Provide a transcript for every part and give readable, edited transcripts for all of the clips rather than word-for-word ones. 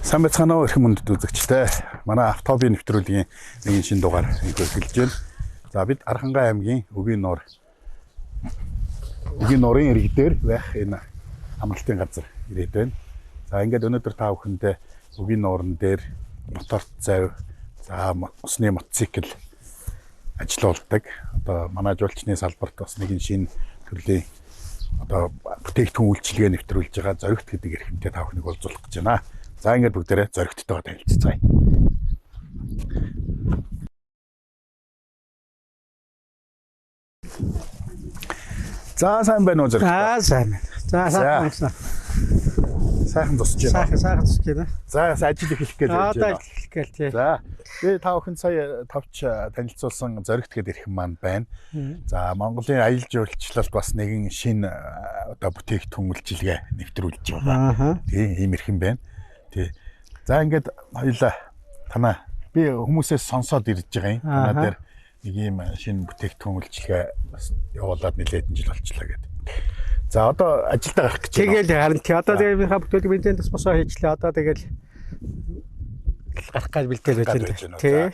Сайн байцгаана уу эрхэм хүндэт үзэгчтэй. Манай автоби нэвтрүүлгийн нэгэн шинэ дугаар эхэлж байна. За бид Архангай аймгийн Өгийн нуурын иргэдээр байх энэ амралтын газар ирээд байна. За ингээд өнөөдөр та бүхэндээ Өгийн нуурын дээр моторт завь, за усны мотоцикл ажиллаулдаг. Одоо манай жуулчны салбарт бас нэгэн шинэ төрлийн одоо бүтээгдэхүүн үйлчилгээ нэвтрүүлж байгаа зоригт гэдэг эрхэмтэй та бүхнийг уулзуулах гэж байна. За ингээд бүгдээрээ зоригттойгоо танилццгаая. За сайн байна уу зоригт? Сайн байна. За сайхан. Сайхан тусч байна. Сайхан тусч байна. За ажил эхлэх гэж байна. Одоо эхлэх гээл тий. За би та бүхэн сая тавч танилцуулсан зоригт гэдэг эрхэм маань байна. За Монголын аялал жуулчлалд бас нэгэн шинэ одоо бүтээгдэхүүн үйлчилгээ нэвтрүүлж байгаа. Тийм ийм эрхэм байна. Тий. За ингээд хоёлаа танаа би хүмүүсээс сонсоод ирж байгаа юм. Танаа дээр нэг ийм шинэ бүтээгдэхүүн үйлчилгээ бас явуулаад нэлээд жил болчлаа гэдэг. За одоо ажилдаа гарах гэж байна. Тэгэл харин тий одоо тэгээ би бүтээгдэхүүн бензин тас босоо хийчлээ. Одоо тэгэл гарах гэж бэлдээл байж байна. Тий.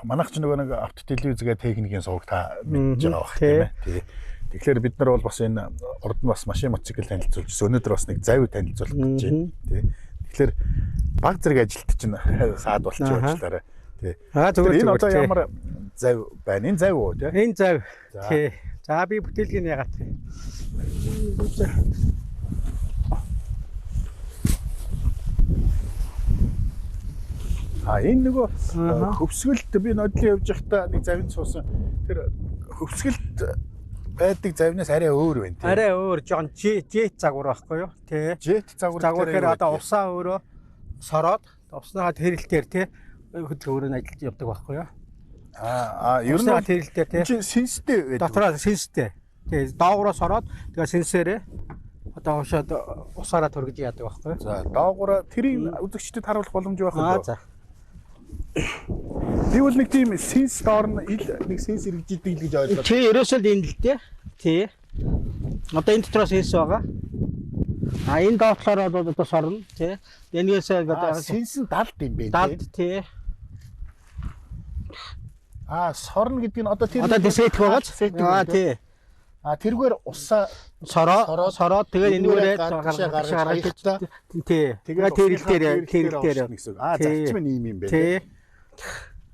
Манайх ч нөгөө нэг авто телевизгээ техникийн суваг та мэдж байгаа бах тийм ээ. Тий. Тэгэхээр бид нар бол бас энэ урд нь бас машин мотоцикл танилцуулж өнөөдөр бас нэг завь танилцуулах гэж байна. Тий. Тэгэхээр баг зэрэг ажилт чинь саад болчих уучлаарай. Тий. Зүгээр энэ одоо ямар завь байна? Энэ завь уу тий? Энэ завь. Тий. За би бүтээлгийг ягаад тий. Энэ нөгөө хөвсгөлд би нодлын явж байхдаа нэг завинд суусан. Тэр хөвсгөлд байдаг завнаас арай өөр байна тий. Арай өөр жоон жет загвар байхгүй юу? Тий. Жет загвар гэхээр одоо усаа өөрөө сороод уснаа тэрэлтээр тий хөдөлгөөр нь ажиллаж явдаг байхгүй юу? Ер нь тэрэлтээр тий. Чи сенстэй байдаг. Дотроо сенстэй. Тий доогоороо сороод тэгээ сенсээрээ одоо уушаад усаараа төргөж яадаг байхгүй юу? За доогоороо тэрийг үзэгчдэд харуулах боломж байх уу? За. Би бол нэг тийм сенс доор нэг сенс иргэжидэг л гэж ойлгоо. Тий, ерөөсөө л энэ л дээ. Тий. Одоо энэ дотроос сенс байгаа. Энэ доотлоор одоо сорно, тий. Энгээсээ одоо сенс нь далд юм бэ, тий. Далд, тий. Сорно гэдэг нь одоо тэр сэйтэх байгаа. Тий. Тэргээр усаа сороод тэгээд энүүрээ гаргаж тий. Тэгээд тэрэлтээр зарчим нь ийм юм байна. Тий.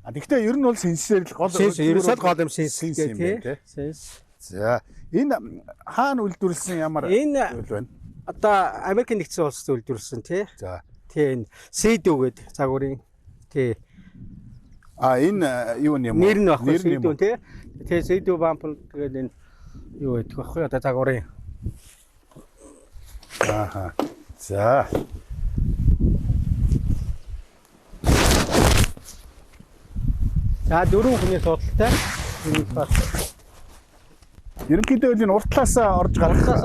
Гэхдээ ер нь бол сенсээр л гол ерөөсөө гол юм сенс юм байна тий. Сенс. За энэ хаана үйлдвэрлэсэн ямар зүйл байна? Одоо Америкийн нэгдсэн улсад үйлдвэрлэсэн тий. За. Тий. Сэдүү гэдэг загварын тий. Энэ юу юм бэ? Нэр нь баггүй сэдүү тий. Тий сэдүү бампер тэгээд энэ юу гэдэг баггүй одоо загварын. За. За дөрөв хүний судалтай. Ерөнхийдөө энэ урт талаасаа орж гардаг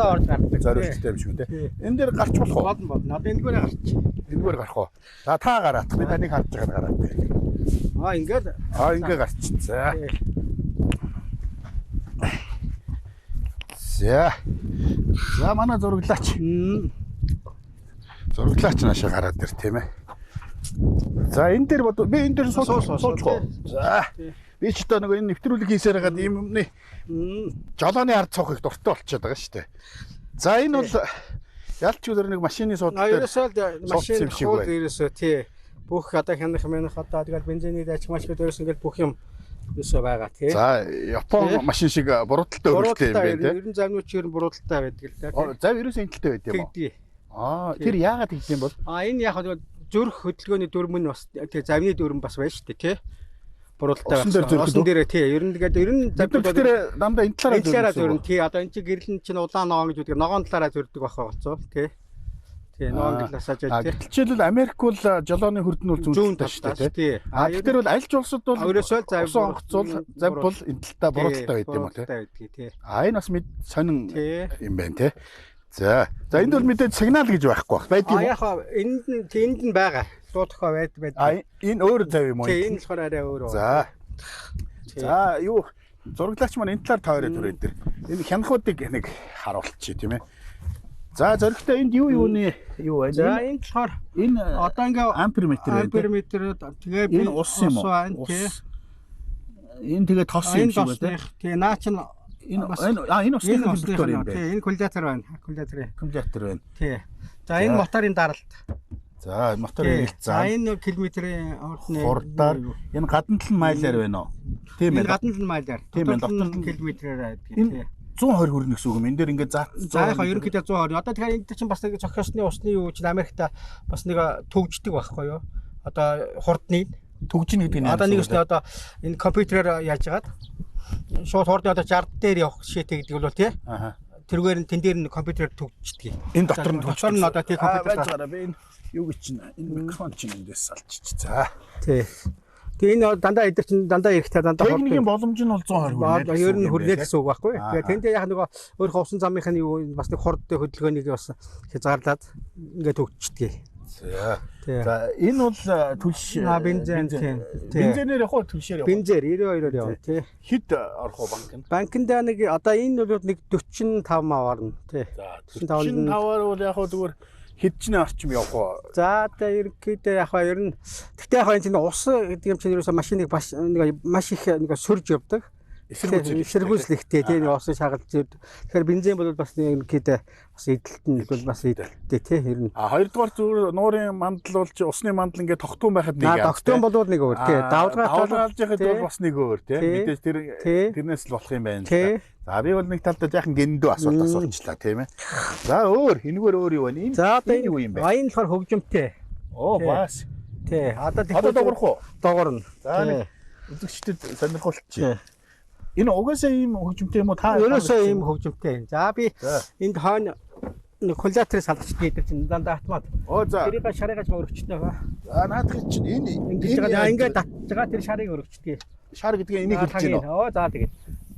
зориулттай юм шүү дээ. Энэ дээр гарч болох уу? Болно. Одоо эндгээр гарч. Эндгээр гарах уу? За та гараат. Би таныг харж байгаа гараат. Ингээд гарч. За. За манай зураглаач. Зураглаач наашаа гараад ир тийм ээ. За энэ дээр би энэ дээр суучих уу? За. Би ч одоо нэг энэ нэвтрүүлэг хийсээр хагаад ийм юмны жолооны ард цохыг дуртай болчиход байгаа шүү дээ. За энэ бол ялч өөр нэг машины суудлаар ерөөсөө машин хууль ерөөсөө тий. Бүх одоо хянах одоо тэгэл бензиний дач маш их ерөөс ингээл бүх юм ерөөсөө байгаа тий. За Япон машин шиг буруудалтай өргөлтэй юм байна тий. Ер нь завнууд ч ер нь буруудалтай байдаг л да. Зав ерөөсөө энэлтэй байд юм уу? Тэр яагаад гэж юм бол? Энэ яг зүрх хөдөлгөөний дүрм нь бас тий завны дүрм бас байна шүү дээ тий. Буруудалтай байна. Осон дээр тий ер нь завнууд дээр дандаа энэ талаараа зүрн тий одоо энэ чи гэрэл чинь улаан ногоон гэж үүдэг ногоон талаараа зүрдэг байх болцоо тий. Тий ногоон талаасаа жаа тий. Жишээлбэл Америк бол жолооны хөрдөн бол зүүнтэй шүү дээ тий. Тэгэхээр бол аль ч улсад бол ерөөсөө зав бол энэ талдаа буруудалтай байд юм уу тий. Энэ бас сонин юм байна тий. За энд бол мэдээд сигнал гэж байхгүй байд юм уу? Яг энд нь байгаа. Дуудахаа байд. Энэ өөр зав юм уу? Тий энэ болохоор арай өөр. За юу зураглаач маань энэ талаар тойроо түрээд дэр. Энэ хянахуудыг нэг харуулчих тийм ээ. За зөрөгтэй энд юуны юу байна? За энэ болохоор энэ одоо ингээ амперметр байна. амперметр тэгээ би энэ ус юм уу? Энэ тэгээ тос юм шиг байна. Тэгээ наа чин энэ усны температур юм байна. Энэ аккумулятор байна. Аккумулятор байна. Тий. За энэ моторын даралт. За моторын хэлт за энэ километрийн хурдаар энэ гадна талын майлаар байна уу? Тийм ээ. Гадна талын майлаар. Тийм ээ. Дотор нь километрээр байдаг. Тий. 120 хүрнэ гэсэн үг юм. Энд дээр ингээд за яг ерөнхийдөө 120. Одоо тэгэхээр энэ чинь бас нэг зохиосны усны юу чинь Америкт бас нэг төгждөг байхгүй юу? Одоо хурдны төгжин гэдэг нь одоо нэг өснө одоо энэ компьютерээр яаж яагаад шууд хурдны одоо 60 дээр явах шийтэй гэдэг бол тий. Тэргээр нь тэн дээр нь компьютерээр төгждөг. Энэ дотор нь төгждөг нь одоо тий компьютер би энэ юу гэж чинь энэ микрофон чинь эндээс салчих. За. Тий. Тэгээ энэ дандаа эдгээр чинь дандаа эрэхтэй дандаа техникийн боломж нь бол 120 хүрнэ. Ер нь хүрнэ гэсэн үг байхгүй. Тэгээ тэндээ яг нөгөө өөрөө усан замынх нь юу бас нэг хурдтай хөдөлгөөнийг бас хязгаарлаад ингээд төгждөг. За энэ бол түлш бензин тийм. Бензинээр явах уу түлшээр явах? Бензэр 92-оор явна тий. Хэд орох уу банк нь? Банкнд нэг одоо энэ бол нэг 45 мав орно тий. За 45-аар бол яг хөө зүгээр хэдчнээ орчим явах уу? За одоо ерөнхийдөө яг ер нь гэхдээ яг энэ ус гэдэг юм чинь ерөөсөө машиныг маш их нэг сөрж явдаг. Эсэргүүцлэхтэй тийм ус шагалж. Тэгэхээр бензин бол бас ерөнхийдөө бас эдэлт нь бол бас эдэлттэй тийм ер нь. Хоёрдугаар зүгээр нуурын мандал бол чи усны мандал ингээд тогтун байхад нэг яа. Тогтун болвол нэг өөр тийм. Давлгаалж яхад бол бас нэг өөр тийм. Мэдээж тэрнээс л болох юм байна. За би бол нэг талдаа яхан гиндүү асуулт асуучлаа тийм ээ. За өөр энэгээр өөр юу вэ? Энэ юу юм бэ? Энэ болохоор хөгжимтэй. Оо бас. Тий. Одоо доогорох уу? Доогорно. За үзэгчдэд сонирхолтой. Энэ угаасаа ийм хөгжимтэй юм уу? Та ерөөсөө ийм хөгжимтэй. За би энд хойно нэг калькуляторыг салгач дээр чинь дандаа автомат. Оо за. Тэрийг шарыгаж өргөчтэй байгаа. За наадах чинь энэ ингээд татж байгаа тэр шарыг өргөчтэй. Шар гэдгийг энийг хэлж байна. Оо за тэгээд.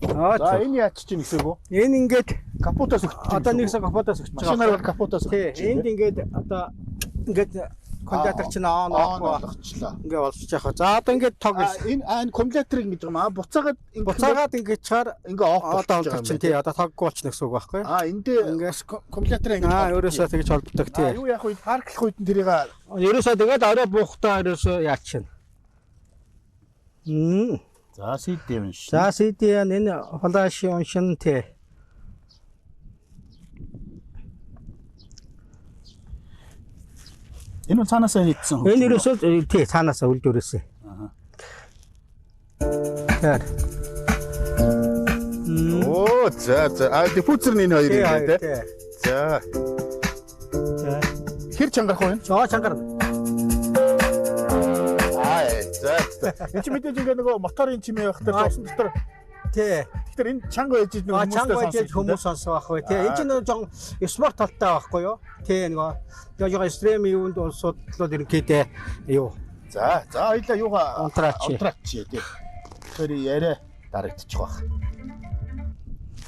За энэ яач чинь гэсэн үг үү? Энэ ингээд капотоос өгч. Одоо нэгсээ капотоос өгч байгаа. Машинаар бол капотоос өгч. Энд ингээд одоо ингээд калькулятор чинь он болчихлоо. Ингээ болчих яах вэ? За одоо ингээд тог энэ калькулятор ингэж юм аа буцаагаад ингээд чаар ингээ одоо чинь тий одоо тоггүй болчихно гэсэн үг байхгүй юу? Эндээ ингээд калькулятор ингэ ерөөсөө тэгж холбогддог тий. Юу яах вэ? Парклах үед нь тэрийг ерөөсөө тэгээд орой буухтаа ерөөсөө яач чинь. За CD уншин. За CD энэ флаш уншин тий. Энэ нь цаанаасаа хийдсэн хөө. Энэ ерөөсөө тий цаанаасаа үлдвэрээсээ. Тэр. Оо за. Диффузер нь энэ хоёр юм тий. За. Хэр чангарах вэ? Чангарна. За. Энэ ч мэдээж ингээ нөгөө моторын чимээ байх тэр зовсон дотор тий. Тэгэхээр энэ чанга байж хүмүүстэй хүмүүс сонсох байх вэ тий. Энэ ч нэг жоохон спорт талтай байхгүй юу? Тий нөгөө жоохон экстрем юунд улсууд бол ерөнхийдөө юу. За хоёлаа юугаа унтраач тий. Тэр яриа дарагдчих واخ.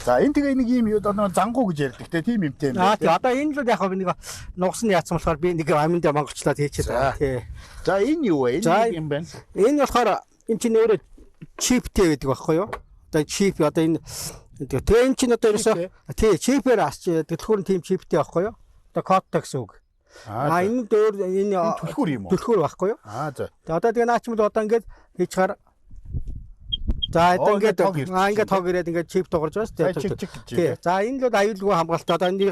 За энэ тэгээ нэг юм одоо зангуу гэж ярьдаг те тийм юмтэй юм байна. Тий одоо энэ л яг нэг нугас нь яатсан болохоор би нэг аминд монголчлаад хийчихээ байгаа тий. За энэ юу вэ? Энэ юм байна. Энэ болохоор энэ чинь өөрөө чиптэй гэдэг байхгүй юу? Одоо чип одоо энэ тэгээ энэ чинь одоо ерөөсөө тий чипээр асч төлхөр нь тийм чиптэй байхгүй юу? Одоо кодтай гэсэн үг. Энэ дээр энэ төлхөр юм уу? Төлхөр байхгүй юу? За. Тэгээ одоо тэгээ наач мэл одоо ингээд хийчихаар за одоо ингээд тог ирээд ингээд чип тоглож байгаа шүү дээ. Тий. За энэ л аюулгүй хамгаалалт одоо энийг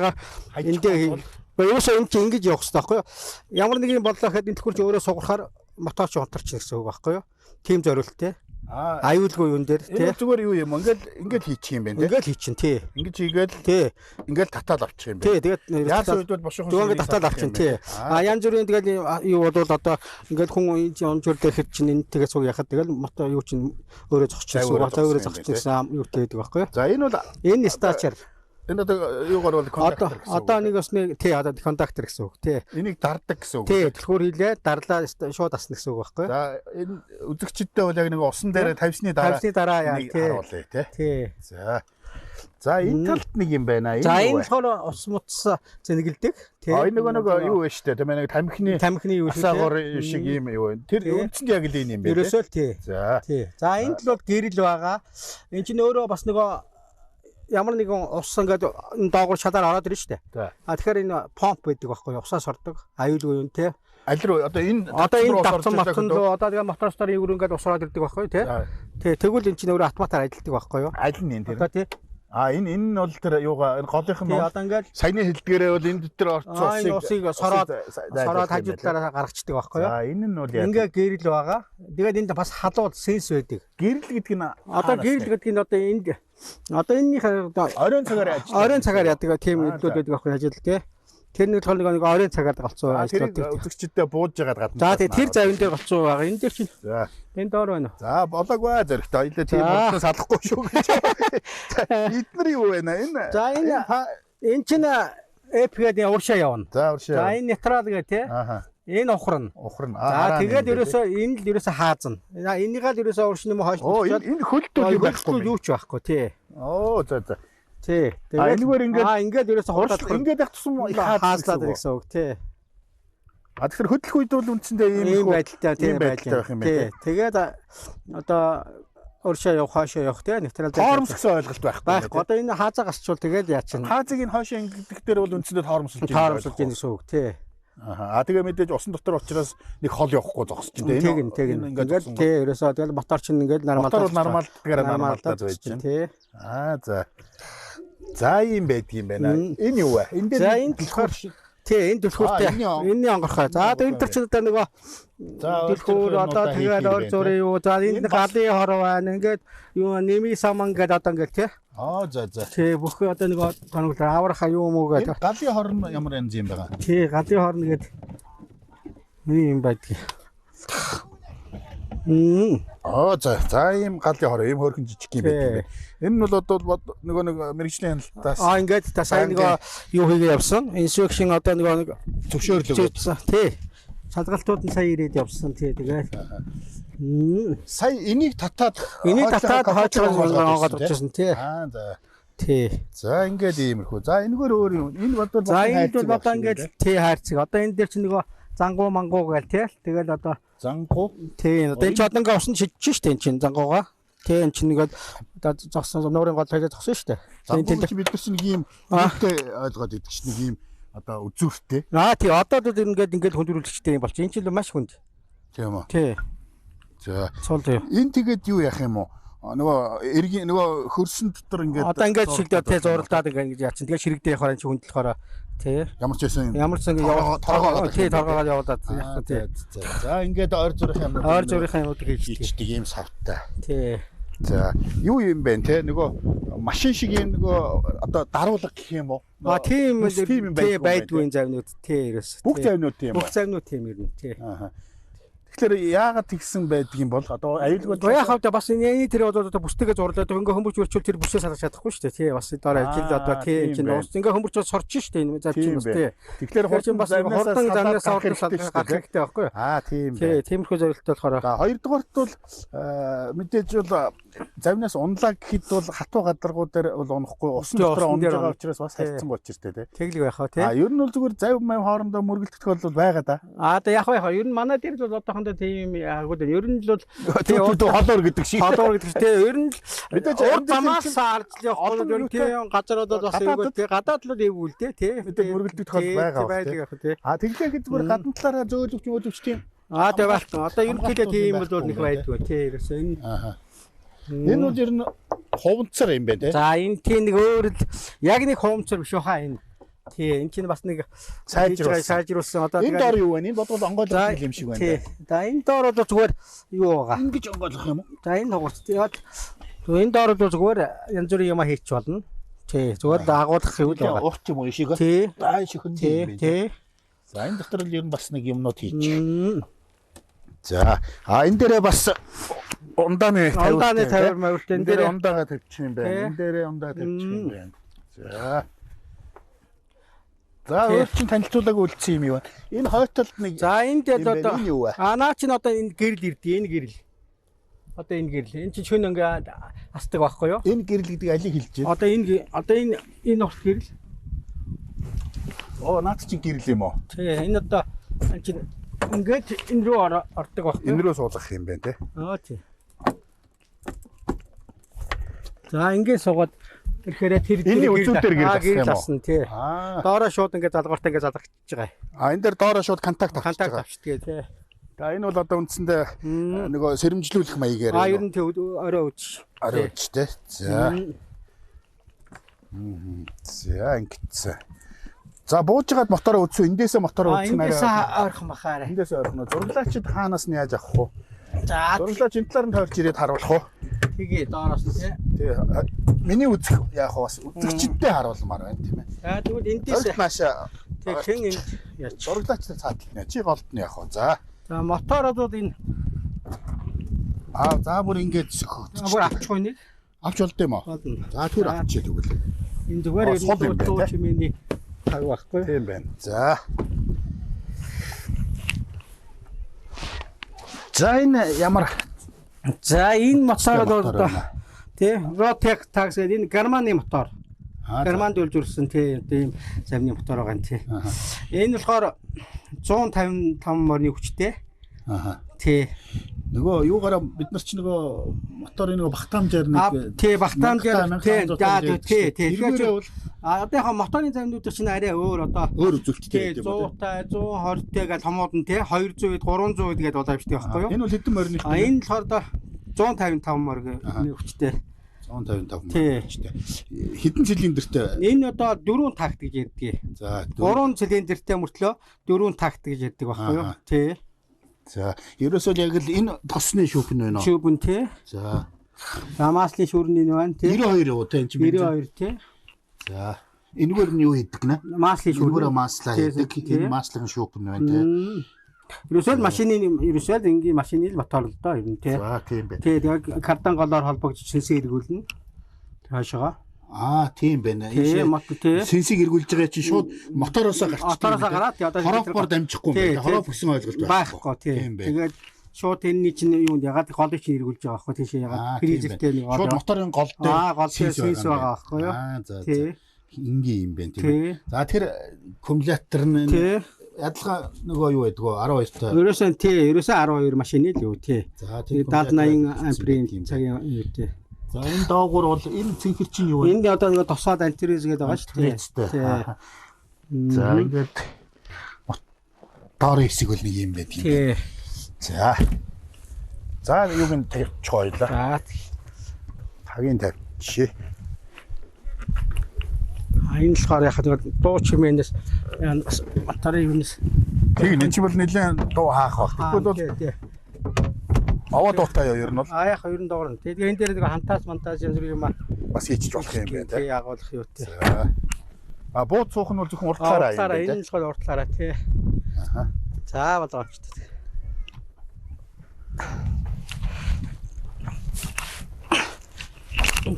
ерөөсөө энэ чинь ингэж явах хэрэгтэй байхгүй юу? Ямар нэг юм бодлоо гэхэд энэ төлхөр чи өөрөө сугарахаар моточ унтарч гэсэн үг байхгүй юу? Тим зориулттэй. Аюулгүй юун дээр тий. Зүгээр юу юм ингээд хийчих юм байна тий. Ингээд хийчин тий. Ингэж хийгээд тий. Ингээд татаад авчих юм байна. Тий. Тэгээд яасан үед бол бошхон зүгээр татаад авчин тий. Янз бүрийн тэгээд юу бол одоо ингээд хүн онжур дээр чинь энэ тэгээд цуг яхад тэгээд мото юу чинь өөрөө зогсчихсан. Өөрөө зогсчихсан юутэй байдаг байхгүй юу? За энэ бол энэ стачер. Энэ одоо юугаар бол контактор гэсэн үг. Одоо нэг бас нэг тий одоо контактор гэсэн үг тий. Энийг дардаг гэсэн үг. Тий төлхөр хийлээ дарлаа шууд асна гэсэн үг байхгүй. За энэ үзэгчдтэй бол яг нэг усан дээр тавьсны дараа яа тий. За энэ талд нэг юм байна. За энэ болохоор ус мутс зэнгэлдэг тий. Энэ нэг юу вэ штэ тийм нэг тамхины юу асаагор шиг юм юу вэ? Тэр үндсэнд яг л энэ юм байна. Ерөөсөө тий. За. Тий. За энд л бол гэрэл байгаа. Энд чинь өөрөө бас нөгөө ямар нэгэн ус ингээд энэ доогоор шалаар ороод ирнэ шүү дээ. Тэгэхээр энэ помп байдаг байхгүй усаас ордог. Аюулгүй юм те. Аль руу одоо энэ давтан руу одоо тэгээ моторстоор ийгүр ингээд ус ороод ирдэг байхгүй те. Тэгвэл эн чинь өөрөө автоматар ажилладаг байхгүй юу? Аль нь энэ одоо тий. Энэ нь бол тэр юугаа энэ голынх нь одоо ингээд саяны хэлдгээрээ бол энэ дотор орцсон усыг сороод хажуудлаараа гаргацдаг байхгүй юу? Энэ нь бол яа. Ингээ гэрэл байгаа. Тэгээд энд бас халуун сенс байдаг. Гэрэл гэдэг нь одоо гэрэл гэдэг нь одоо энэний оройн цагаар яадаг тийм үйлдэл байдаг байхгүй ажил тий. Тэр нэг оройн цагаар голцоо ажилладаг. Үзэгчдээ бууж байгаад гадна. За тэр завин дээр голцоо байгаа. Энэ дээр чинь. За. Энэ доор байна. За болооггүй зэрэгтэй. Хоёлаа тийм болон салахгүй шүү гэж. Эднэр юу вэ энэ? За энэ чинь эпгээд уршаа явна. За уршаа. За энэ нейтрал гэх тий. Энэ ухрна. За тэгээд ерөөсөө энэ л ерөөсөө хаазна. Энийгээ л ерөөсөө уршны юм хойш. Энэ хөлтөл юу ч байхгүй тий. За. Тий. Тэгээд ингээд ерөөсөө хурдаад ингээд байх тусам хаазлаад гэсэн үг тий. Тэгэхээр хөдлөх үед бол үндсэндээ ийм байдалтай тийм байх юм байна. Тэгээд одоо уршаа явах хаашаа явах тий нейтрал хоормс гэсэн ойлголт байхгүй. Одоо энэ хаазаа гасчвал тэгээд яачин. Хаазыг энэ хаашаа ингэдэг дээр бол үндсэндээ хоормсолж байгаа гэсэн үг тий. Тэгээ мэдээж усан дотор учраас нэг хол явахгүй зогсож байна. Тийм. Ингээд тий ерөөсөө тэгэл мотор чинь ингээд нормалдаад байж байна. За ийм байдгийм байна. Энэ юу вэ? Энд дээр болохоор тий энэ түлхүүртэй. Энэний онгорхой. За энэ төр чинь одоо нөгөө түлхүүр одоо тэгээд өөр зургийн юу. За энэ галын хор байна. Ингээд юу ними саман гэдэг одоо ингээд тий. За. Тий бүх одоо нөгөө тоноглоо аврахаа юу юм уу гэдэг. Галын хор нь ямар янз юм байгаа? Тий галын хор нэгэд ийм байдгийг. За ийм галын хор ийм хөөрхөн жижиг юм байдаг. Энэ нь бол одоо нөгөө нэг мэрэгжлийн хяналтаас ингээд та сайн нөгөө юу хийгээ явсан. Инструкшн одоо нөгөө зөвшөөрлөг. Тий. Шалгалтууд нь сая ирээд явсан тий тэгээд. Сая энийг татаад хойцоогоод очсон тий. За. Тий. За ингээд иймэрхүү. За энэгээр өөр юм. Энэ бодвол за энэ бол одоо ингээд тий хайрцаг. Одоо энэ дээр чинь нөгөө зангуу мангуу гээл тий. Тэгээд одоо зангуу. Тий. Одоо энэ ч одоо ингээд усан шидэж штэ энэ чинь зангууга. Тий энэ чинь нэгэд одоо зогсон нуурын гол тавьж зогсон штэ. Тэгээд бид нар чинь нэг юм үүртэй ойлгоод идэг чинь нэг юм одоо үзүүртэй. Тий. Одоо л ингээд хүндрүүлэгчтэй юм болж энэ чинь маш хүнд. Тийм үү. Тий. За. Цол. Энэ тэгээд юу яах юм уу? Нөгөө эргийн нөгөө хөрсөн дотор ингээд одоо ингээд шигдээ тий зурлаад ингээд яачин тэгээд ширэгдээ явахаар чи хүндлэхээр тий ямар ч байсан ямар ч ингэ торгоо тий торгоод явуулаад тий. За ингээд ойр зургийн юмуд хийждэг ийм савтай. Тий. За юу юм бэ те нөгөө машин шиг юм нөгөө одоо даруулга гэх юм уу? Тийм байдгүй завнууд тий ерөөс. Бүх завнууд тийм. Бүх завнууд тийм ирнэ тий. Тэгэхээр яагаад тэгсэн байдаг юм бол одоо аюулгүй яг хавьда бас энэ тэр одоо бүстэйгээ зурлаад ингээ хөмбөрч өрчүүл тэр бүсээ салгаж чадахгүй шүү дээ тий бас доор ажил одоо тий чинь уус ингээ хөмбөрч сорч шүү дээ энэ зав чинь бас тий. Тэгэхээр хурдан бас хурдан замнаас авах салгах хэрэгтэй байхгүй юу? Тийм тий тиймэрхүү зорилттой болохоор хоёрдугаарт бол мэдээж бол завнаас унлаа гэхэд бол хатуу гадаргуу дээр бол унохгүй усан дотор унж байгаа учраас бас хайрцсан болж иртээ тий. Тэглэг байх аа тий. Ер нь бол зүгээр зав мав хоорондоо мөргөлдөх бол байгаа да. Одоо яг байх. Ер нь манай дээр бол одоохондоо тийм агууд ер нь л бол холоор гэдэг шиг. Холоор гэдэг тий. Ер нь мэдээж замаас саарч явах бол тийм газаруудад бас эвгүй тий. Гадаад л эвгүй л тий. Мэдээж мөргөлдөх тохиол байгаа тий. Тэгэхээр зүгээр гадна талаараа зөөлөвч мөөлөвч тийм. Тэгээ байх. Одоо ерөнхийдөө тийм бол нэг байдгүй тий. Ерөөсөө энэ энэ бол ер нь хуванцар юм байна тий. За энэ тийм нэг өөр л яг нэг хуванцар биш хаа энэ. Тий энэ чинь бас нэг сайжруулсан одоо энэ доор юу вэ? Энэ бодвол онгойлох юм шиг байна. Тий. За энэ доор бол зүгээр юу байгаа. Ингэж онгойлох юм уу? За энэ хугарч тий. Энэ доор бол зүгээр янз бүрийн юм хийч болно. Тий. Зүгээр агуулгах юм л байгаа. Урт юм уу шиг? Тий. Дай шихэн юм байна. Тий. За энэ дотор л ер нь бас нэг юмнууд хийчих. За энэ дээрээ бас ундааны тавир мавирт энэ дээр ундаага тавьчих юм байна. Энэ дээрээ ундаа тавьчих юм байна. За өөр чин танилцуулаагүй үлдсэн юм юу? Энэ хойтолд нэг за энд одоо наа чин одоо энэ гэрэл ирдэг энэ гэрэл. Одоо энэ гэрэл. Энэ чинь шөнө ингээ астдаг байхгүй юу? Энэ гэрэл гэдэг алийг хэлж байна. Одоо энэ урт гэрэл. Наад чинь гэрэл юм уу? Тий, энэ одоо чинь ингээд энэ рүү ордог байхгүй юу? Энэ рүү суулгах юм байна тий. Тий. За ингээд суугаад Тэгэхээр тэр энэ үзүүлдэр гэрэл асан тий. Доороо шууд ингээд залгууртаа ингээд залгаж байгаа. Энэ дээр доороо шууд контакт авчдаг тий. За энэ бол одоо үндсэндээ нөгөө сэрэмжлүүлэх маягаар. Ер нь тий орой үз. Орой үз тий. За. За ингэсэн. За буужгаад мотороо үзсэн. Эндээсээ мотороо үзсэн арай. Эндээсээ ойрхон бахаарай. Эндээсээ ойрхон. Зураглаачид хаанаас нь яаж авах вэ? За зураглаач энэ талаар нь тойрч ирээд харуулах уу? Тэгээ доороос нь тий. Миний үзэх яах вэ? Бас үзэгчдээ харуулмаар байна тийм ээ. За тэгвэл эндээсээ маашаа тэг хэн энд яач. Зураглаачтай цаатална. Чи голд нь яах вэ? За. За мотороод энэ за бүр ингэж сөхөж. Бүр авчихгүй нэг. Авч болд юм уу? За түр авчиж тэгвэл. Энэ зүгээр энэ чимээний таг байхгүй. Тийм байна. За. За энэ ямар за энэ мотор бол одоо тий Rotec Tax гэдэг энэ Германы мотор. Германд үйлдвэрлэсэн тий ийм замны мотор байгаа юм тий. Энэ болохоор 155 морины хүчтэй. Тий. Нөгөө юугаараа бид нар ч нөгөө моторын нөгөө багтаамжаар нэг тий багтаамжаар тий тэгэхээр одоо яг моторын замнууд чинь арай өөр одоо өөр үзүүлэлттэй юм байна. 100 120-тэй гал томууд нь тий 200-д 300-д гээд болоо биштэй байхгүй юу? Энэ бол хэдэн морины хүчтэй? Энэ болохоор одоо 155 морины хүчтэй. 155 морины хүчтэй. Хэдэн цилиндртэй? Энэ одоо 4 такт гэж ярьдаг. За 3 цилиндртэй мөртлөө 4 такт гэж ярьдаг байхгүй юу? Тий. За ерөөсөө яг л энэ тосны шүүпэн байна уу? Шүүпэн тий. За. Маслын шүүрний байна тий. 92 уу тий? 92 тий. За. Энэгээр нь юу хийдэг нэ? Маслын шүүрээр маслаа хийдэг. Энэ маслын шүүпэн байна тий. Ерөөсөө машины ерөөсөө энгийн машины л мотор л доо юм тий. За тийм байна. Тий яг кардан голоор холбогдож шинсээ эргүүлнэ. Хаашаа. Тийм байна. Сэнсийг эргүүлж байгаа чинь шууд мотороосоо гарч. Мотороосоо гараад одоо хороопор дамжихгүй юм байна. Хороop гэсэн ойлголт байхгүй. Тийм. Тэгээд шууд энэний чинь юунд ягаад голыг чинь эргүүлж байгаа байхгүй тийшээ ягаад фризертэй нэг шууд моторын гол дээр гол дээр сэнс байгаа байхгүй юу? За. Ингийн юм байна тийм. За тэр аккумулятор нь ядалгаа нөгөө юу байдг вэ? 12 та. Ерөөсөө 12 машины л юу тий. За 70-80 амперийн цагийн юу тий. За энэ доогуур бол энэ цэнхэр чинь юу вэ? Энд одоо нөгөө тосоод альтериз гэдэг байгаа шүү дээ. За ингээд моторын хэсэг бол нэг юм байдаг юм. За. За юуг нь тавьчих ойлаа. Тагийн тавьчих. Энэ болохоор яг дуу чимээнээс моторын юунес. Тэг энэ чинь бол нэлээд дуу хаах баг. Тэгвэл бол аваа дуутай юу ер нь бол яг ер нь доогор. Тэгээд энэ дээр нэг хантаас мантаас юм зэрэг юм бас хийчих болох юм байна тий. Ягуулах юу тий. Бууд суух нь бол зөвхөн уртлаараа юм байна. Энэ л гол уртлаараа тий. За болоо очтой.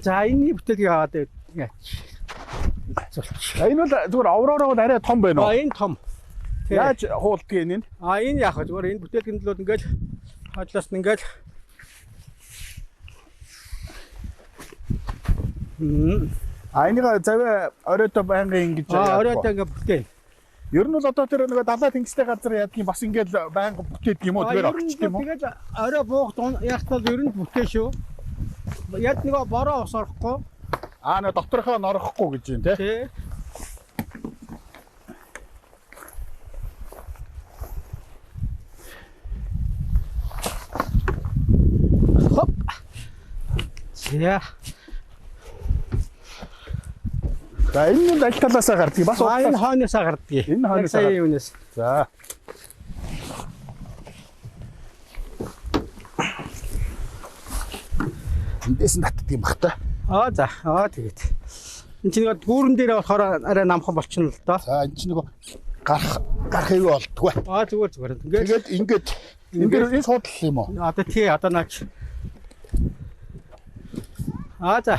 За энэ бүтээлийг аваад яач. Энэ бол зүгээр авраараа бол арай том байна уу? Энэ том. Яаж хуулдгийг энэ? Энэ яах вэ? Зүгээр энэ бүтээлийн төлөө ингээл хажлаас нь ингээл энийг завь оройтой байнгын ингэж оройтой ингээ бүтээн. Ер нь бол одоо тэр нэг далаа тэнгистэй газар яадгийн бас ингээл байнга бүтээдэг юм уу? Тэр очиж тийм үү? Тэгээд орой буух яг бол ер нь бүтээ шүү. Яг нэг бороо ус орохгүй. Нэг доторхоо норохгүй гэж юм тий. Хоп. За. За энэ нь аль талаасаа гардгийг бас энэ хойноосаа гардгийг. Энэ хойноосаа юунаас. За. Эндээс нь татдаг юм бах та. За. Тэгээд. Энд чинь нэг гүүрэн дээр болохоор арай намхан болчихно л доо. За энэ чинь нэг гарахыг болдгоо. Зүгээр. Тэгээд ингээд энэ суудлал юм уу? Одоо тий одоо наач. За.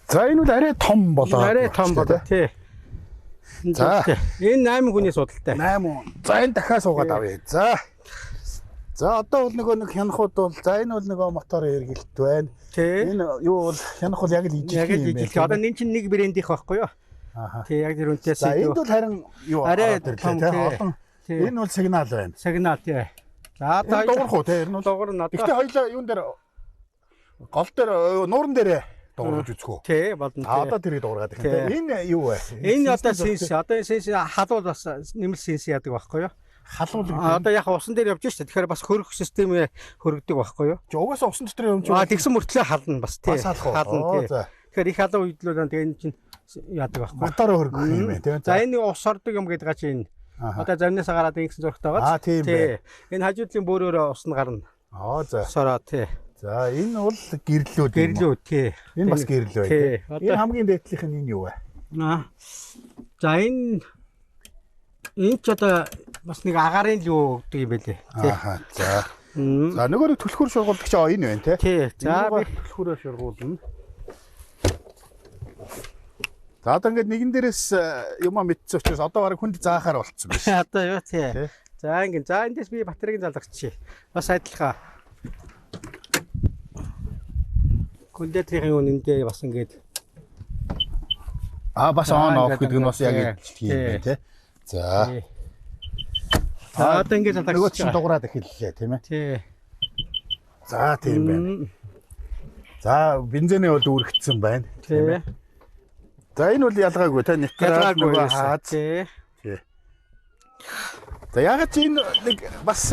За энэ бол арай том болоо. Арай том болоо тий. За. Энэ 8 хүний судалтай. 8. За энэ дахиад суугаад авъя. За одоо бол нэг хянахууд бол за энэ бол нөгөө мотор эргэлт байна. Энэ юу бол хянах бол яг л ижил юм байна. Одоо энэ чинь нэг брэндийнх байхгүй юу? Тий яг тэр үнэтэй. За энд бол харин юу арай том тий. Энэ бол сигнал байна. Сигнал тий. За одоо дуурах уу тий? Энэ бол дуурна. Гэхдээ хоёлаа юун дээр Гол дээр нууран дээр дуурж үзэх үү? Тий, болно. Одоо тэрийг дуургаад их тийм. Энэ юу вэ? Энэ одоо сенс. Одоо энэ сенс халуул бас нэмэл сенс яадаг байхгүй юу? Халуул. Одоо яг усан дээр явж штэ. Тэгэхээр бас хөрөх систем хөрөгдөг байхгүй юу? Угаасаа усан дотор юм чи. Тэгсэн мөртлөө хална бас тий. Хална тий. Тэгэхээр их халуун үйдлүүд тэгээ энэ чинь яадаг байхгүй юу? Мотороо хөргөх юм байна тийм. За энэ ус ордог юм гэдэг чинь энэ. Одоо замнаас гараад ингэсэн зургтай байгаа. Тийм бай. Энэ хажуудлын бөөрөөрөө ус нь гарна. За. Сороо тий. За энэ бол гэрлүүд. Гэрлүүд тий. Энэ бас гэрлүү тий. Энэ хамгийн дээдлийнх нь энэ юу вэ? За энэ ч одоо бас нэг агарын л юу гэдэг юм байлээ. За. За нөгөө нэг түлхүүр шургуулдаг чи энэ байна тий. За би түлхүүрээр шургуулна. За одоо ингээд нэгэн дээрээс юм мэдсэн учраас одоо бараг хүнд заахаар болцсон биш. Одоо юу тий. За ингээд за эндээс би батарейг залгачи. Бас адилхан. Кондитерийн үнэндээ бас ингээд бас on off гэдэг нь бас яг тийм байх тий. За. Одоо ингээд залгачи. Нөгөө чинь дуурайд эхэллээ тийм ээ. Тий. За тийм байна. За бензинээ бол үүрэгдсэн байна. Тийм ээ. За энэ бол ялгаагүй те нейтрал нөгөө хаад. Тий. За ягаад чи энэ нэг бас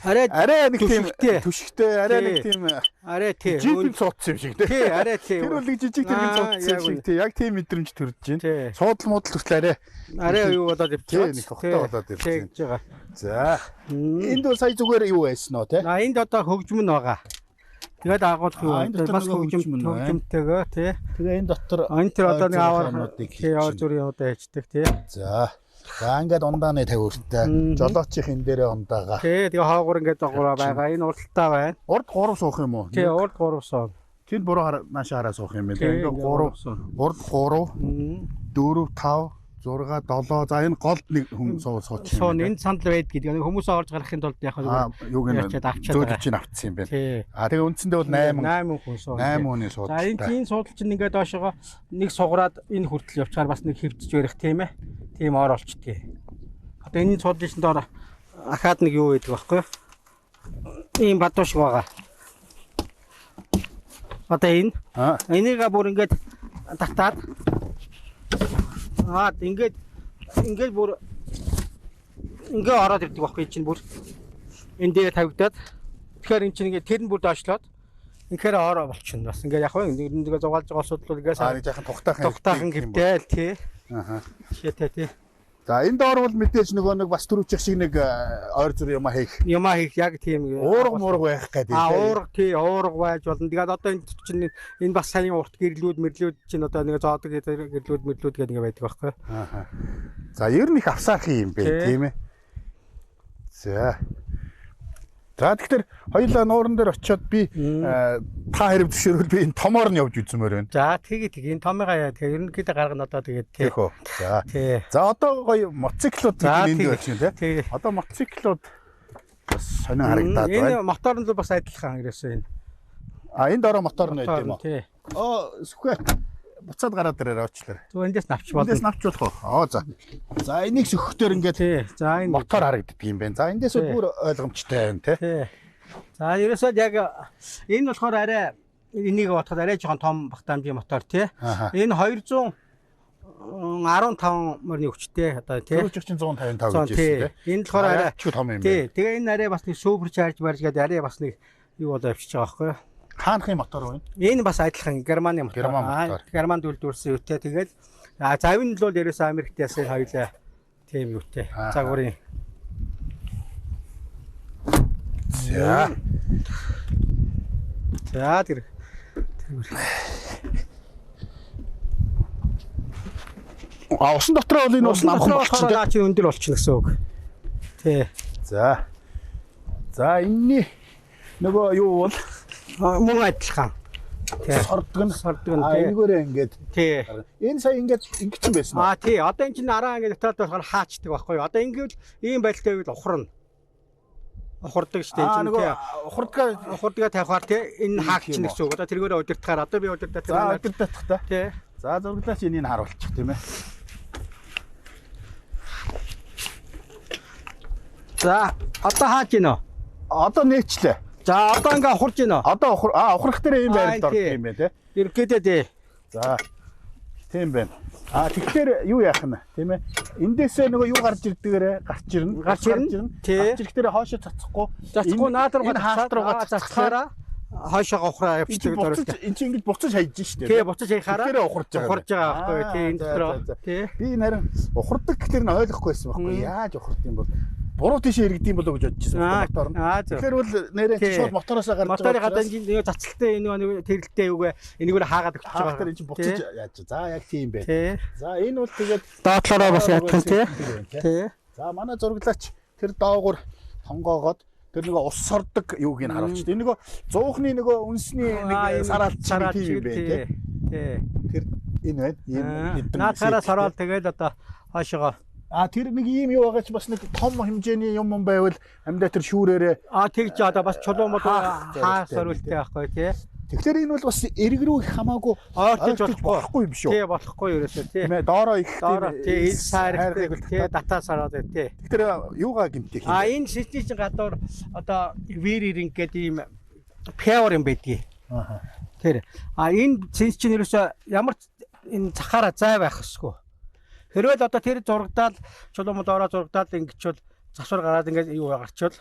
арай нэг тийм түшигтэй арай нэг тийм арай тий. Жип цуцсан юм шиг те. Тий арай тий. Тэр бол нэг жижиг тэрэг цуцсан юм шиг те. Яг тийм мэдрэмж төрж байна. Суудал муудал хүртэл арай юу болоод явчихсан. Нэг тухтай болоод явчихсан. За. Энд бол сая зүгээр юу байсан нөө те. Энд одоо хөгжим нь байгаа. Тэгээд агуулах юу бас хөгжимтэйгээ тий. Тэгээ энэ дотор энэ тэр одоо нэг аваар тий аваар зүрийн удаа хийдэг тий. За. За ингээд ундааны тавиуртай. Жолоочийн энэ дээрээ ундаага. Тий тэгээ хаагур ингээд дагуураа байгаа. Энэ урдталтай байна. Урд 3 суух юм уу? Тий урд 3 суух. Тэнд буруу наашаа хараа суух юм байна. Ингээд 3 урд 3 4 5 6 7 за энэ голд нэг хүн суучих юм. Энэ сандал байд гэдэг. Хүмүүс орж гарахын тулд яг юуг нь зөөлж чинь авцсан юм байна. Тэгээ үндсэндээ бол 8 хүн сууж. 8 хүний сууж. За энэ тийм суудал чинь ингээд доошоо нэг сугараад энэ хүртэл явчихаар бас нэг хөвдөж барих тийм ээ. Тийм ор олчдгийг. Одоо энэ суудлын чинь доор ахаад нэг юу байдаг байхгүй юу? Ийм бадуу шиг байгаа. Одоо энэ энийг бүр ингээд татаад ингээд бүр ингээ ороод ирдэг байхгүй чинь бүр энэ дээр тавигдаад тэгэхээр эн чинь ингээ тэр нь бүр доошлоод инхээр ороо болчихно бас ингээ яг нэг зугаалж байгаа асуудал бол ингээс нэг жаахан тухтаахан гэвтэл тий. Шийтэй тий. За энэ доор бол мэдээж нөгөө нэг бас түрүүчих шиг нэг ойр зүр юм хийх яг тийм уурга муурга байх гэдэг. Уурга тий уурга байж болно. Тэгээд одоо энэ чинь энэ бас сайн урт гэрлүүд мэрлүүд чинь одоо нэг зоодог гэрлүүд мэрлүүд гэдэг ингээ байдаг байхгүй. За ер нь их авсаарх юм бэ тийм ээ. За. За тэгэхээр хоёулаа нууран дээр очиод би та хэрэг зөвшөөрвөл би энэ томоор нь явж үзмээр байна. За тэгээ энэ томыгаа яа тэгээ ерөнхийдөө гаргана одоо тэгээд тий. За. За одоо гоё мотоциклууд энд байна тий. Одоо мотоциклууд бас сонин харагдаад байна. Энэ мотор нь л бас адилхан ерөөсөө энэ. Энэ дөрөв мотор нь байт юм уу? Тий. Сүхэ буцаад гараад ирээрээ очлаа. Зүгээр эндээс навч болно. Эндээс навч болох уу? За. За энийг сөхөхтөр ингээд за энэ мотор харагддаг юм байна. За эндээс бүр ойлгомжтой байна тий. За ерөөсөө яг энэ болохоор арай энийг бодоход арай жоохон том багтаамжийн мотор тий. Энэ 215 мөрний хүчтэй одоо тий. Түрүүч чинь 155 гэж тий. Энэ болохоор арай том юм байна. Тий. Тэгээ энэ арай бас нэг супер чарж барьж гэдэг арай бас нэг юу болоо явчихж байгаа байхгүй юу? Хаанхын мотор вэ? Энэ бас адилхан Германы мотор. Германд үйлдвэрсэн юутэй. Тэгээд завин нь бол ерөөсөө Америкт яасан хоёлаа тийм юутэй. Загварын. За. За тэр. Усан дотроо бол энэ ус намхан болчихно. Чи өндөр болчихно гэсэн үг. Тий. За. За энэний нөгөө юу бол мөн адилхан. Сордог нь энгээрээ ингээд тий. Энэ сая ингээд ингэсэн байсан уу? Тий. Одоо энэ чинь араа ингээд дотоод болохоор хаачдаг байхгүй юу? Одоо ингээд ийм байлтай байвал ухарна. Ухардаг штэ энэ чинь тий. Ухардгаа тавихаар тий энэ хаагч гэсэн үг. Одоо тэргээрээ удирдахаар одоо би удирдах тэр удирдах та. Тий. За зурглаач энийг харуулчих тийм ээ. За одоо хааж гинөө. Одоо нээчлээ. За одоо ингээ ухарж байна. Одоо ухрах дээр ийм байранд ордог юм байна те. Ерөөдөө тий. За. Тийм байна. Тэгэхээр юу яах нь тийм ээ? Эндээсээ нөгөө юу гарч ирдгээрээ гарч ирнэ. Гарч ирэхдээ хоошоо цацахгүй. Наадруугаа цацхаараа хоошоо ухраа явчихдаг дөрөвтэй. Энд чинь ингэж буцаж хайж штэ. Тий, буцаж хайхаараа. Тэгэхээр ухарж байгаа байхгүй тий энэ дотроо. Тий. Би нарийн ухардаг гэхээр нь ойлгохгүй байсан байхгүй. Яаж ухард юм бол буруу тийшээ иргэдэм болоо гэж бодчихсон мотор. Тэгэхээр бол нэрээ шууд мотороосоо гарч байгаа. Моторыг гадаа нэг цацалтай нэг тэрэлтэй юугаа энэгээр хаагаад өгч байгаа. Тэгэхээр энэ чинь буцаж яаж. За яг тийм байна. За энэ бол тэгээд доотлороо бас яатхан тий. Тий. За манай зураглаач тэр доогуур хонгоогоод тэр нөгөө ус сордог юуг нь харуулж. Энэ нөгөө 100-ны нөгөө үнсний нэг сараалт юм байна тий. Тэр энэ байна. Ийм хэдэн наацаараа сороод тэгээд одоо хоошоо. Тэр нэг ийм юу байгаа ч бас нэг том хэмжээний юм байвал амьдаа тэр шүүрээрээ тэгж одоо бас чулуу мод хаа сорилттэй байхгүй тий. Тэгэхээр энэ бол бас эрг рүү их хамаагүй ойртож болохгүй юм шүү. Тий болохгүй ерөөсөө тий. Доороо их тий ил сайрдаг тий датаа сараад тий. Тэгэхээр юугаа гэмтэх юм. Энэ сэтгийч гадуур одоо вириринг гэдэг ийм пявер юм байдгийг. Тэр энэ сэнс чинь ерөөсөө ямар энэ цахаараа зай байх хэсгүй. Хэрвээ одоо тэр зурагдаал чулуумд ороо зурагдаал ингэчвэл засвар гараад ингээд юу гарчвал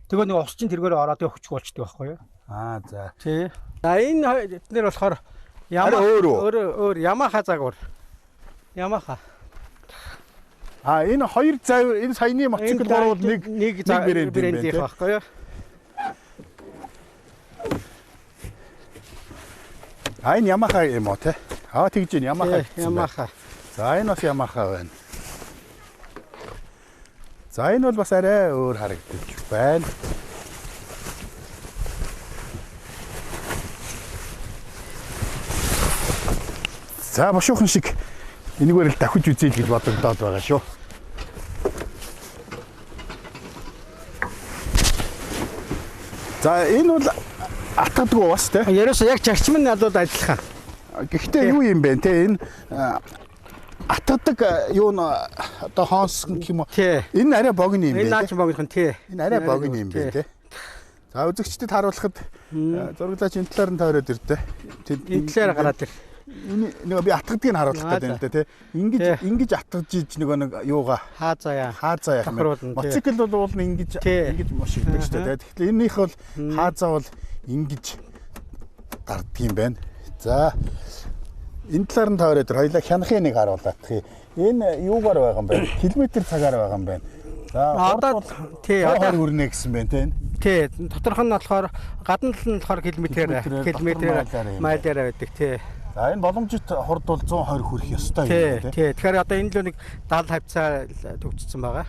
тэгээ нэг ус чинь тэргээр ороод хөчг болчдөг байхгүй юу? За. Тий. Энэ эднэр болохоор өөр Ямаха загвар. Ямаха. Энэ хоёр завь энэ саяны мотоцикл гурвал нэг брэнд байхгүй юу? Энэ Ямаха юм уу те? Тэгж энэ Ямаха. За энэ бас Ямаха байна. За энэ бол бас арай өөр харагдаж байна. За бошуухан шиг энэгээр л давхиж үзье гэж бодогдоод байгаа шүү. За энэ бол атгадгүй бас те. Ерөөсөө яг чагчмын надад ажиллах. Гэхдээ юу юм бэ те энэ атгадаг юу н одоо хоос гэх юм уу. Энэ арай богино юм бэ. Энэ наач богинохон тий. Энэ арай богино юм бэ те. За үзэгчдэд харуулахад зураглаач энэ талаар нь тойроод ирдэ. Энэ талаар гараад ир. Нэг би атгадгийг нь харуулах гэдэг юм да те. Ингэж атгаж иж нэг юугаа хаазаа яах юм. Мотоцикл бол ингэж маш игдэг шүү дээ. Тэгэхээр энийх бол хаазаа бол ингэж гарддаг юм байна. За энэ талаар нь тойроод хоёлаа хянахын нэг харуулаад. Энэ юугаар байгаа юм бэ? Километр цагаар байгаа юм байна. За одоо тий одоо хүрнэ гэсэн байна те. Тий доторх нь болохоор гадна тал нь болохоор километрээр майлаар байдаг тий. За энэ боломжит хурд бол 120 хүрэх ёстой юм тийм. Тэгэхээр одоо энэ л нэг 70 хавцаа төвчсөн байгаа.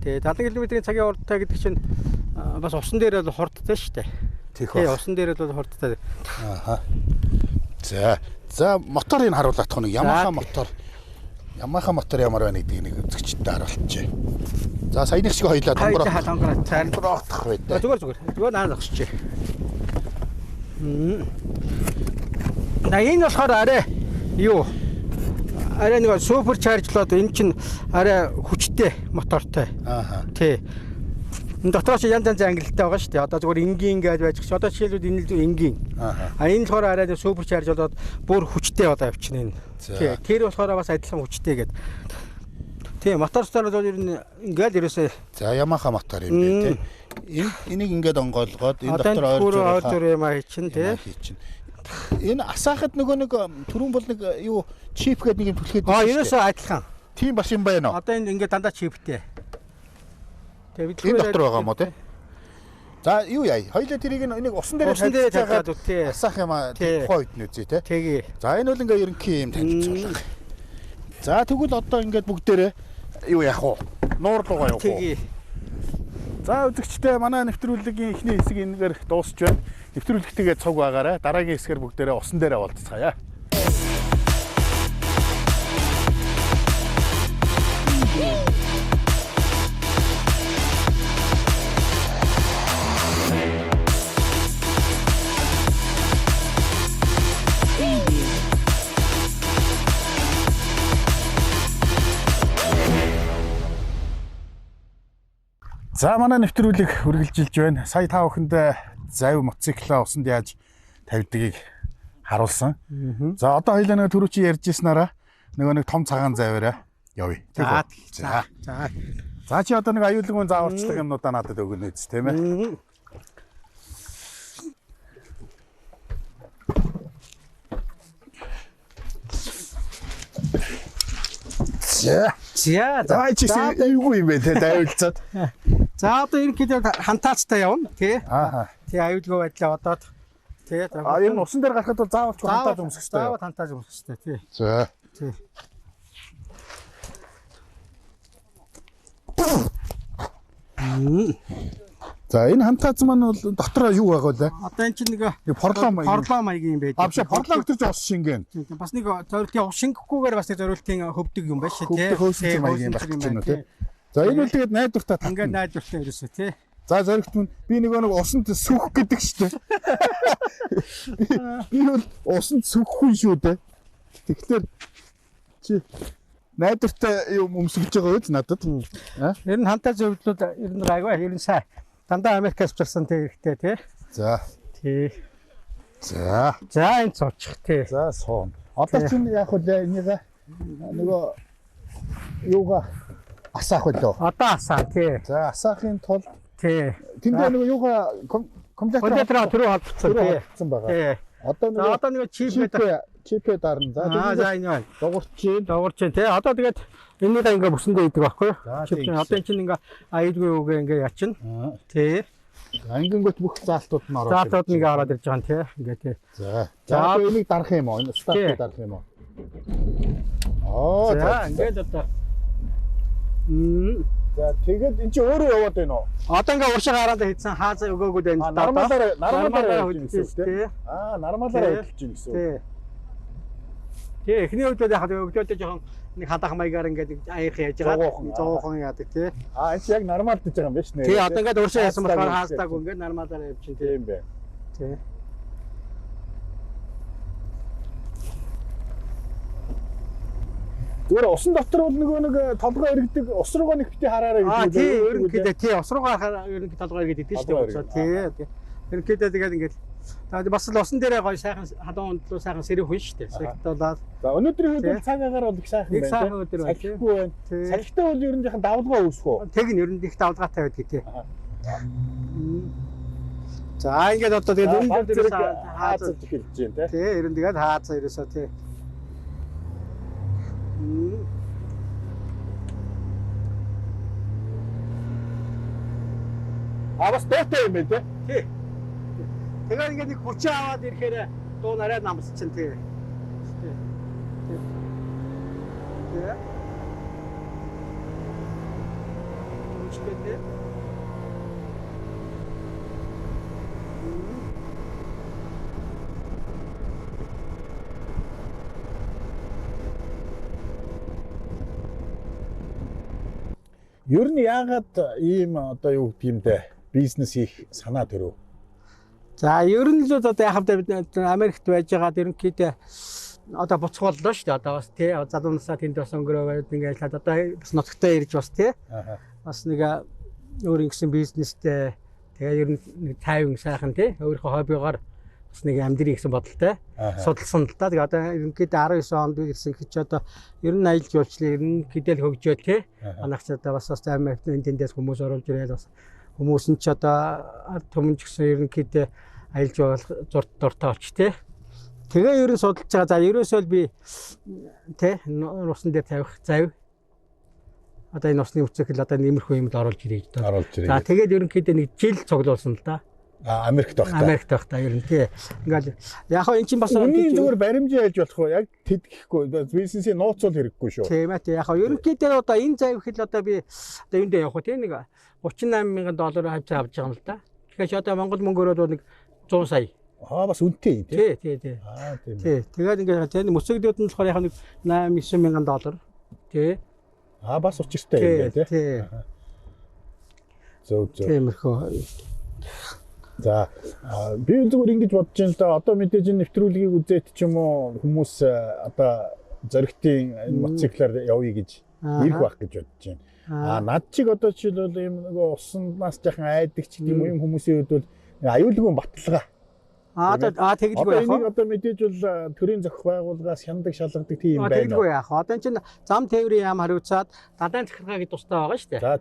Тий 70 км-ийн цагийн хурдтай гэдэг чинь бас усан дээр бол хурдтай шүү дээ. Тий усан дээр бол хурдтай. За моторыг харуулах нэг Ямаха мотор. Ямаха мотор ямар байна гэдгийг нэг үзэгчдэд харуулчих. За саяных шиг хоёлаа тонгороо цаардлах байдаг. Зүгээр наа зогсчих. Энэ болохоор арай юу арай нэг супер чаржлоод энэ чинь арай хүчтэй мотортой. Тий. Энэ дотроос янз янз ангилалтай байгаа шүү дээ. Одоо зүгээр энгийн гэж байж ч одоо жишээлбэл энэ л энгийн. Энэ болохоор арай супер чаржлоод бүр хүчтэй одоо явчихна энэ. Тий. Тэр болохоор бас адилхан хүчтэй гэдэг. Тий, моторстаар бол ер нь ингээл ерөөсөө за Ямаха мотор юм бэ тий. Энийг ингээд онгойлгоод энэ дотор ойр юм хийчин тий. Энэ асаахад нөгөө нэг түрүүн бол нэг юу чип гэдэг нэг юм түлхээд ерөөсөө адилхан. Тийм бас юм байна уу? Одоо энэ ингээд дандаа чиптэй. Тэгээд бид дотор байгаа юм уу те? За юу яа? Хоёлаа тэрийг нэг усан дээр тавьчихад асаах юм аа тухайн үед нь үзье те. Тэгье. За энэ бол ингээ ерөнхий юм танилцуулга. За тэгвэл одоо ингээд бүгдээрээ юу яах вэ? Нуур руугаа явах уу? За үзэгчдээ манай нэвтрүүлгийн эхний хэсэг энэгээр дуусч байна. Нэвтрүүлэгтээ цуг байгаарай. Дараагийн хэсгээр бүгдээрээ усан дээрээ уулзцгаая. За манай нэвтрүүлэг үргэлжилж байна. Сая та бүхэнд завь мотоциклаа усанд яаж тавьдгийг харуулсан. За одоо хоёлаа нэг түрүү чи ярьжсэнараа нэг том цагаан заваараа явъя. За. За чи одоо нэг аюулгүй зааварчлах юмнуудаа надад өгнө үз тийм ээ. За чи аюулгүй юм бэ те аюулцаад. За одоо ерөнхийдөө хантаацтай явна тий. Тий аюулгүй байдлаа одоод тий. Энэ усан дээр гарахад бол заавал хантааж өмсөх хэрэгтэй. Заавал хантааж өмсөх хэрэгтэй тий. За. Тий. За энэ хантаац маань бол дотор юу байгаа вэ? Одоо эн чинь нэг порлоо маягийн юм байдаг. Авшаа порлоо гэж ус шингэн. Бас нэг зорилтын ус шингэхгүйгээр бас нэг зорилтын хөвдөг юм байна шүү тий. Хөөсөн маягийн байх гэж байна тий. За энэ үл тэгээд найдвартай тань. Ингээд найдвартай ерөөсөө тий. За зоригт нь би нэг усанд сүх гэдэг шүү дээ. Би бол усанд сүхгүй шүү дээ. Тэгэхээр чи найдвартай юм өмсөж байгаа үз надад. Ер нь хантаа зөвлөлүүд ер нь гайгүй ер нь сайн. Дандаа Америкаас авчирсан тий хэрэгтэй тий. За. Тий. За. За энэ цоочих тий. За суун. Одоо чинь яг хөө энийг нөгөө юугаа асаах болоо. Одоо асаа тий. За асаахын тулд тий. тэндээ нөгөө юугаа компьютер түрүү холбогдсон байгаа. Тий. Одоо нөгөө чипээ дарна. За энэ байна. Дугуурчин тий. Одоо тэгээд энэнийг ингээ бүсэндээ идэг байхгүй юу? Чипчэн одоо энэ чинь ингээ аюулгүй үгээ ингээ ячна. Тий. Ангингот бүх заалтууд нь ороод. Заалтууд нэг ороод ирж байгаа нь тий. Ингээ тий. За. За энийг дарах юм уу? Энэ стартыг дарах юм уу? За ингээд одоо. За тэгээд эн чинь өөрөө яваад байна уу? Одоо ингээ уршиг хараад хийсэн хаазаа өгөөгүүд байна. Нормалаараа хэлж тий. Нормалаараа хэлж гин гэсэн. Тий. Тий, эхний үед яг өглөөдөө жоохон нэг хадах маягаар ингээд аяах яаж байгаа. Зоохон яадаг тий. Энэ чинь яг нормал гэж байгаа юм биш нэ. Тий, одоо ингээд уршиг яасан болохоор хаастаагүй ингээд нормалаараа явчихин тий. Тийм бэ. Тий. Зүгээр усан дотор бол нэг толгой эргэдэг ус руугаа нэг бити хараарай гэдэг. Тий, ерөнхийдөө тий ус руугаа хараа ерөнхийдөө толгой эргэдэг тий шүү дээ. Тий. Ерөнхийдөө тэгээд ингээд бас л усан дээрээ гоё сайхан халуун ундлуу сайхан сэрэг хүн шүү дээ. Сэгтүүлээд. За өнөөдрийн үед бол цаг агаар бол их сайхан байна. Сайхан өдөр байна. Сахихгүй байна. Сахитай бол ер нь жоохон давлгаа үүсэх үү? Тэг нь ер нь их давлгаатай байдаг тий. За ингээд одоо тэгээд өндөр дээрээс хаацаж эхэлж байна тий. Тий, ер нь тэгээд хаацаа ерөөсөө тий. Бас дуутай юм байна тий. Тэгээд ингээд нэг хүчээ аваад ирэхээр дуу нарай намсчин тий. Тий. Тий. Үчтэй. Ер нь яагаад ийм одоо юу гэдэг юм бэ? Бизнес хийх санаа төрөв. За ер нь л одоо яг бид Америкт байж байгаад ерөнхийдөө одоо буцах боллоо шүү дээ. Одоо бас тий залуу насаа тэнд бас өнгөрөөгээд ингээд одоо бас нутагтаа ирж бас тий. Бас нэг өөр ингэсэн бизнестэй тэгээ ер нь нэг тайван сайхан тий өөрийнхөө хоббигоор бас нэг амьдрий гэсэн бодолтой судалсан л та. Тэгээ одоо ерөнхийдөө 19 онд ирсэн гэж одоо ер нь аялал жуулчлал ерөнхийдөө л хөгжөө тий. Манайх ч одоо бас Америкт тэндээс хүмүүс оруулж ирээд бас хүмүүс нь ч одоо ард түмэн ч гэсэн ерөнхийдөө аялал жуулчлал зурд дуртай болч тий. Тэгээ ер нь судалж байгаа. За ерөөсөө л би тий усан дээр тавих завь одоо энэ усны үцэхэл одоо нэмэрхүү юмд оруулж ирээд доо. За тэгээд ерөнхийдөө нэг жил цуглуулсан л да. Америкт багтаа. Америкт багтаа ер нь тий. Ингээл яг хоо эн чинь бас үнийн зүгээр баримжаа ялж болох уу? Яг тэд гэхгүй бизнесийн нууцуул хэрэггүй шүү. Тийм ээ тий. Яг хоо ерөнхийдөө одоо энэ завь хэл одоо би одоо эндээ явах тий нэг $38,000 хавьцаа авч байгаа юм л да. Тэгэхээр одоо Монгол мөнгөөр бол нэг 100 сая. Бас үнэтэй юм тий. Тий. Тий. Тэгээд ингээд тий мөсөгдүүд нь болохоор яг нэг $8,000 тий. Бас учиртай юм байна тий. Зөв. Тиймэрхүү. За би зүгээр ингэж бодож байна л да. Одоо мэдээж энэ нэвтрүүлгийг үзээд ч юм уу хүмүүс одоо зоригтын энэ мотоциклаар явъя гэж ирэх байх гэж бодож байна. Над чиг одоо жишээлбэл ийм нэг усанднаас жаахан айдаг ч юм уу юм хүмүүсийн хувьд бол аюулгүй баталгаа. Тэгэлгүй яах вэ? Энийг одоо мэдээж бол төрийн зохих байгууллагаас хяндаг шалгадаг тийм байна. Тэгэлгүй яах вэ? Одоо энэ чинь зам тээврийн яам хариуцаад дадаан захиргааг тустай байгаа шүү дээ. За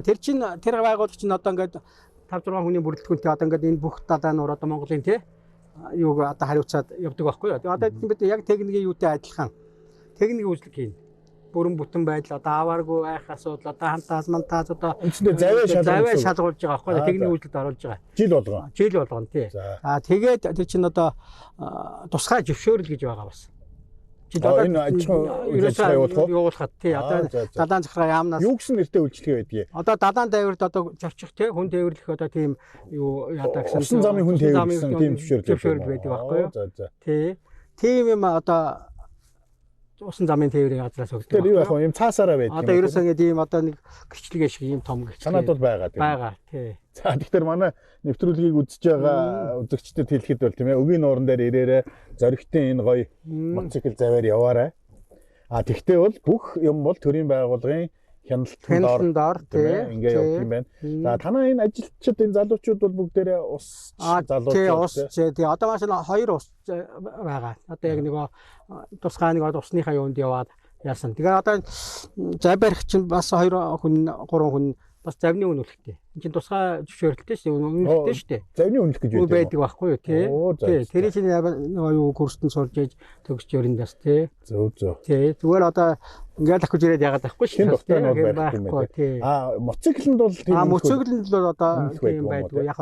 тий. Тэр чинь тэр байгууллага чинь одоо ингээд 5-6 хүний бүрэлдэхүүнтэй одоо ингээд энэ бүх дадаанууд одоо Монголын тий юуг одоо хариуцаад явдаг байхгүй юу? Одоо бид яг техникийн юутай адилхан техникийн үйлчлэг хийн. Бүрэн бүтэн байдал одоо авааргүй байх асуудал одоо хантаас мантаас одоо үндсэндээ заваа шалгуулж байгаа байхгүй юу? Техникийн үйлчлэлд оруулж байгаа. Жил болгоно тий. Тэгээд тэр чинь одоо тусгай зөвшөөрөл гэж байгаа бас. Энэ аж ахуйн явуулахад тий одоо дадаан захиргаа яамнаас юу гэсэн нэртэй үйлчлэг байдгийг. Одоо дадаан тээвэрт одоо зорчих тий хүн тээвэрлэх одоо тийм юу яадаг гэсэн усан замын хүн тээвэрлсэн тийм зөвшөөрөл байдаг байхгүй юу. Тий. Тийм юм одоо усан замын тээврийн газраас өгдөг. Тэр юу яах вэ? Юм цаасаараа байдаг. Одоо ерөөсөө ингэ ийм одоо нэг гэрчлэгээ шиг ийм том гэрчлэг. Санаад бол байгаа тийм. Байгаа тий. За тэгэхээр манай нэвтрүүлгийг үзэж байгаа үзэгчдэд хэлэхэд бол тийм ээ өгийн нууран дээр ирээрээ зоригтын энэ гоё мотоцикл заваар яваарай. Тэгтээ бол бүх юм бол төрийн байгууллагын хяналтанд доор тийм ингээ явдаг юм байна. За танаа энэ ажилтнууд энэ залуучууд бол бүгдээрээ ус залуучууд тий одоо маш хоёр ус байгаа. Одоо яг нөгөө тусгай нэг усныхаа юунд яваад яасан. Тэгээ одоо зав барих чинь бас 2 хүн 3 хүн бас завны үнэлэхтэй. Энд чинь тусгай зөвшөөрөлтэй шүү дээ. Үнэлэхтэй шүү дээ. Завны үнэлэх гэж байдаг байхгүй юу тий. Тэр чинь нөгөө юу курстэн сурж ээж төгсч өрөндөөс тий. Зөв. Тий. Зүгээр одоо ингээд ахиж ирээд яагаад байхгүй шүү дээ. Байхгүй. Мотоциклэнд бол тийм мотоциклэнд бол одоо тийм байдгүй. Яг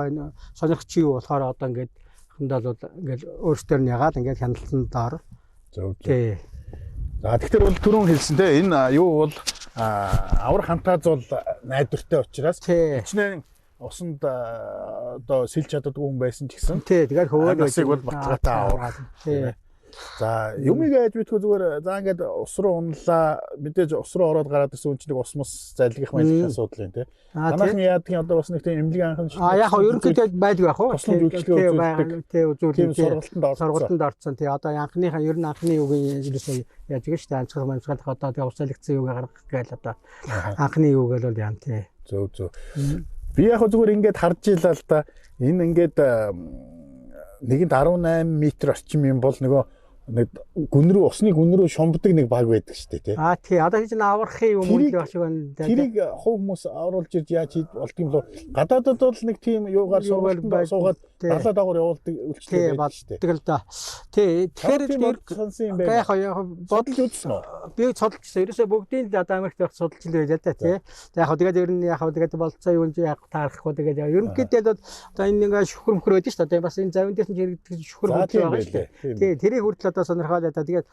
сонирхч юу болохоор одоо ингээд хандаад бол ингээд өөрсдөр нь ягаад ингээд хяналтанд доор. Зөв. Тий. За тэгэхээр бол түрүүн хэлсэн те энэ юу бол аврах хантааз бол найдвартай учраас хичнээн усанд одоо сэлж чаддаггүй хүн байсан ч гэсэн тий тэгэхээр хөвөө насыг бол баталгаатай авах. За юмыг айж битгүү зүгээр за ингээд ус руу унлаа мэдээж ус руу ороод гараад ирсэн хүн чинь ус мус залгих мэлэх асуудал юм те. Танахны яадгийн одоо бас нэг тийм эмнэлэг анхан шүү. Яг ерөнхийдөө байдгүй яг уу. Туслан үйлчлэгээ үзүүлдэг. Тий үзүүлдэг. Сургалтанд орсон тий одоо анхныхаа ер нь анхны юугийн ерөөсөө яаж гэж шүү дээ анцгах манцгах одоо тий ус салгицсан юуг гаргах гээл одоо анхны юуг л яан тий. Зөв. Би яг зүгээр ингээд харж илаа л да энэ ингээд нэгэнд 18 м орчим юм бол нөгөө нэг гүн рүү усны гүн рүү шомбдог нэг баг байдаг шүү дээ тий. Тий одоо чинь аврахын юм уу байх шиг байна. Тэрийг хувь хүмүүс оруулж ирж яаж болд юм лөө гадаадад бол нэг тийм юугаар суугаад далаа дагуур явуулдаг үйлчлэг байдаг шүү дээ. Тэгэл да. Тий тэгэхээр сонсон юм байна. Яг бодолж үзсэн үү? Би судалжсэн. Ерөөсөө бүгдийн л одоо Америкт явах судалж л байлаа да тий. За яг тэгээд ер нь яг тэгээд болцоо юу нэ яг таарахгүй тэгээд ерөнхийдөө одоо энэ ингээ шүхэр мөхөр байдаг шүү дээ. Бас энэ завин дээр нь хэрэгдэг шүхэр мөхөр байгаа шүү дээ. Тий тэрийг хүртэл одоо сонирхоод байгаа. Тэгээд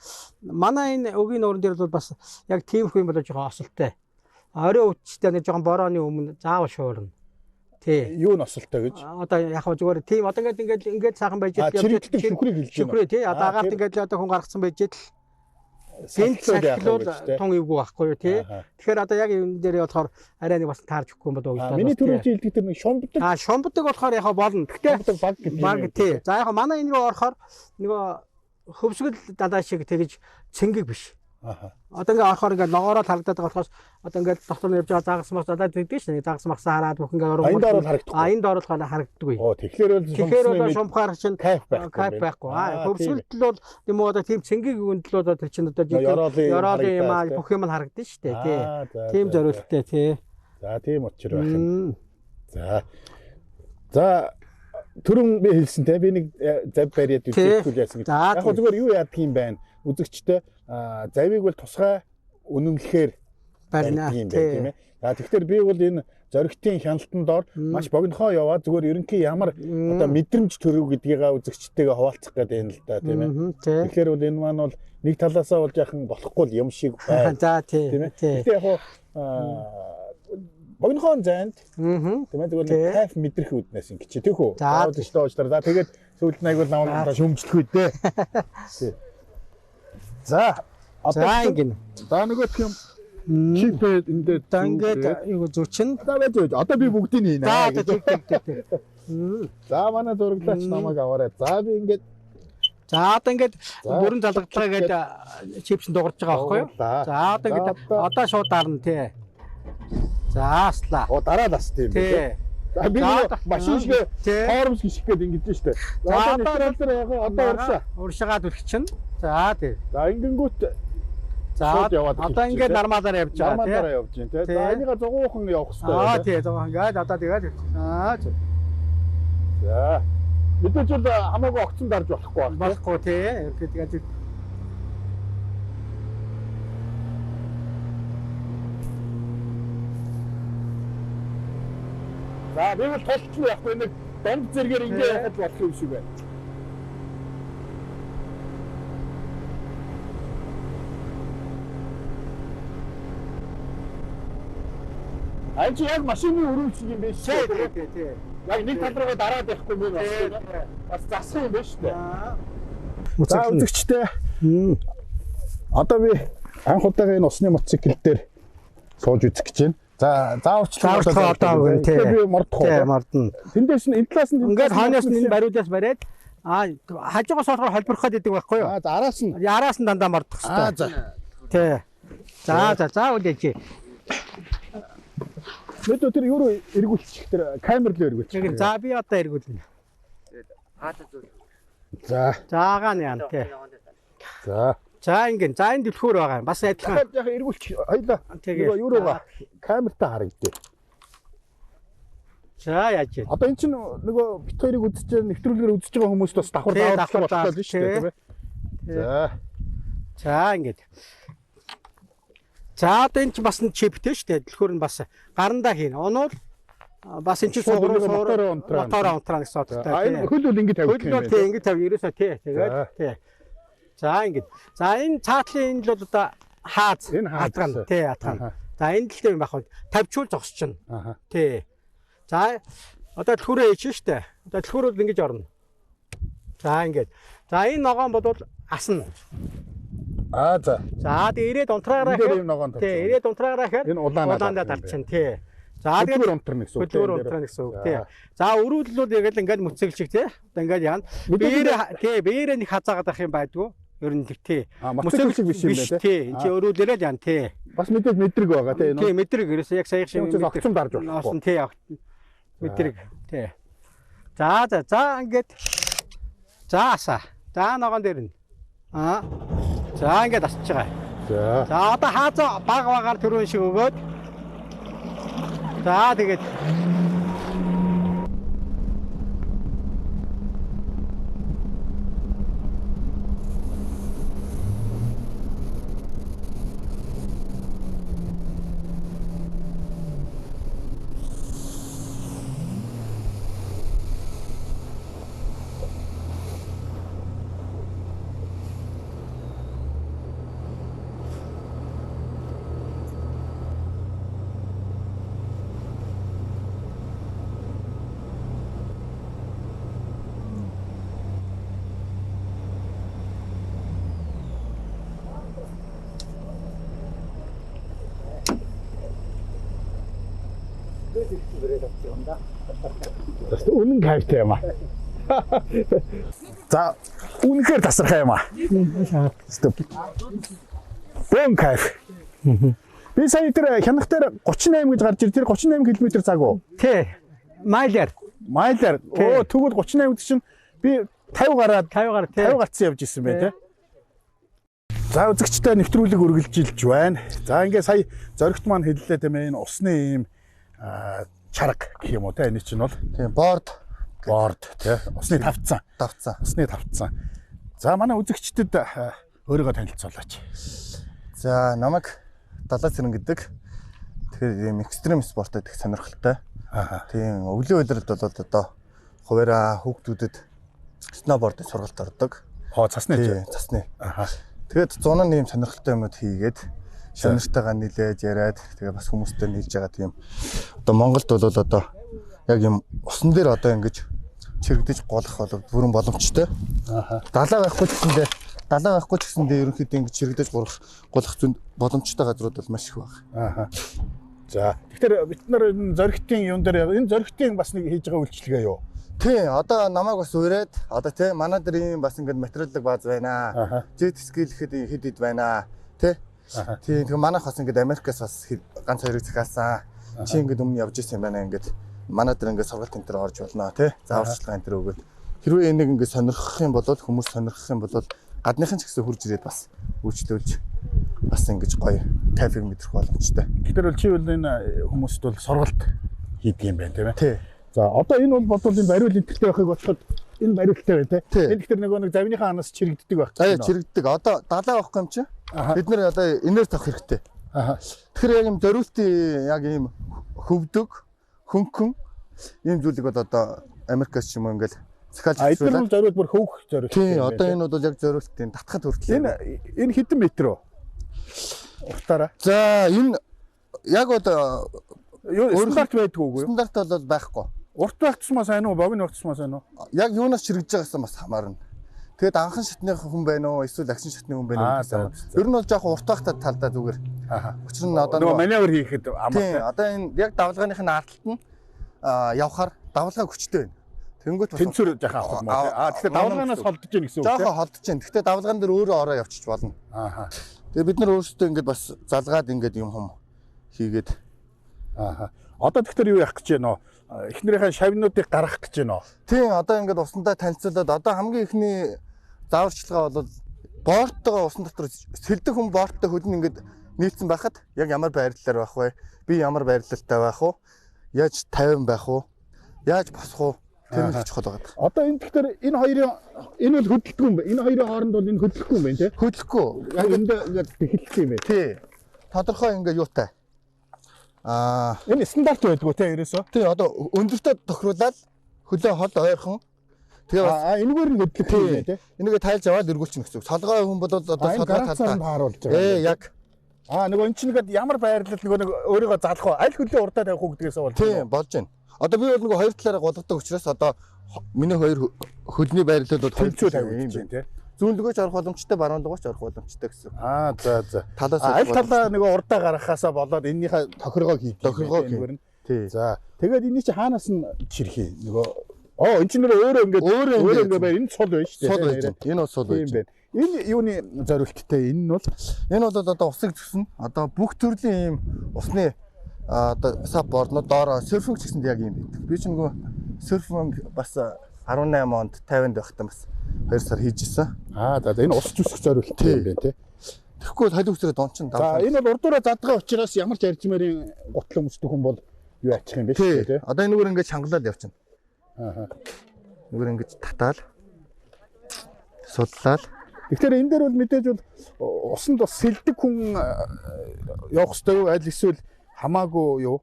манай энэ өгийн нуурын дээр бол бас яг тийм их юм болоо жоохон осолтой. Орой үтчтэй нэг жоохон борооны өмнө заавал шуурна. Тий. Юу нь осолтой гэж? Одоо яг хаа зүгээр тийм одоо ингээд сайхан байж явж шүхрийг хэлж байна. Шүхрээ тий. Одоо агаарт ингээд одоо хүн гаргацсан байж л сэлцэл тун ивгүй байхгүй юу тий. Тэгэхээр одоо яг энэ дээр болохоор арай нэг бас таарч өгөхгүй юм болоо гэж байна. Миний түрүүч хэлдэг тэр нэг шомбдог. Шомбдог болохоор яг болно. Гэхдээ баг тий. За яг манай энэ рүү орохоор нөгөө хөвсгөл дадаа шиг тэгж цэнгэг биш. Одоо ингээ орохоор ингээ логоороо харагдаад байгаа болохоос одоо ингээ дотор нь явж байгаа загас мас одоо тэгдэж шнэ загас масаа хараад бүх ингээ орох. Энд орол харагдахгүй. Энд орол харагддаггүй. Тэгэхээр бол шумхаар чинь кайф байхгүй. Хөвсгөлт бол юм уу одоо тийм цэнгийг үндэл одоо тэр чинь одоо ёроолын юм аа бүх юм харагдаж штэ тий. Тийм зориулттай тий. За тийм учир байна. За түрүүн би хэлсэн те би нэг зав бариад үзүүлэх яасан гэж. Яг хөө зүгээр юу яадаг юм байна. Үзэгчтэй завийг бол тусгай үнэмлэхээр барьна тийм ээ. Тэгэхээр би бол энэ зоригтын хяналтанд дор маш богинохоо яваад зүгээр ерөнхий ямар одоо мэдрэмж төрөв гэдгийгээ үзэгчтэйгээ хуваалцах гэдэг юм л да тийм ээ. Тэгэхээр бол энэ маань бол нэг талаасаа бол яхан болохгүй юм шиг байна. За тийм ээ. Гэтэ яг хөө богинохон зайд тийм ээ зүгээр нэг кайф мэдрэх үүднээс ингэ чи тийх үү. За шүү дээ уучлаарай. За тэгээд сүүлд нь айгуул намайг шөмжлөх үү дээ. За одоо ингэ. За нөгөөх юм чипээ энэ дээр ингээд юу зүчин. Одоо би бүгдийг хийнэ. За манай зураглаач намайг аваарай. За би ингээд за одоо ингээд бүрэн залгацгаа гэдэг чипс дуурж байгаа байхгүй юу? За одоо ингээд одоо шууд дарна тий. Зааслаа. Дараа нас тийм тий. За би машин шиг формс гიშих гээд ингэж штэ. За одоо уршаагаад үлч чинь. За тий. За ингэнгүүт за одоо ингээд нормалаар явж байгаа тий. Нормалаар явж байна тий. За энийга зугуухан явах хэрэгтэй. Тий зугуухан ингээд одоо тэгээд за мэдээж л хамаагүй огцон дарж болохгүй тий. Тэгээд за би бол толч нь явахгүй нэг донд зэргээр ингээ яхад болох юм шиг байна. Ань чи яг машины өрөвч юм биш үү? Тий. Яг нэг тал руугаа дараад явахгүй юм байна. Бас зассан юм байна шүү дээ. За үзэгчтэй. Одоо би анх удаага энэ усны мотоцикл дээр сууж үзэх гэж байна. За заавчлаа одоо тий. Би мордох уу? Тий, мордно. Тэндээс нь энэ талаас нь ингээд хойноос нь энэ бариудаас бариад хажуугаас болохоор холборхоод идэг байхгүй юу? Араас нь дандаа мордох хэрэгтэй. Тий. За үлээч. Мэдээ тэр юу эргүүлчих тэр камер руу эргүүлчих. За би одоо эргүүлнэ. За. Заагаа нь яа тий. За ингэ. За энэ дэлхүүр байгаа юм. Бас адилхан. Яг эргүүлчих. Хоёлаа. Тэгээ юу руугаа камертаа харагдъя. За яаж вэ? Одоо эн чинь нөгөө бит хоёрыг үзэж нэвтрүүлгээр үзэж байгаа хүмүүст бас давхар болчихлоо шүү дээ тийм ээ. За ингэ. За одоо энэ ч бас чиптэй шүү дээ. Дэлхүүр нь бас гарандаа хийн. Онол бас энэ ч мотор унтраа гэсэн утгатай. Хөл бол ингэ тавих юм байна. Тий ингэ тавь ерөөсөө тий. Тэгээд тий. За ингэ. За энэ цаатлын энэ л бол одоо хааз хатган тий хатган. За энэ л юм байх. Тавьчул зогсчихно. Тий. За одоо дэлхүүрээ ээж штэ. Одоо дэлхүүрүүд ингэж орно. За ингэж. За энэ ногоон бодвол асна. За. За тэгээ ирээд унтраагаараа хэрэг. Тий, ирээд унтраагаараа хэрэг. Энэ улаанаа тарчин тий. За тэгээд унтрна гэсэн үг. Унтрна гэсэн үг тий. За өрүүллүүд яг л ингээд мөцөглөж тий. Одоо ингээд яана. Биеэрээ нэг хазаагаад ах юм байдгүй. Ер нь тий. Мөцөглөж биш юм байна тий. Энд чи өрүүлээрээ л яана тий. Бас мэдээж мэдрэг байгаа тий. Тий, мэдрэг ерөөсөө яг саяхан шиг огцом дарж болохгүй. Тий. Мэдрэг тий. За ингээд. Зааса. За ногоон дээр нь. За ингээд асч байгаа. За одоо хаазаа баг төрөн шиг өгөөд. За тэгээд Үнэн кайфтай юм аа. За үнэхээр тасархай юм аа. Бон кайф. Би сая тэр хянах дээр 38 гэж гарч ир тэр 38 км цаг уу? Тий. Майлаар. Оо тэгвэл 38 гэдэг чинь би 50 гарцсан явж исэн бай тээ. За үзэгчтэй нэвтрүүлэг үргэлжилж байна. За ингээ сая зоригт маань хэллээ тийм ээ энэ усны ийм чарга гэх юм уу те энэ чинь бол тийм борд те усны тавцсан. Усны тавцсан. За манай үзэгчдэд өөрийгөө танилцуулаач. За намайг Далаа Цэрэн гэдэг. Тэгэхээр ийм экстрим спортод их сонирхолтой. Тийм өвлийн үйлрэлд бол одоо хуваараа хүүхдүүдэд сноубордын сургалт ордог. Цасны. Тэгээд зуны ийм сонирхолтой юмуд хийгээд шинэртэйгээ нийлээд яриад тэгээ бас хүмүүстэй нийлж байгаа тийм одоо Монголд бол одоо яг юм усан дээр одоо ингэж чирэгдэж голох бол бүрэн боломжтой. Далаа байхгүй ч гэсэндээ ерөнхийдөө ингэж чирэгдэж голох боломжтой газрууд бол маш их байна. За тэгэхээр бид нар энэ зоригтын юм дээр энэ зоригтын бас нэг хийж байгаа үйлчлэгээ юу? Тий, одоо намайг бас ураад одоо тий манай дээр ийм бас ингэ материаллык бааз байна. Jet ski гэхэд хэд байна. Тий. Тэгээ манайх бас ингэ Америкаас бас ганц хоёрыг захиалсан. Чи ингэ өмнө явж ирсэн юм байна ингэ манай дээр ингээд сургалт энэ төр орж болно тий. Зааварчилгаа энэ төр өгөөд. Хэрвээ энийг ингээд сонирхох юм бол хүмүүс сонирхох юм бол гадныхан ч гэсэн хурж ирээд бас үйлчлүүлж бас ингэж гоё тайвыг мэдрэх боломжтой. Тэгэхээр чи бол энэ хүмүүст бол сургалт хийдэг юм байна тийм ээ. Тий. За одоо энэ бол бодвол энэ бариул энтертэй байхыг бодоход энэ бариултай байна тийм. Энэ тэгэхээр нэг завныхаа анаас чирэгддэг байх. Чирэгддэг. Одоо далаа авах юм чи. Бид нэр одоо энээр тавих хэрэгтэй. Тэгэхээр яг юм зориултын яг ийм хөвдөг, хөнгөн ийм зүйлийг бол одоо Америкаас ч юм уу ингээл захиалж хэвчүүлээд зориул бүр хөвөх зориул. Тий, одоо энэ бол яг зориултын татхад хүртэл. Энэ хэдэн метр вэ? Уртаараа. За энэ яг одоо стандарт байдгүй юу? Стандарт бол байхгүй. Урт байх тусмаа сайн уу, богино байх тусмаа сайн уу? Яг юунаас чирэгж байгаагаас бас хамаарна. Тэгэд анхан шатны хүн байна уу, эсвэл агшин шатны хүн байна уу гэсэн. Ер нь бол жоохон урт байхтай талдаа зүгээр. Учир нь одоо нөгөө маневр хийхэд амартай. Тийм, одоо энэ яг давлгааных нь ардталт нь явхаар давлгаа хүчтэй байна. Тэнгүүт бас тэнцвэр жаахан авах юм байна. Тэгэхээр давлгаанаас холдож гин гэсэн үг тийм. Жаахан холдож гин. Гэхдээ давлгаан дээр өөрөө ороо явчих болно. Тэгээ бид нар өөрсдөө ингээд бас залгаад ингээд юм хум хийгээд. Одоо тэгэхээр юу яах гэж байна вэ? Эхнэрийнхээ шавнуудыг гаргах гэж байна уу? Тийм, одоо ингээд усандаа танилцуулаад одоо хамгийн ихний зааварчилгаа бол бортогоо усан дотор сэлдэг хүн борттой хөлн ингээд нийлсэн байхад яг ямар байрлалаар байх вэ? Би ямар байрлалтай байх вэ? Яаж 50 байх вэ? Яаж босох вэ? Тэр нь чухал байгаа. Одоо энэ тэгэхээр энэ хоёрын энэ бол хөдөлгөхгүй юм байна. Энэ хоёрын хооронд бол энэ хөдөлгөхгүй юм байна тий. Хөдөлгөхгүй. Яг ингээд эхэлсэн юм байна. Тий. Тодорхой ингээд юутай. Энэ стандарт байдгүй тий ерөөсөө. Тий, одоо өндөртөө тохируулаад хөлөө хол ойрхон. Тэгээ бас энэгээр нь хөдөлгөхгүй юм байна тий. Энийгээ тайлж аваад эргүүлчих гэсэн үг. Солгой хүн бол одоо солгой талдаа хааруулж байгаа. Яг нөгөө эн чинь ингээд ямар байрлал нэг өөрийгөө залах уу? Аль хөлөө урдаа тавих уу гэдгээс болж байна. Тийм, болж байна. Одоо би бол нөгөө хоёр талаараа голгодог учраас одоо миний хоёр хөлний байрлал бол тэнцүү тавих юм байна тий. Зүүнлөгөөч орох боломжтой, баруунлөгөөч орох боломжтой гэсэн. За. Аль талаа нөгөө урдаа гаргахаасаа болоод энэнийхээ тохиргоог хийх. Тий. За. Тэгээд энэний чи хаанаас нь чирэх юм? Нөгөө энэ чинь өөрөө ингээд байр энэ цол байна шүү дээ. Цол байж байна. Энэ бол цол байж байна. Энэ юуны зориулттай энэ бол одоо усыг зүснэ. Одоо бүх төрлийн ийм усны одоо сап борно доор серфинг гэсэн яг юм байдаг. Би ч нөгөө серфинг бас 18 онд 50-нд байхдаа бас 2 сар хийж исэн. За энэ ус зүсэх зориулттай юм байна тий. Тэгэхгүй хариу хүсрээ дончин даваа. Энэ бол урдуура задгаа учраас ямар ч аржмарын гутлан өмсдөг хүн бол юу ачих юм бэ тий. Одоо энэгээр ингээд шангалаад явчихна. Энэгээр ингээд татаал судлаад. Тэгэхээр энэ дээр бол мэдээж бол усанд бас сэлдэг хүн явах хэрэгтэй юу? Аль эсвэл хамаагүй юу?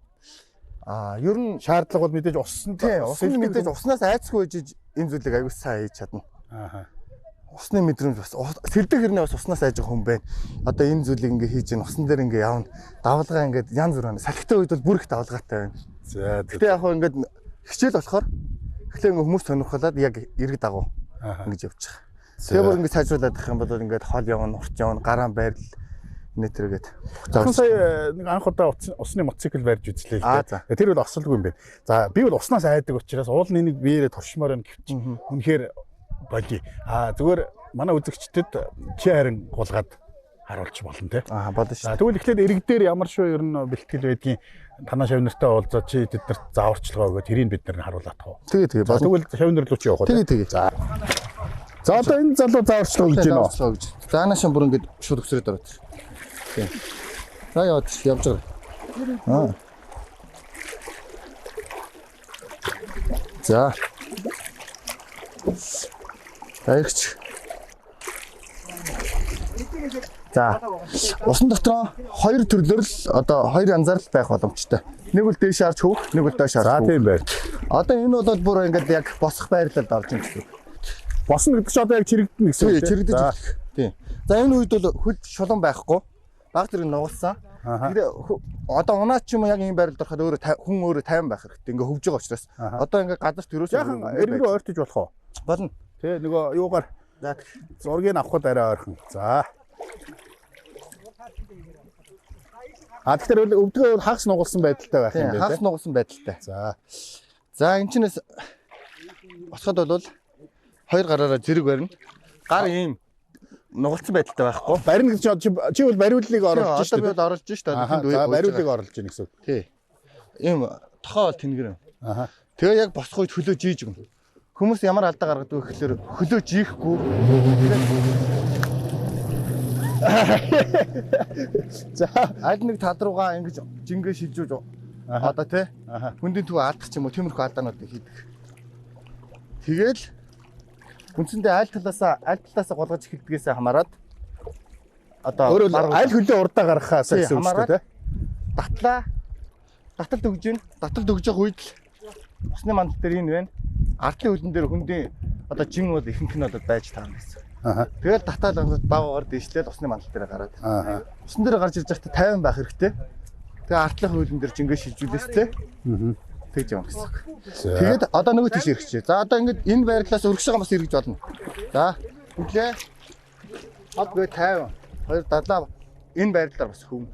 Ер нь шаардлага бол мэдээж усанд усны мэдээж уснаас айцгүй гэж энэ зүйлийг аягүй сайн хийж чадна. Усны мэдрэмж бас сэлдэг хэрнээ бас уснаас айж байгаа хүн байна. Одоо энэ зүйлийг ингээ хийж ин усан дээр ингээ явна. Давлгаа ингээ янз бүр байна. Салхитай үед бол бүр их давлгаатай байна. За тэгтээ яг хөө ингээ хичээл болохоор эхлээ ингээ хүмүүс сонирхолоод яг эргэж дагуу ингэж явчих. Тэгээ бүр ингээ сайжруулад авах юм бол ингээ хол явна, урт явна, гараан байрлал нэтрэгээд. Сая нэг анх удаа усны мотоцикл барьж үзлээ л дээ. Тэр бол осолгүй юм байна. За би бол уснаас айдаг учраас уул нэнийг биеэрээ туршмаар юм гэвч үнэхээр болий. Зүгээр манай үзэгчдэд чи харин гулгаад харуулж болно те. Болно шүү. Тэгвэл эхлээд ирэг дээр ямар шүү ер нь бэлтгэл байдгийн танаа шавнартай уулзаад чи тэднэрт зааварчилгаа өгөө тэрийг бид нар нь харуулах уу. Тэгээ. Тэгвэл шавнар руу чи явах уу. Тэгээ. За одоо энэ залуу зааварчилгаа өгж гинэ. Заанаас бүр ингээд шууд өсрөөд ороод. Тийм. За явж байгаа. За. Таягч. За. Усан дотор хоёр төрлөөр л одоо хоёр анзаарал байх боломжтой. Нэг бол дээш харж хөвөх, нэг бол доош харж. За тийм байна. Одоо энэ бол бүр ингээд яг босох байрлалд орж байгаа гэсэн үг. Босно гэдэг чинь одоо яг чирэгдэн гэсэн үг. Чирэгдэж. Тийм. За энэ үед бол хөл шулан байхгүй. Баг зэрэг нугалсан. Тэгээ одоо унаа ч юм уу яг ийм байрлалд ороход хүн өөрөө 50 байх хэрэгтэй. Ингээ хөвж байгаа учраас. Одоо ингээ гадарч төрөөс яхан эргүү ойртож болох уу? Болно. Тэгээ нөгөө юугаар зургийг авахд арай ойрхон. За. Тэгэхээр өвдгөө хагас нугалсан байдалтай байх юм байна. Хагас нугалсан байдалтай. За энэ чинээс босоход бол хоёр гараараа зэрэг барина. Гар ийм нугалсан байдалтай байхгүй. Барина гэж чи бол бариуллыг оруулж шүү дээ. Одоо би бол оруулж шүү дээ. За бариуллыг оруулж ийн гэсэн үг. Тий. Ийм тохоо бол тэнгэр. Тэгээ яг босох үед хөлөө жийж өгнө. Хүмүүс ямар алдаа гаргадаг вэ гэхээр хөлөө жийхгүй. За аль нэг тал руугаа ингэж жингээ шилжүүлж одоо тий хүндийн төв алдах ч юм уу тиймэрхүү алдаануудыг хийдэг. Тэгэл үндсэндээ аль талаасаа голгож эхэлдгээс хамаарат одоо аль хөлөө урдаа гаргахаас гэсэн үг шүү дээ. Татал өгж гин. Татал өгж явах үед л усны мандал дээр энэ байна. Ардлын хөлн дээр хүндийн одоо жин бол ихэнх нь одоо байж таана гэсэн. Тэгэл татал багаар дээшлээд усны мандал дээр гараад. Усан дээр гарч ирж байхдаа 50 байх хэрэгтэй. Тэгээ ардлын хөлн дээр жингээ шилжүүлээстэй. Тэгж явна гэсэн. Тэгээд одоо нөгөө тийш ирчихэ. За одоо ингэж энэ байрлалаас өргөшөө бас эргэж болно. За үглээ. Хадгүй 50. Хоёр дадлаа энэ байрлалаар бас хүм.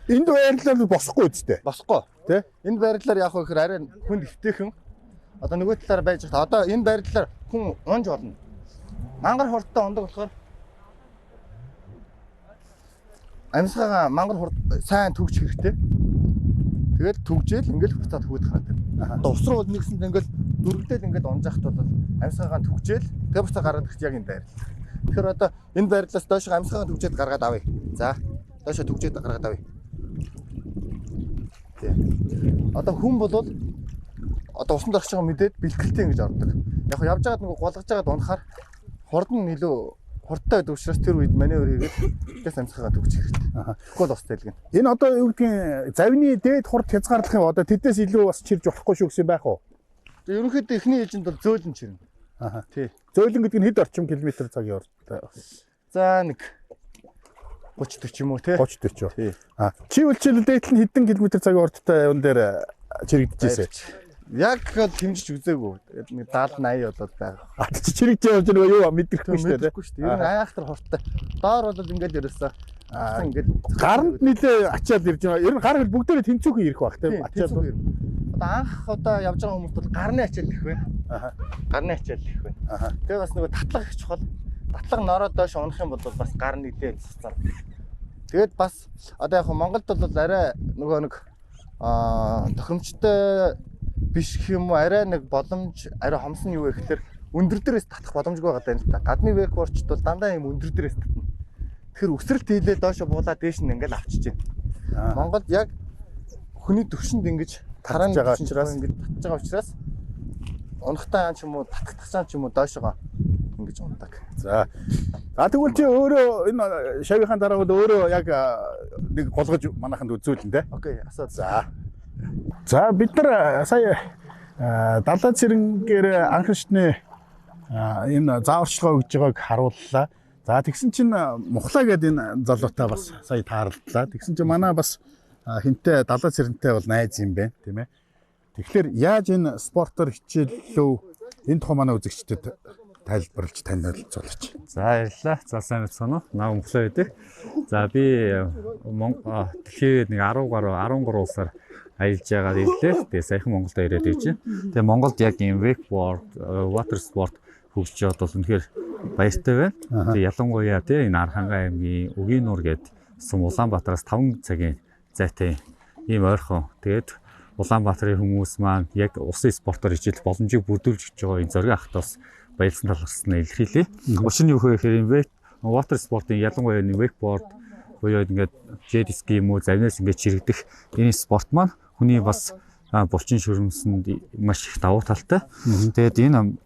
Энд байрлалаар босохгүй үстэй. Босохгүй тий. Энэ байрлалаар явах вэ гэхээр арай хүнд өвтэйхэн. Одоо нөгөө талаар байж байгаа. Одоо энэ байрлалаар хүн унж болно. Мангар хурдтай ундаг болохоор амьсгаа мангар хурд сайн түгж хэрэгтэй. Тэгэл түгжээл ингээл хуцаад хөөд хараад байна. Одоо ус руу нэгсэнд ингээл дөрвөлдөл ингээд унжаахт бол амьсгаа түгжээл тэгээ буцаа гараад ирэх яг энэ байрлал. Тэгэхээр одоо энэ байрлалаас доош амьсгаа түгжээд гаргаад авъя. За доош түгжээд гаргаад авъя. Одоо хүн бол одоо усанд орчих байгаа мэдээд бэлтгэлтэй ингэж ордог. Яг явж байгаад нэг голгож байгаад унахаар хорд нь илүү хурдтай байдаг учраас тэр үед маневр хийгээд тэс амьсгаа төгч хэрэгтэй. Тэгэхгүй л устай илгэн. Энэ одоо юу гэдгийг завны дээд хурд хязгаарлах юм одоо тэдээс илүү бас чирж болохгүй шүү гэсэн байх уу? Ерөнхийдөө эхний ээлжинд бол зөөлөн чирнэ. Тий. Зөөлөн гэдэг нь хэд орчим километр цагийн урттай? За нэг 30-40 юм уу тий? 30-40. Тий. Чи үлчил дээдл нь хэдэн километр цагийн урттай юун дээр чирэгдэжсэн? Яг хэмжиж үзээгүй. Нэг 70-80 болоод байгаа. Чи чирэгж явж байгаа юу мэдрэхгүй шүү дээ. Мэдрэхгүй шүү дээ. Ер нь айхтар хурдтай. Доор бол ингээд ерөөсөө ингээд гаранд нилээ ачаад ирж байгаа. Ер нь гар хөл бүгдээрээ тэнцүүхэн ирэх баг тийм ачаад. Одоо анх одоо явж байгаа хүмүүс бол гарны ачаал их байна. Гарны ачаал их байна. Тэгээ бас нөгөө татлага их чухал. Татлага нороод доош унах юм бол бас гар нэгдээ цацаар. Тэгээд бас одоо яг Монголд бол арай нөгөө нэг тохиромжтой биш гэх юм уу арай нэг боломж арай хомсон юу вэ гэхээр өндөр дээрээс татах боломжгүй байгаа юм л та. Гадны вейкбордчд бол дандаа юм өндөр дээрээс татна. Тэгэхээр өсрэлт хийлээ доошо буулаад дээш нь ингээл авчиж байна. Монголд яг хүний төвшөнд ингэж таран байгаа учраас ингэж татж байгаа учраас унахтаа ч юм уу татгахтаа ч юм уу доошоо ингэж ундаг. За тэгвэл чи өөрөө энэ шавийнхаа дараа бол өөрөө яг нэг голгож манайханд үзүүлэн тэ. Окей, асуу. За бид нар сая далаа цэрэнгээр анхан шатны энэ зааварчилгаа өгж байгааг харууллаа. За тэгсэн чинь Мухлаа гэдэг энэ залуутай бас сая таарлаа. Тэгсэн чинь манай бас хинтээ далаа цэрэнтэй бол найз юм байна, тийм ээ. Тэгэхээр яаж энэ спортоор хичээллөө энэ тухай манай үзэгчдэд тайлбарлаж танилцуулаач. За баярлалаа. За сайн байна уу? Наа Мухлаа гэдэг. За би дэлхийд нэг 10 улсаар аялж байгаа ирлээ. Тэгээ саяхан Монголд ирээд байж байна. Тэгээ Монголд яг юм wakeboard, water sport хөгжиж яваад бол үнэхээр баяртай байна. Тэгээ ялангуяа тийм энэ Архангай аймгийн Өгийнуур гээд Улаанбаатараас 5 цагийн зайтай ийм ойрхон. Тэгээд Улаанбаатарын хүмүүс маань яг усын спортоор хичээл боломжийг бүрдүүлж өгч байгаа энэ зориг ахтаас баярлсан талархснаа илэрхийлье. Учир нь юу гэхээр энэ water спортын ялангуяа энэ wakeboard буюу ингээд jet ski юм уу завнаас ингээд чирэгдэх энэ спорт маань хүний бас булчин шүрмсэнд маш их давуу талтай. Тэгээд энэ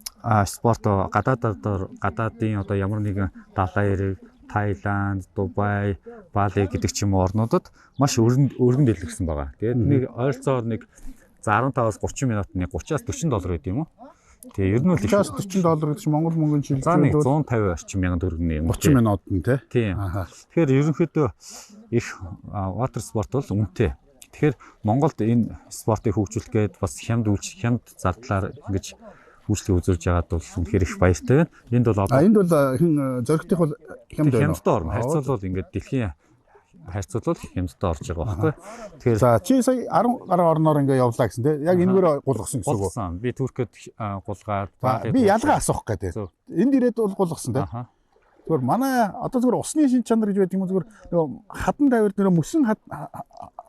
спорт гадаадын одоо ямар нэгэн далайн эрэг, Таиланд, Дубай, Бали гэдэг ч юм уу орнуудад маш өргөн дэлгэрсэн байгаа. Тэгээд нэг ойролцоогоор нэг за 15-аас 30 минут нэг 30-аас 40 доллар гэдэг юм уу? Тэгээ ер нь бол 30-аас 40 доллар гэж Монгол мөнгөнд шилжүүлээд 150 орчим мянган төгрөгийн 30 минут нь тийм. Тэгэхээр ерөнхийдөө их water спорт бол үнэтэй. Тэгэхээр Монголд энэ спортыг хөгжүүлэх гээд бас хямд зардлаар ингэж үйлчлэг үзүүлж байгаад бол үнэхээр их баяртай байна. Энд бол зоригтойх бол хямдтай орно. Харьцуулбал ингээд дэлхийн харьцуулбал хямдтай орж байгаа байхгүй. Тэгэхээр за чи сая 10 гаруй орноор ингээ явлаа гэсэн тийм. Яг энэгээр гулгасан гэсэн үг үү? Би Туркэд гулгаад би ялгаа асуух гэдэг. Энд ирээд бол гулгасан тийм. Зүгээр манай одоо зүгээр усны шин чанар гэж байдаг юм зүгээр нөгөө хатан тавир нөгөө мөсөн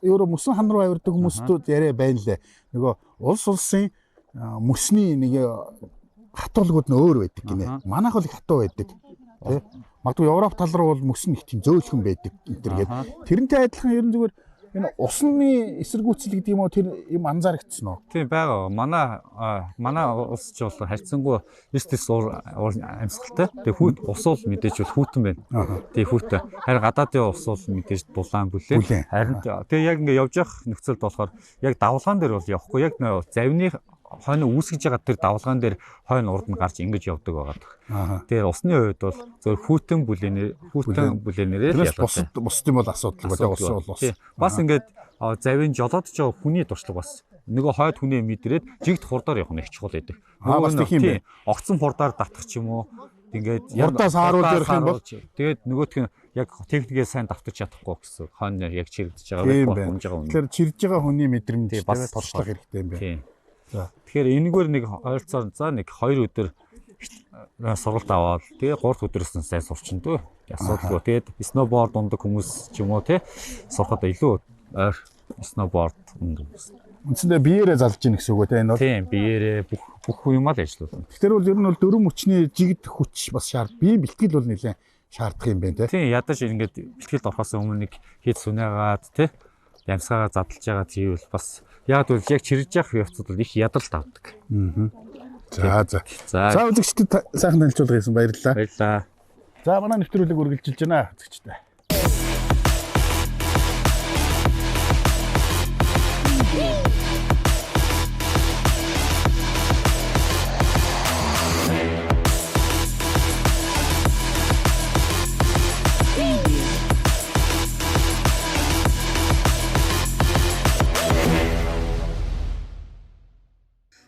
евро мөсөн хан руу авирдаг хүмүүстүүд яриа байна лээ. Нөгөө улс улсын мөсний нэг хатуулгууд нь өөр байдаг гинэ. Манайх бол их хатуу байдаг. Тэ. Магадгүй Европ тал руу бол мөс нь их тийм зөөлхөн байдаг энэ төр гээд. Тэрнтэй адилхан ер нь зүгээр энэ усны эсэргүүцэл гэдэг юм уу тэр юм анзаарэгдсэн үү? Тийм байгаа. Манай улс ч бол харьцангуй эстес амьсгалтай. Тэгээ ус бол мэдээж бол хүүтэн байна. Тэгээ хүүтэн. Харин гадаадын ус бол мэдээж дулаан бүлээ. Харин тэгээ яг ингээд явж явах нөхцөлд болохоор яг давлгаан дээр бол явахгүй. Яг завны хойно үүсгэж байгаа тэр давлгаан дээр хойно урд нь гарч ингэж явдаг байгаа. Тэгээ усны хувьд бол зөв хүүтэн бүлээнээрээ ялгаатай. Бусд юм бол асуудал байгаа ус. Бас ингээд завын жолоодж байгаа хүний туршлага бас нөгөө хойд хүнээ мэдрээд жигт хурдаар явах нь их чухал байдаг. Бас тийм бай. Огцон хурдаар татах ч юм уу. Ингээд хурдаас хааруул ярих юм бол тэгээд нөгөөх нь яг техникээ сайн давтаж чадахгүй гэсэн хойно яг чирэгдэж байгаа байх байгаа. Тэгэхээр чирж байгаа хүний мэдрэмж бас туршлага хэрэгтэй юм байна. За тэгэхээр энэгээр нэг ойролцоор за нэг 2 өдөр сургалт аваад тэгээ 3 өдрөөс нь сайн сурчин дөө. Асуудалгүй. Тэгээд сноуборд ундаг хүмүүс ч юм уу те сурахад илүү ойр сноуборд ундаг хүмүүс. Үндсэндээ биеэрээ залж ийн гэсэн үг үү те энэ бол. Тийм биеэрээ бүх юм л ажиллуулна. Тэгэхээр бол ер нь бол дөрвөн хүчний жигд хүч бас биеийн бэлтгэл бол нэлээд шаарддаг юм байна те. Тийм ядаж ингээд бэлтгэлд орохоос өмнө нэг хэд сүнээгаад те ямсгаагаа задлж байгаа тийвэл бас яг бол яг чирж явах явцад бол их ядалт авдаг. За үзэгчдэд сайхан танилцуулга хийсэн баярлалаа. Баярлалаа. За манай нэвтрүүлэг үргэлжилж байна үзэгчдээ.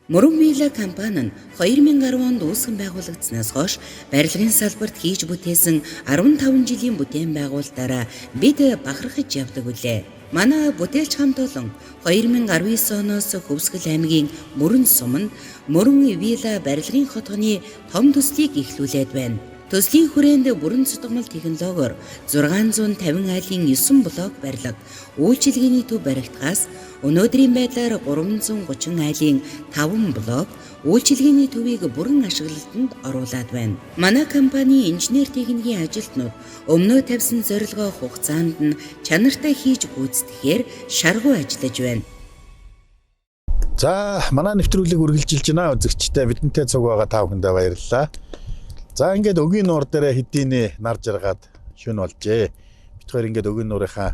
Мөрөн Мила компани нь 2010 онд үүсгэн байгуулагдсанаас хойш барилгын салбарт хийж бүтээсэн 15 жилийн бүтээн байгуулалтаараа бид бахархаж явдаг үлээ. Манай бүтээлч хамт олон 2019 оноос Хөвсгөл аймгийн Мөрөн сум нь Мөрөн Вилла барилгын хотгоны том төслийг эхлүүлээд байна. Төслийн хүрээнд бүрэн цутгамал технологиор 650 айлын 9 блок барилга, үйлчилгээний төв баригдахаас өнөөдрийн байдлаар 330 айлын 5 блок үйлчилгээний төвийг бүрэн ашиглалтанд оруулад байна. Манай компани инженер техникийн ажилтнууд өмнөө тавьсан зорилгоо хугацаанд нь чанартай хийж гүйцэтгэхээр шаргуу ажиллаж байна. За манай нэвтрүүлэг үргэлжилж байна үзэгчдээ бидэнтэй цуг байгаа та бүхэндээ баярлалаа. За ингээд өгийн нуур дээр хэдийнэ нар жаргаад шөнө болжээ. Бид хоёр ингээд өгийн нуурынхаа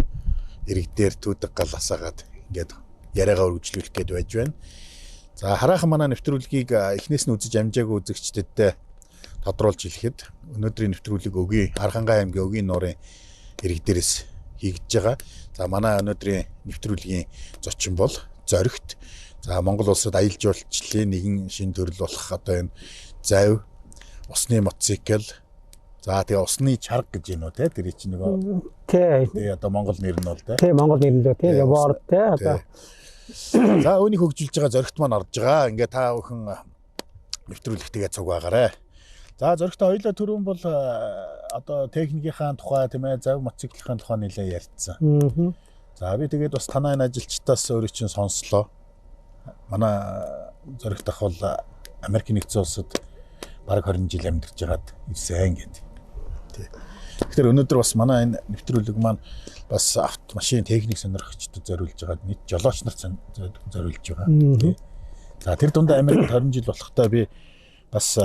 ирэг дээр түүдэг гал асаагаад ингээд яриагаа үргэлжлүүлэх гээд байж байна. За хараахан манай нэвтрүүлгийг эхнээс нь үзэж амжаагүй үзэгчдэд тодруулж хэлэхэд өнөөдрийн нэвтрүүлэг өгийн Архангай аймгийн өгийн нуурын ирэг дээрээс хийгдэж байгаа. За манай өнөөдрийн нэвтрүүлгийн зочин бол зоригт. За Монгол улсад аялал жуулчлалын нэгэн шин төрөл болох одоо энэ зав усны мотоцикл. За тэгээ усны чарга гэж юм уу те тэр чинь нөгөө тий одоо монгол нэр нь бол тий монгол нэрэндээ тий яваар тий одоо за үүнийг хөгжүүлж байгаа зоригт маань орж байгаа. Ингээ та бүхэн нэвтрүүлэгтээ цуг байгаарэ. За зоригтой хоёлаа түрүүн бол одоо техникийнхаа тухай тийм ээ зав мотоциклын тухай нэлээ ярьцсан. За би тэгээд бас танай ажилчдаас өөрөө чинь сонслоо. Манай зоригт ах бол Америк нэгдсэн улсад бараг 20 жил амьдарч байгаад ирсэн гэдэг. Тэгэхээр өнөөдөр бас манай энэ нэвтрүүлэг маань бас автомашин техник сонирхогчдод зориулж байгаа нийт жолооч нарт зориулж байгаа. За тэр дундаа Америкт 20 жил болохтой би бас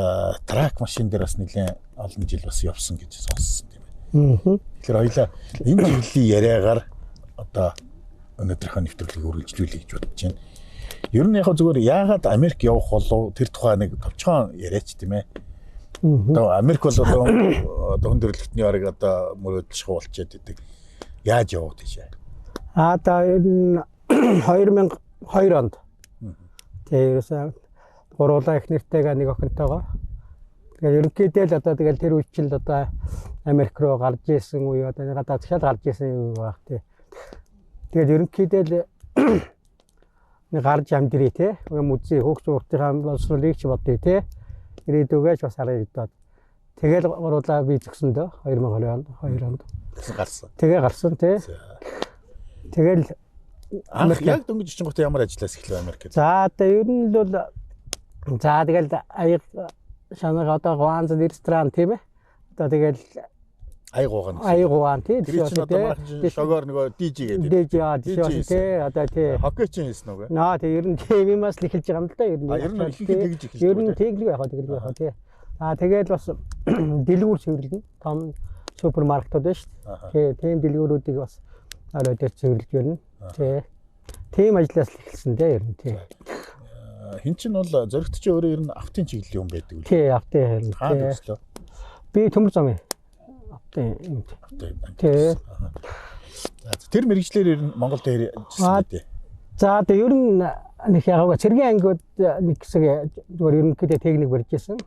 трак машин дээр бас нэлээд олон жил бас явсан гэж сонссон тийм ээ. Тэгэхээр хоёлаа энэ жилийн яриагаар одоо өнөөдрийнхөө нэвтрүүлгийг үргэлжлүүлье гэж бодож байна. Ер нь яг зүгээр яагаад Америк явах болов тэр тухай нэг товчхон яриач тийм ээ. Одоо Америк бол одоо хүндрэлтний барыг одоо мөрөөдөл шуулчаад идэг. Яаж явах тийшээ? Одоо энэ 2002 онд тэрээс гуруулаа их нэртэйгээ нэг охинтойгоо. Тэгээд ерөнхийдөө л одоо тэгэл тэр үечил одоо Америк руу гарч исэн үе одоо гадаад шал гарч исэн үе баг тий. Тэгээд ерөнхийдөө л нэг гарч амдрий те юм үзье хөөх зургийнхаа боловсролыг ч бодъё те ирээдүгээс бас харъя гэдээ. Тэгэл гуруулаа би зөксөндөө 2020 онд 2 онд гарсан. Тэгээ гарсан те. Тэгэл Америк яг дөнгөж очингуудаа ямар ажиллаас эхлэв Америкт? За одоо ер нь бол за тэгэл аяг шанаа одоо Гуанз ресторан тийм ээ. Одоо тэгэл аягуан тийм тэр чинь одоо манай шогоор нөгөө DJ гэдэг. DJ тий одоо тий хоккейч хийсэн үгүй. Наа тий ер нь тийм-аас л эхэлж байгаа юм л да ер нь. Ер нь ихэнх тэгж эхэлж. Ер нь тэглэг яхаа тий. Тэгээд бас дэлгүүр цэвэрлэн том супермаркетууд байна шүү дээ. Тийм дэлгүүрүүдийг бас орой дээр цэвэрлж байна. Тийм ажлаас л эхэлсэн дээ ер нь тий. Хин чинь бол зөрөгт чи өөрөө ер нь автын чиглэлийн юм байдаг үү? Тий автын тий. Би төмөр зам юм. Тий. Тэр мэрэгчлэр ер нь Монгол дээр ажилласан үү? За одоо ер нь нэг яг цэргийн ангиуд нэг хэсэг зүгээр ерөнхийдөө техник барьж байсан.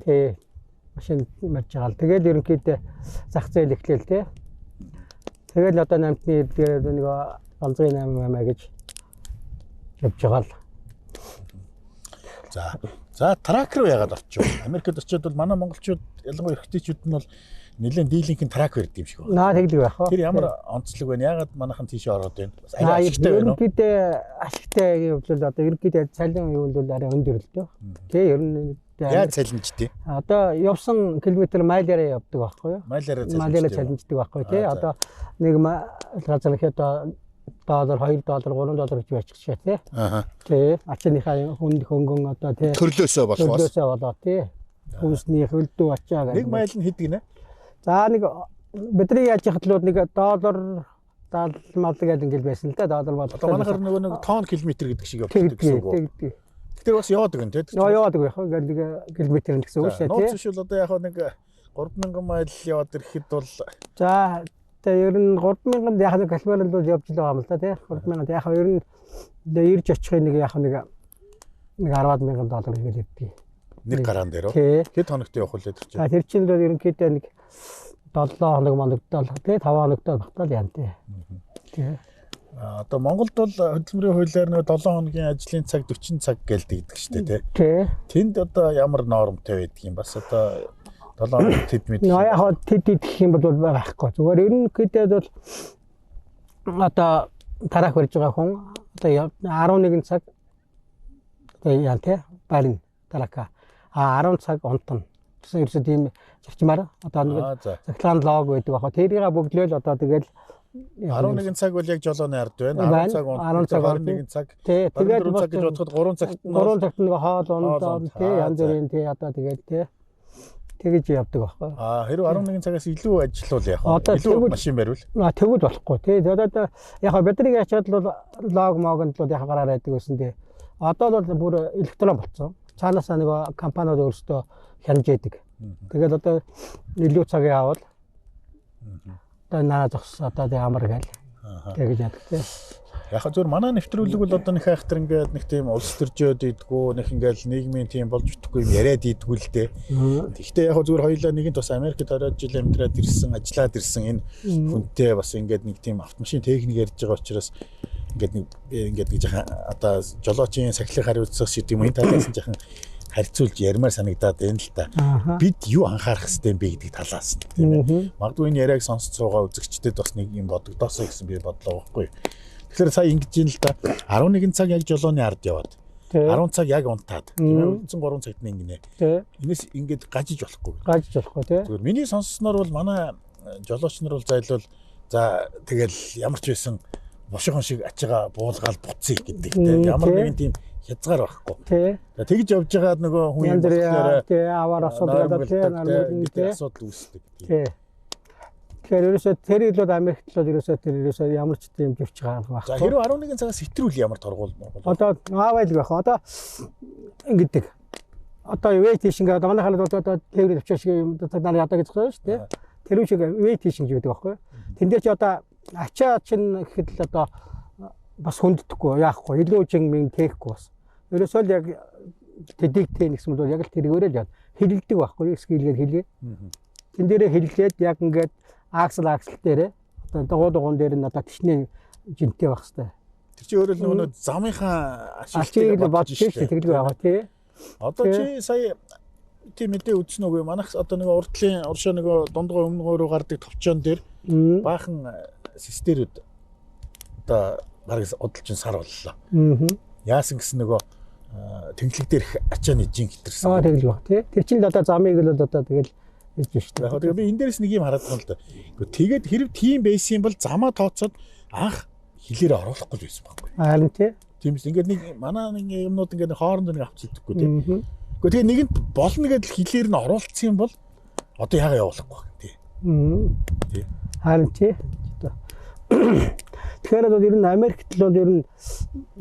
Тий. Машин барьж байгаа л. Тэгээд ерөнхийдөө зах зээл эхлэв тий. Тэгэл одоо намтны дээр нэг ганцын 8 гэж явж байгаа л. За трак руу яагаад очив? Америкт очиод бол манай монголчууд ялангуяа эрэгтэйчүүд нь бол нэлээд дийлинхэнэ трак барьд юм шиг байна. Наа тэгдэг байх уу? Тэр ямар онцлог байна? Яагаад манайхан тийш ороод байна? Арай ашигтай байна уу? Ерөнхийдөө ашигтай гэвэл одоо ерөнхийдөө цалин юу бол арай өндөр л дээ. Тэ ер нь яаж цалинжтэй? Одоо явсан километр майлаараа явдаг байхгүй юу? Майлаараа цалинждаг байхгүй тий. Одоо нэг газар их одоо $2, $3 гэж байчих тий. Тий. Ачааныхаа хөнгөн одоо тий. Төрлөөсөө болоо тий. Хүнсний хөлдөө ачаа гэх. Нэг майл нь хэд гинэ? За нэг бидний яаж яхад л нэг $70 мал гэдэг ингээл байсан л да. $70 мал. Одоо манайхаар нөгөө нэг тонн километр гэдэг шиг явдаг гэсэн үг. Тэр бас яваадаг юм тий. Яваадаг байх. Ингээл нэг километр гэсэн үг шүү тий. Нууц шил одоо яг нэг 3000 майл яваад ирэхэд бол за тэгээ ер нь 3000-д яг нэг Калифорнид бол явж л байгаа юм л да тий. 3000-д яг ер нь ирж очихын нэг яг нэг $10,000 ингээл явдаг. Нэг гараан дээр үү? Хэд хоногт явах вэ тэр чинь? Тэр чинь л ерөнхийдөө нэг 7 хоног моногдол тий 5 хоногтой багтаал яан тий. Одоо Монголд бол хөдөлмөрийн хуулиар нэг 7 хоногийн ажлын цаг 40 цаг гэлдэг шүү дээ тий. Тэнд одоо ямар нормтой байдаг юм бас одоо 7 хоног тэд мэд. Яг тэд гэх юм бол байхгүй. Зүгээр ерөнхийдөө бол одоо тарах барьж байгаа хүн одоо 11 цаг одоо яа тий барин тарака 10 цаг онтон гэсэн ерөөсөө тийм зарчмаар одоо нэг цахилгаан лог байдаг баха. Тэрийг бүгдлөөл одоо тэгэл 11 цаг бол яг жолооны ард байна. 10 цаг онтон 21 цаг. Тий. Тэгээд 4 цаг гэж бодоход 3 цагт нэг хоол унд тий янз бүрийн тий одоо тэгээд тий тэгэж явдаг байхгүй. Хэрвээ 11 цагаас илүү ажиллавал яах вэ? Илүү машин барьвал. Тэгвэл болохгүй тий. Тэгээд яг бидний ячаад бол лог могонд бол яг гараар байдаг гэсэн тий. Одоо бол бүр электрон болсон. Цаанаасаа нэг компаниуд өөрсдөө хянжээдэг. Тэгээд одоо илүү цаг явал одоо наа зогс одоо ямар гээл тэгэж яадаг тий. Яг зөв манай нэвтрүүлэг бол одоо нэг хайхтар ингээд нэг тийм улс төржөөд идэггүй нэг ингээл нийгмийн тийм болж өгөхгүй юм яриад идэггүй л дээ. Гэхдээ яг зөв хоёулаа нэгэн тус Америкт 20 жил амьдраад ирсэн ажиллаад ирсэн энэ хүнтэй бас ингээд нэг тийм автомашин техник ярьж байгаа учраас ингээд нэг жахан одоо жолоочийн сахилыг хариуцах шиг юм энэ талаас нь жахан харьцуулж ярмаар санагдаад байна л та. Бид юу анхаарах хэрэгтэй юм бэ гэдэг талаас нь тийм ээ. Магадгүй энэ яриаг сонсож байгаа үзэгчдэд бас нэг юм бодогдоосоо гэсэн би бодлоо байхгүй. Тэгэхээр сая ингэж юм л та 11 цаг яг жолооны ард яваад 10 цаг яг унтаад тийм ээ 3 цагт нэг гинэ. Энэс ингэж гажиж болохгүй. Гажиж болохгүй тийм. Зүгээр миний сонссноор бол манай жолооч нар бол зайлвал за тэгэл ямар ч байсан бошгон шиг ачаага буулгаал буцъя гэдэг тийм ямар нэгэн тийм хязгаар байхгүй. Тэгж явж байгаад нөгөө хүн юм болохоор тийм аваар асуудал тийм асуудал үүсдэг. Тэгэхээр ерөөсөө тэр илүү Америкт л ерөөсөө ямар ч тийм живч байгаа байхгүй. За хэрвээ 11 цагаас хэтрүүл ямар торгуул Монгол. Одоо аавал байх. Одоо ингэдэг. Одоо вейтишинг одоо манай халд одоо тээврийн төвчөө шиг юм дараа ядаа гэж байгаа шүү дээ. Тэр үчиг вейтишинг гэдэг байхгүй. Тэн дээр чи одоо ачаа чинь гэхэд л одоо бас хүнддэхгүй яахгүй. Илүү жин техгүй бас. Ерөөсөө л яг тэдийг тэн гэсэн бол яг л тэргээрээ л хилэлдэг байхгүй. Скилгээд хилгээ. Тэн дээрээ хилгээд яг ингээд аксел дээрээ одоо дугуун дээр нь одоо тишний жинтэй байх хэвээр. Тэр чи өөрөө л нөгөө замынхаа ашиглыг бодож шүү тэгэлгүй байгаа тий. Одоо чи сая тийм мэдээ үзсэн үгүй манайх одоо нэг урдлын уршаа нэг дундгой өмнөгөөрөө гардаг товчоон дээр баахан систерүүд одоо бараг удалж сар боллоо. Аа. Яасан гэсэн нөгөө тэнглэг дээрх ачааны жин хитэрсэн. Тэгэл баг тий. Тэр чинь л одоо замыг л одоо тэгэл хийж штэ. Яг тэгээ би энэ дээрээс нэг юм хараад байна л да. Тэгээд хэрэг тийм байсан бол замаа тооцоод анх хилээр оруулахгүй байсан байхгүй. Харин тий. Тиймээс ингээд нэг манай нэг юмнууд ингээд хоорондоо нэг авчилдаггүй тий. Гэхдээ тэгээ нэгэнд болно гэдэл хилээр нь оруулсан юм бол одоо яага явуулахгүй тий. Тий. Харин тий. Тэгэхээр бол ер нь Америкт л бол ер нь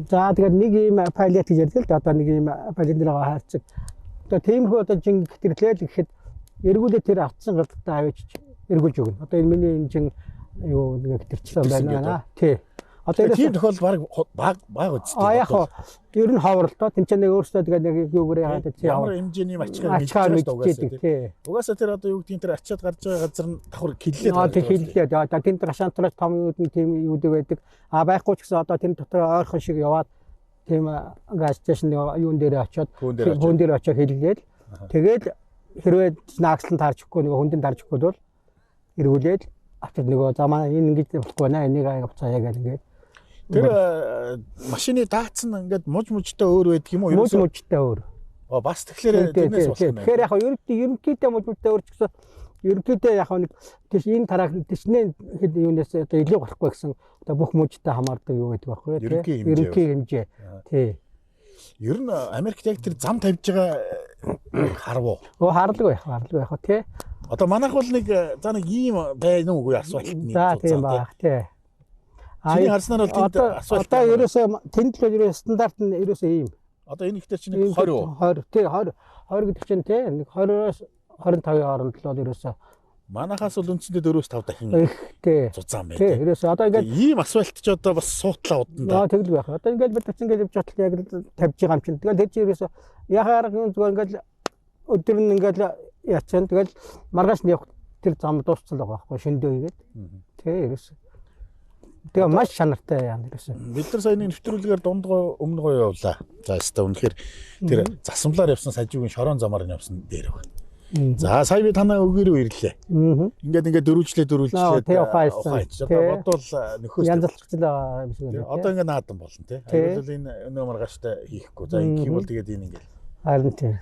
за тэгээд нэг ийм пайлот гэж ярьдаг л да одоо нэг ийм пайлотныгаа хаарцаг. Одоо тиймхүү одоо жин гэтэрлээ л гэхэд эргүүлээ тэр автсан галтаа аваач эргүүлж өгнө. Одоо энэ миний энэ жин юу нэг гэтэрчлэн байна. Тий. Одоо тийм тохиол баг үстэй. Яг хоо ер нь ховрлоо. Тэнцээ нэг өөрсдөө тэгээд нэг юугаар яагаад тий. Ямар хэмжээний ачаар мэдчихэж тий. Угаасаа тэр одоо юу гэдгийг тэр ачаад гарч байгаа газар нь давхар хиллээд байгаа. Тий хиллээд. Одоо тэнд гашаантраас том юуд нь тийм юудаг байдаг. Байхгүй ч гэсэн одоо тэнд дотор ойрхон шиг яваад тийм газ сташн юун дээр очиод хүн дээр очиод хиллээд тэгээд хэрвээ наагслан таарчихгүй нөгөө хүндэн таарчихгүй бол эргүүлээд авчид нөгөө замаа энэ ингэж болохгүй наа энийг авцаа яг ингээд тэр машины даацсан ингээд мужтай өөр байдаг юм уу? Мужтай өөр. Бас тэгэхээр тэрнээс болсон. Тэгэхээр яг ерөнхийдөө мужтай өөр ч гэсэн ерөнхийдөө яг нэг тийш энэ тарах тийшнээ хэд юунаас одоо илүү гарахгүй гэсэн одоо бүх мужтай хамаардаг юу гэдэг байхгүй тий. Ерөнхий хэмжээ. Тий. Ер нь Америкт яг тэр зам тавьж байгаа харав уу? Харлаг байх тий. Одоо манайх бол нэг за нэг ийм байна уугүй асуултны. За тийм баг тий. Чиний харснаар бол тэнд асуулт. Одоо ерөөсөө тэнд л ерөөсөө стандарт нь ерөөсөө ийм. Одоо энэ ихтэй чинь 20 тий 20 гэдэг чинь тий нэг 20-оос 25-ын хооронд л ерөөсөө манайхаас бол үндсэндээ 4-5 дахин тий зузаан байна. Тий ерөөсөө одоо ингээд ийм асуулт ч одоо бас суутлаа удаа. Тэгэл байх. Одоо ингээд бид чинь ингээд явж батал яг тавьж байгаа юм чинь. Тэгэл тэр чинь ерөөсөө яхаар зүгээр ингээд өдөр нь ингээд яцсан. Тэгэл маргааш нь явах тэр зам дууссан л байгаа байхгүй шөндөө игээд. Тий ерөөсөө. Тэгээ маш шанартай яа ерөөсөө. Бид нар саяны нэвтрүүлгээр дундгой өмнөгөө явлаа. За өстө үнэхээр тэр засамлаар явсан сажуугийн шорон замаар нь явсан дээр байна. За сая би танаа өгөөрөө ирлээ. Ингээд дөрвөлжлээ. Одоо бодвол нөхөөс янзлчихлаа юм шиг байна. Одоо ингээд наадан болно тий. Айвал энэ өнөө маргааштай хийхгүй. За ингэх юм бол тэгээд энэ ингээд. Харин тий.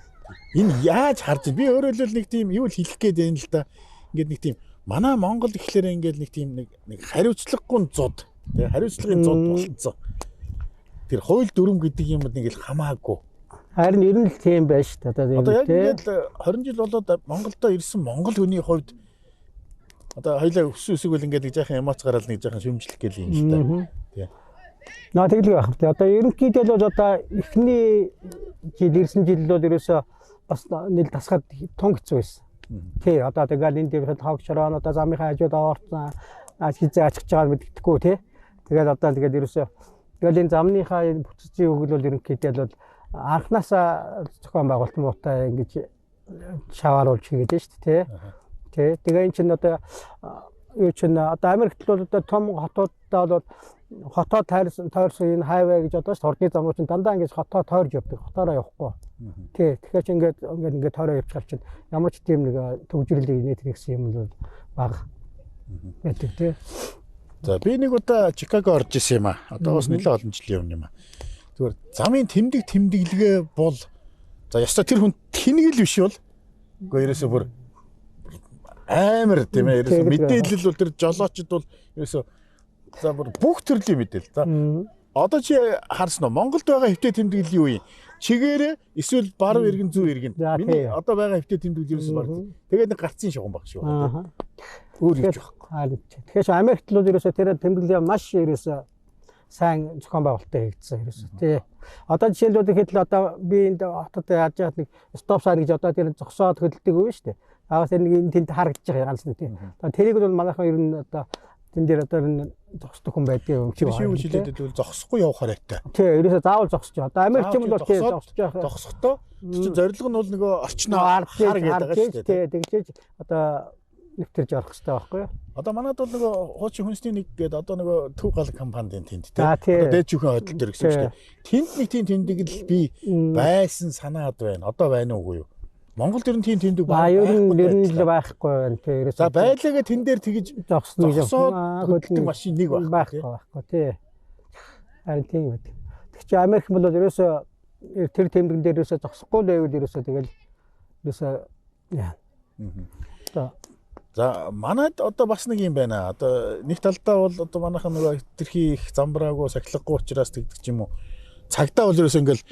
Энэ яаж харж би өөрөө л нэг тийм юу л хэлэх гээд байна л да. Ингээд нэг тийм манай Монгол ихлээр ингээд нэг тийм нэг хариуцлагагүй зуд тий хариуцлагын зуд болцсон. Тэр хууль дүрм гэдэг юм нэг л хамаагүй. Харин ер нь л тийм байж та одоо яг ингээд 20 жил болоод Монголдо ирсэн монгол хүний хувьд одоо хоёлаа өсвөл ингээд нэг жаахан эмоц гараад нэг жаахан шүмжлэх гээл юм шүү дээ. Тий. Наа тэгэл байх тий. Одоо ерөнхийдөө бол одоо эхний жил ирсэн жил бол ерөөсөө бас нийл тасгаад тун хэцүү байсан. Тий. Одоо тэгэл энэ дээр хог шороон одоо замынхаа хажууд оорцсон хизээ ачиж байгаа мэддэхгүй тий. Тэгэл одоо тэгэл ерөөсөө тэгэл энэ замныхаа бүтцийн үг бол ерөнхийдөө бол анханасаа зохион байгуулалт муутай ингэж шавааруулж хийгээд байна шүү дээ тий. Тэгээ эн чинь одоо юу чинь одоо Америкт бол одоо том хотуудаа бол хотоо тойрсон энэ хайвей гэж одоо хурдны замууд чинь дандаа ингэж хотоо тойрж явдаг. Хотоороо явахгүй. Тий. Тэгэхээр чи ингээд тойроо явчихар чинь ямар ч тийм нэг төвжирлийг нийт хийсэн юм бол бага байдаг тий. За би нэг удаа Чикаго орж исэн юм аа. Одоо бас нэлээд олон жилийн өмнө юм аа. Зүгээр замын тэмдэглэгээ бол за ястаа тэр хүн тэнэгэл биш бол үгүй ерөөсөө бүр амар тийм ээ ерөөсөө мэдээлэл бол тэр жолоочд бол ерөөсөө за бүр бүх төрлийн мэдээлэл. За одоо чи харсан уу Монголд байгаа хэвтэ тэмдэглэл юу юм? Чигээрээ эсвэл баруун иргэн зүүн иргэн. Миний одоо байгаа хэвтэ тэмдэглэл ерөөсөө баг. Тэгээд нэг гарцын шугам баг шүү. Өөр юм байхгүй. Тэгэхээр Америкт л ерөөсөө тэр тэмдэглэл маш ерөөсөө сайн зохион байгуулалттай хийгдсэн ерөөсөө тий. Одоо жишээлбэл ихэд л одоо би энд хотод яаж яах нэг стоп сайн гэж одоо тэр зогсоод хөдөлдөг үү шүү дээ. Аваас энэ тэнд харагдаж байгаа ганц нэг тий. Тэрийг бол манайхан ер нь одоо тэн дээр одоо энэ зогсдог хүн байдаг юм чи байна. Шивүү жилээдэд бол зогсохгүй явах хараатай. Тий, ерөөсөө заавал зогсож байгаа. Одоо Америкч юм бол тий зогсож байгаа. Зогсохдоо чи зорилго нь бол нөгөө орчноо хар гэдэг байгаа шүү дээ. Тий, тэгжээж одоо нэвтэрж орох хэрэгтэй байхгүй юу? Одоо манад бол нөгөө хуучин хүнсний нэг гэдэг одоо нөгөө төв гал компанийн тэнд тий. Одоо дээжүүхэн хөдөлтөр гэсэн шүү дээ. Тэнд нэг тийм тэмдэглэл би байсан санаад байна. Одоо байна уугүй юу? Монголд ер нь тийм тэмдэг байхгүй л байхгүй байна тий. За байлаагаа тэн дээр тэгж зогсно хөдөлтөр машин нэг байхгүй тий. Харин тийм байдаг. Тэг чи Америк бол ерөөсөө тэр тэмдэгэн дээр ерөөсөө зогсохгүй л байвал ерөөсөө тэгэл ерөөсөө яа. За манайд одоо бас нэг юм байна. Одоо нэг талдаа бол одоо манайхан нөгөө хитрхи их замбраагүй сахилгагүй учраас тэгдэг ч юм уу. Цагдаа бол ерөөсөө ингээл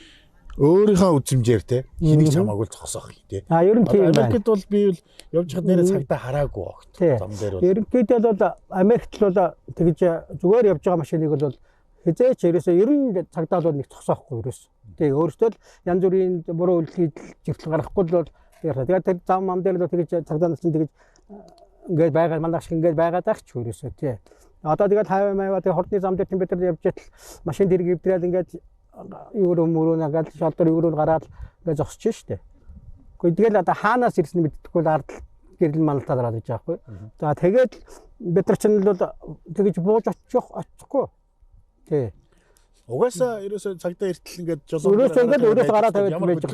өөрийнхөө үзмжээр те хэнийг ч хамаагүй зогсоох тий. Ер нь тийм байна. Америкт бол би бол явж хад нэрээ цагдаа хараагүй огт. Зам дээр бол. Ерөнхийдөө бол Америкт бол тэгж зүгээр явж байгаа машиныг бол хизээч ерөөсөө ер нь цагдаа бол нэг зогсоохгүй ерөөс. Тий өөртөө л янз бүрийн буруу үйлдэл жигтэл гарахгүй л бол тэгээд тэр зам ам дээр л тэгж цагдаа нар чинь тэгж ингээд байгаа мандах шиг ингээд байгаад байх ч ерөөсөө тий. Одоо тэгээд хайваа майва тэгээд хордны зам дээр бид нар явж итэл машин дэрэг ивдрээд ингээд юу мөрөө нагаад шалдар юу гараад ингээд зогсож штэ. Гэхдээ тэгэл одоо хаанаас ирсэн мэддэхгүй л ард гэрэл мандалтаад ороод иж байгаа хгүй. За тэгээд бид нар чинь бол тэгж бууж очихгүй. Тий. Угаасаа ерөөсөө цагдаа эртэл ингээд жолоо. Ерөөсөө ингээд өөрөөс гараад тавиад байж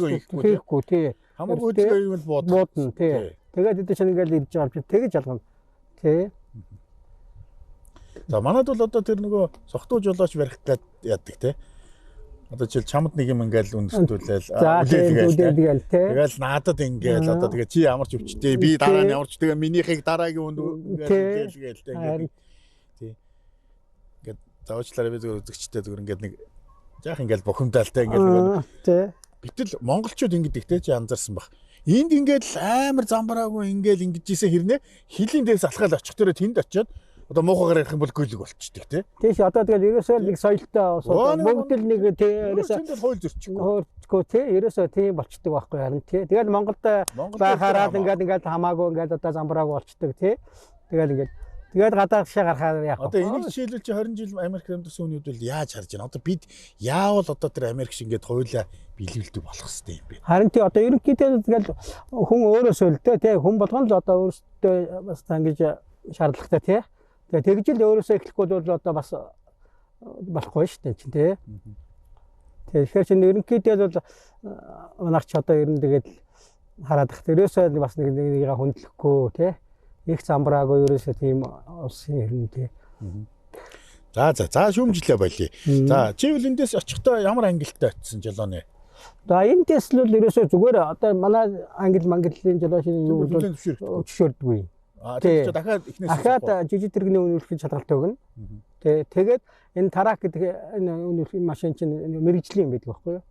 хийхгүй тий. Хамаагүй хөдөлгөөн юм бол буудна тий. Тэгээд эдгээр чинь ингээд ирж байгаа юм тэгж ялгана. Тий. За манайд бол одоо тэр нөгөө согтуу жолооч барих гээд яадаг тий. Одоо жишээл чамд нэг юм ингээл үндэстүүлээл үлээгээл тий. Тэгэл наадад ингээл одоо тэгээ чи ямарч өвчтэй би дараа нь ямарч тэгээ минийхийг дараагийн үнд ингээл тий. Ингээд заавчлаараа би зөв үзэгчтэй зөв ингээд нэг яах ингээл бохимдалтай ингээл тий. Гэтэл монголчууд ингэдэг те чи анзаарсан баг. Энд ингээд амар замбараагүй ингээл ингэжсэн хэрнээ хилийн дээрс алхаал очих төрөө тэнд очиод одоо муухагаар ярих юм бол гүйлэг болчихдөг те. Тийш одоо тэгэл ерөөсөө нэг соёлтой бүгд л нэг тий ерөөсөө хууль зөрчихгүй тий ерөөсөө тийм болчихдөг байхгүй харин тий. Тэгэл Монголд байхаараад ингээд хамаагүй ингээд одоо замбараагүй болчихдөг тий. Тэгээд гадаад шаа гарахаар яах вэ? Одоо энийг жишээлбэл чи 20 жил Америк амьдсан хүмүүс бол яаж харж байна? Одоо бид яавал одоо тэр Америк шиг ингээд хоёулаа биелүүлдэг болох хэрэгтэй юм бэ? Харин тий одоо ерөнхийдөө тэгэл хүн өөрөөсөө л тий хүн болгоно л одоо өөрөөсөө бас ингэж шаардлагатай тий. Тэгээд тэгж л өөрөөсөө эхлэхгүй бол одоо бас болохгүй шүү дээ чинь тий. Тэгэхээр чинь ерөнхийдөө бол манайх ч одоо ер нь тэгээд хараад тах ерөөсөө бас нэгнийгээ хүндлэхгүй тий. Их замбраагүй ерөөсөө тийм улсын хэрнээ тий. За шүүмжлээ болъё. За чи бол эндээс очихдоо ямар ангилалтай очсон жолооны? За эндээс л ерөөсөө зүгээр одоо манай англи жолоочны юу бол зөвшөөрдөггүй. Тэгэхээр дахиад ихнээс дахиад жижиг тэрэгний үнэлэх шалгалт өгнө. Тэгээд энэ тарак гэдэг энэ үнэлэх машин чинь мэрэгжлийн юм байдаг байхгүй юу?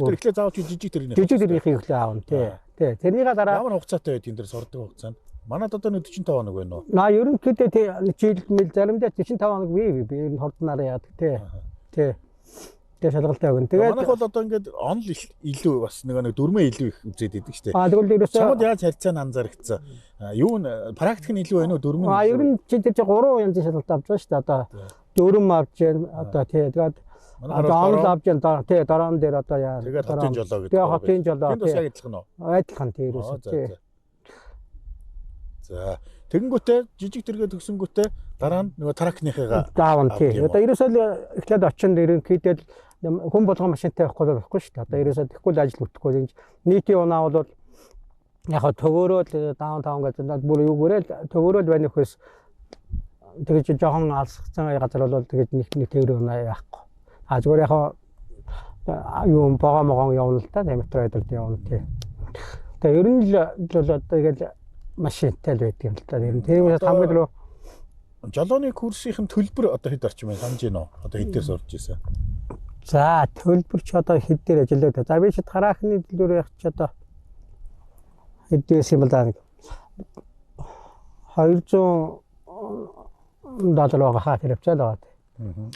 Тэр ихлэ заавч жижиг тэрэгний. Жижиг тэрэгний ихлэ аавна тий. Тэрнийгээ дараа ямар хугацаатай байд энэ дэр сурдаг хугацаа нь? Манайд одоо 45 хоног байна уу? Ерөнхийдөө жил мэл заримдаа 45 хоног би ер нь хорднараа яадаг тий. Тэгээ шалгалтаа өгнө. Тэгээд манайх бол одоо ингээд онл илүү бас нэг дөрмөө илүү их үзээд идэг штеп. Тэгвэл ерөөсөө чамд яаж харьцаа нь анзаарчихсан? Юу н практик нь илүү байна уу дөрмөө? Ер нь чи тэр 3 янзын шалгалт авч байгаа штеп. Одоо дөрөм авч जैन одоо тий. Тэгээд одоо онл авч जैन тий дорон дээр одоо яа. Тэгээд хотын жолоо гэдэг. Тэгээ хотын жолоо. Тэнд бас яг адилхан уу? Адилхан тий ерөөсөө тий. За тэгэнгүүтээ жижиг тэргээ төгсөнгүүтээ дараа нь нөгөө тракныхыгаа даавна тий. Одоо ерөөсөө эхлээд очинд ерөнхийдөө хүн болгон машинтай байхгүй болохгүй шүү дээ. Одоо ерөөсөө тэгэхгүй л ажил хөтлөхгүй ингэж нийтийн унаа бол яг төгөөрөө даунтаун гэдэг бүр юу гэрэл төгөөрөө байна нөхөөс тэгэж жоохон алсгцсан газар бол тэгэж нэг төгрөө унаа яахгүй. Зүгээр яг юу бага могон явна л та метроид л явна тий. Тэгээ ер нь л тэгэл машинтай л байдаг юм л та. Ер нь тийм хамгийн рүү жолооны курсийн төлбөр одоо хэд орчим байна санаж байна уу? Одоо хэд дээр сурж ирсэн? За төлбөр ч одоо хэд дээр ажилладаг. За би ч хараахны төлбөр яг ч одоо хэд дээс юм даа. $200 байгаа хэрэгцээ л байгаа.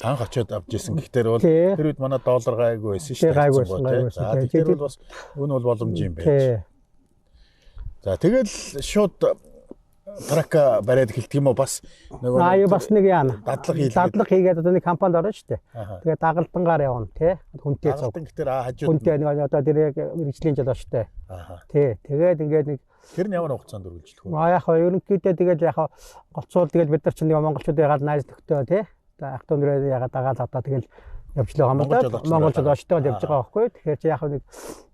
Анх очиод авч ирсэн. Гэхдээ бол тэр үед манай доллар гайгүй байсан шүү дээ. За тэгэхээр бол бас энэ бол боломж юм байж. За тэгэл шууд трака бариад эхэлдэг юм уу бас нөгөө бас нэг яана дадлага хийгээд одоо нэг компанид орно шүү дээ. Тэгээд дагалдангаар явна тий. Хүнтэй цог. Тэгэхээр хажууд хүнтэй нэг одоо тэр яг мэрэгжлийн жолоочтой. Тий. Тэгээд ингээд нэг тэр нь ямар хугацаанд үргэлжлэх вэ? Яг ерөнхийдөө тэгээд яг голцуул тэгээд бид нар чинь нэг монголчууд ягаад найз нөхдөд тий. Ах トゥ нэрээ ягаад дагаад одоо тэгэл явж л байгаа юм да. Монгол жолоочтой явж байгаа байхгүй. Тэгэхээр чи яг нэг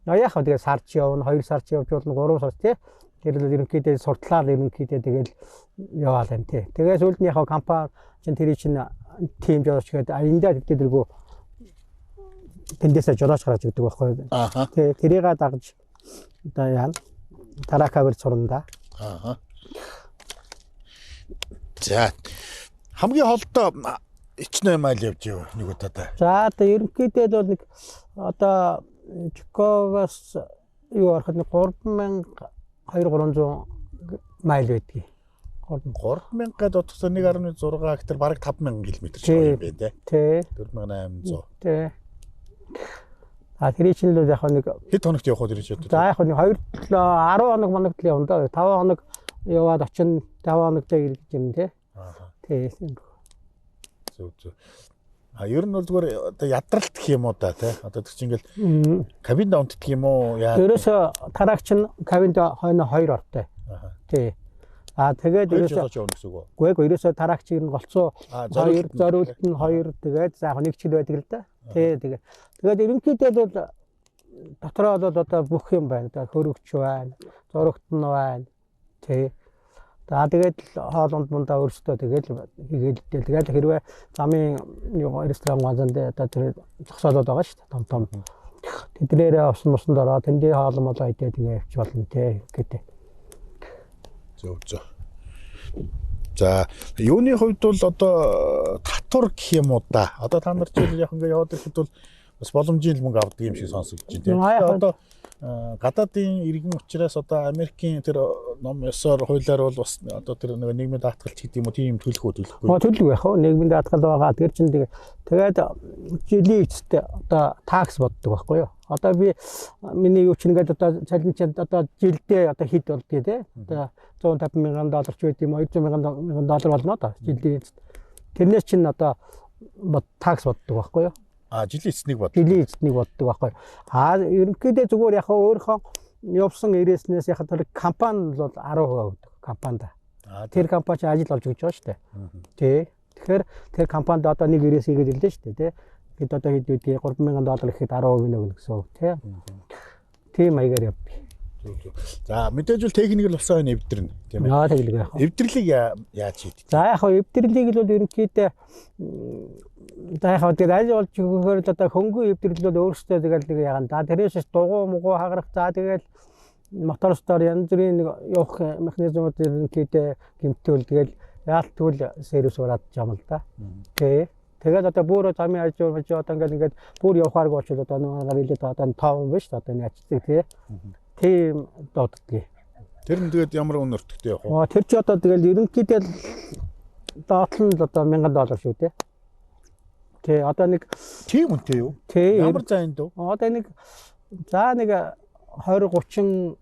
тэгээд сар чи явна, 2 сар чи явж болно, 3 сар тий. Тэр л ерөнхийдөө суртлаар ерөнхийдөө тэгэл яваал юм тий. Тэгээд сүүлд нь яг компани чинь тэр чинь тим жолооч гэдэг аяндаа тэдэргүү тэндээсээ жолооч гаргаж өгдөг байхгүй. Ааха. Тэгээ тэрийг дагж одоо яана таракавэр сурна. Ааха. За хамгийн холдоо ичнэ майл явж юу нэг удаа. За одоо ерөнхийдөө бол нэг одоо Чикагоос юу ороход 3200 майл байдгийг. 3000 гээд утгасаа 1.6 гектар бараг 5000 км ч юм бэ те. 4800. Тий. А тэр чинь л яг нэг хэд хоногт явах вэ гэж боддог. за яг нэг 10 хоног манагт л явна да. 5 хоног яваад очино 5 хоногтой ирэх юм те. Аа. Тий. Зөв. А ер нь бол зүгээр одоо ядралт гэх юм уу да тий. Одоо тэр чинь ингээл кабинд унтдаг юм уу яа. Ерөөсө тараагч нь кабинд хойно 2 ортой. Аа. Тий. А тэгээд ерөөсө явна гэсэн үг үү? үгүй ерөөсө тараагч нь голцоо 2 зориулт нь 2 тэгээд за яг нэг чил байдаг л да. Тий тэгээд ерөнхийдөө бол дотроо бол одоо бүх юм байна. Одоо хөрөгч байна, зурагт нь байна. Тий. За тэгээд хоолунд мундаа өөрсдөө тэгээд хийгээдтэй. Тэгээд хэрвээ замын ресторан газанд одоо тэр зогсоолоод байгаа шүү дээ. Том. Тэднэрээ усан дороо тэндээ хоолн молоо идээд ингэ явж болно те гэдэг. Зөв. За юуны хувьд бол одоо татвар гэх юм уу да. Одоо та нар жишээл яг ингэ яваад ирэхэд бол бас боломжийн мөнгө авдаг юм шиг сонсогдож байна тийм. Одоо гадаадын иргэн учраас одоо Америкийн тэр ном ёсоор хуулиар бол бас одоо тэр нэг нийгмийн даатгалч гэдэг юм уу тийм төлөхгүй. Төлөв яах вэ? Нийгмийн даатгал байгаа. Тэр чинь тэгээд жилийн эцэст одоо такс боддог байхгүй юу? Одоо би миний юу ч ингээд одоо цалинчид одоо жилдээ одоо хэд болдгийг те. Одоо $150,000 ч байд юм $200,000 болно да жилийн эцэст. Тэрнээс чинь одоо такс боддог байхгүй юу? Жилийн эцнийг бод. Жилийн эцнийг боддог байхгүй. Ерөнхийдөө зүгээр яг өөрийнхөө явсан ирээснээс яг тэр компани бол 10% өгдөг компанид. Тэр компани ч ажил олж өгч байгаа шүү дээ. Тий. Тэгэхээр тэр компанид одоо нэг ирээс хийгээд илдэ шүү дээ, тий. Хэд одоо хэд үгүй $3,000 гэхэд 10% өгнө гэсэн үг, тий. Тийм маягаар явдаг. За мэдээж бол техник л болсон байх эвдэрнэ тийм ээ. Техник яах вэ? Эвдэрлийг яаж хийдэг? За яг хөө эвдэрлийг л ерөнхийдөө за яг хөө тэгээд аль болж өгөхөөр л одоо хөнгөн эвдэрлэл бол өөрөөсөө тэгээд нэг ягаан. За тэрээс дугуй мугуу хагарах за тэгээд мотор стор янз бүрийн нэг явах механизмууд ерөнхийдөө гэмтвэл тэгээд яалтгүй сервис ураад жам л да. Тэгээд одоо бүр замын ажил одоо ингээд бүр явахааргүй болчиход одоо нэг хэлээд одоо 5 биш одоо нэг ачдаг тий. Тийм дууддаг. Тэр нь тэгээд ямар өнөртөгтэй явах вэ? Тэр чи одоо тэгэл ерөнхийдөө доотлон л одоо $1,000 шүү дээ. Тий одоо нэг тийм үнэтэй юу? Ямар зайнд вэ? Одоо нэг за нэг 20-30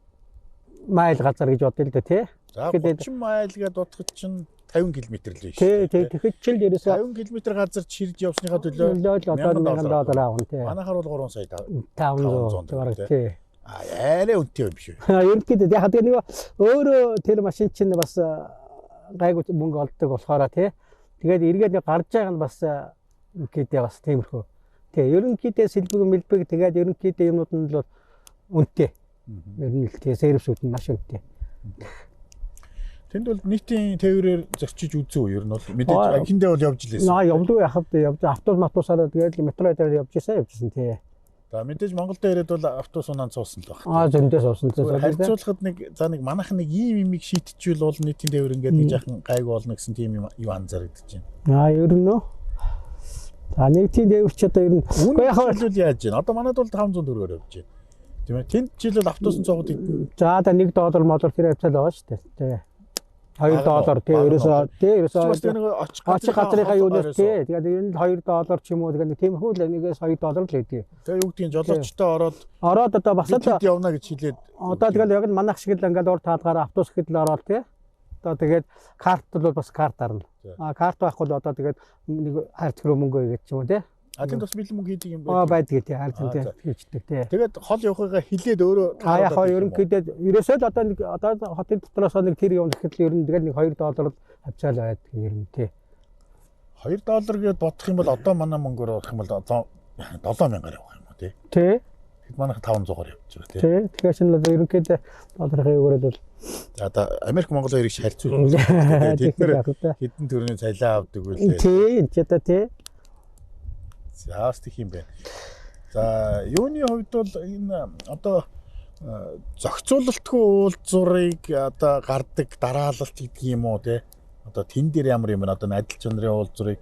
майл газар гэж бодъё л дээ тий. За 30 майл гэдэг утгад чинь 50 км л биш. Тий тэгэхэд ч л ерөөсөө 50 км газар чирж явсныхаа төлөө $1,000 аавн тий. Манайхаар бол 3 сая 500 тий. Арай үнэтэй юм биш үү? Ерөнхийдөө яг тэр нэг өөрөө тэр машин чинь бас гайгүй мөнгө олддог болохоор тий. Тэгээд эргээд гарч байгаа нь бас ерөнхийдөө бас тиймэрхүү. Тий ерөнхийдөө сэлбэг мэлбэг тэгээд ерөнхийдөө юмнууд нь л үнэтэй. Ер нь л тий сервисүүд нь маш үнэтэй. Тэнд бол нийтийн тээврээр зөрчиж үзүү ер нь бол мэдээж хиндээ бол явж лээсэн. Явдаг явж автобус матусаараа тэгээд метро дээр явжсэн тий. За мэдээж Монголд ирээд бол автобус унаан цуусан л байна. Зөндөөс уусан. Харьцуулахад нэг за нэг манайх нэг ийм юмыг шийдчихвэл бол нийтийн тээвэр ингээд нэг жаахан гайгүй болно гэсэн тийм юм анзаарэгдэж байна. Ер нь нөө. За нийтийн тээвэр ч одоо ер нь үгүй яг хэлвэл яаж байна? Одоо манайд бол 500 төгрөгөөр явж байна. Тийм ээ. Тэнд жилэл автобусын цугууд за одоо $1 модор тэр авцал байгаа шүү дээ. Тий. $2 тий ерөөсөө очих газрынхаа юунаас тий тэгээд ер нь $2 ч юм уу тэгээд тиймэрхүү л нэгээс $2 л өгдөг. Тэгээ юу гэдгийг жолоочтой ороод одоо бас л явна гэж хэлээд одоо тэгээд яг л манайх шиг л ингээд урд таадгаар автобус гэхэд л ороод тий одоо тэгээд карт бол бас карт арна. Карт байхгүй л одоо тэгээд нэг хайрц руу мөнгө өгөөч ч юм уу тий. Тэнд бас бэлэн мөнгө хийдэг юм байна. Байдаг тий хайрц тий хийдэг тий. Тэгээд хол явахыгаа хилээд өөрөө яг ерөнхийдөө ерөөсөө л одоо хотын дотроос нэг тэр юм гэхэд ер нь тэгээд нэг $2 л авчаал байдаг ер нь тий. $2 гэдээ бодох юм бол одоо манай мөнгөөр авах юм бол одоо 7,000-аар явах юм уу тий. Тий. Манайх 500-аар явж байгаа тий. Тий. Тэгэхээр шинэ л ерөнхийдөө долларын өгөрөд бол за одоо Америк Монгол хоёрыг харьцуулж тэд нэр хэдэн төрний цалиа авдаг үлээ. Тий, энэ ч одоо тий. Заавс тийх юм байна. За юуны хувьд бол энэ одоо зохицуулалтгүй уулзуурыг одоо гардаг дараалалт гэдэг юм уу те одоо тэн дээр ямар юм бэ одоо адил чанарын уулзуурыг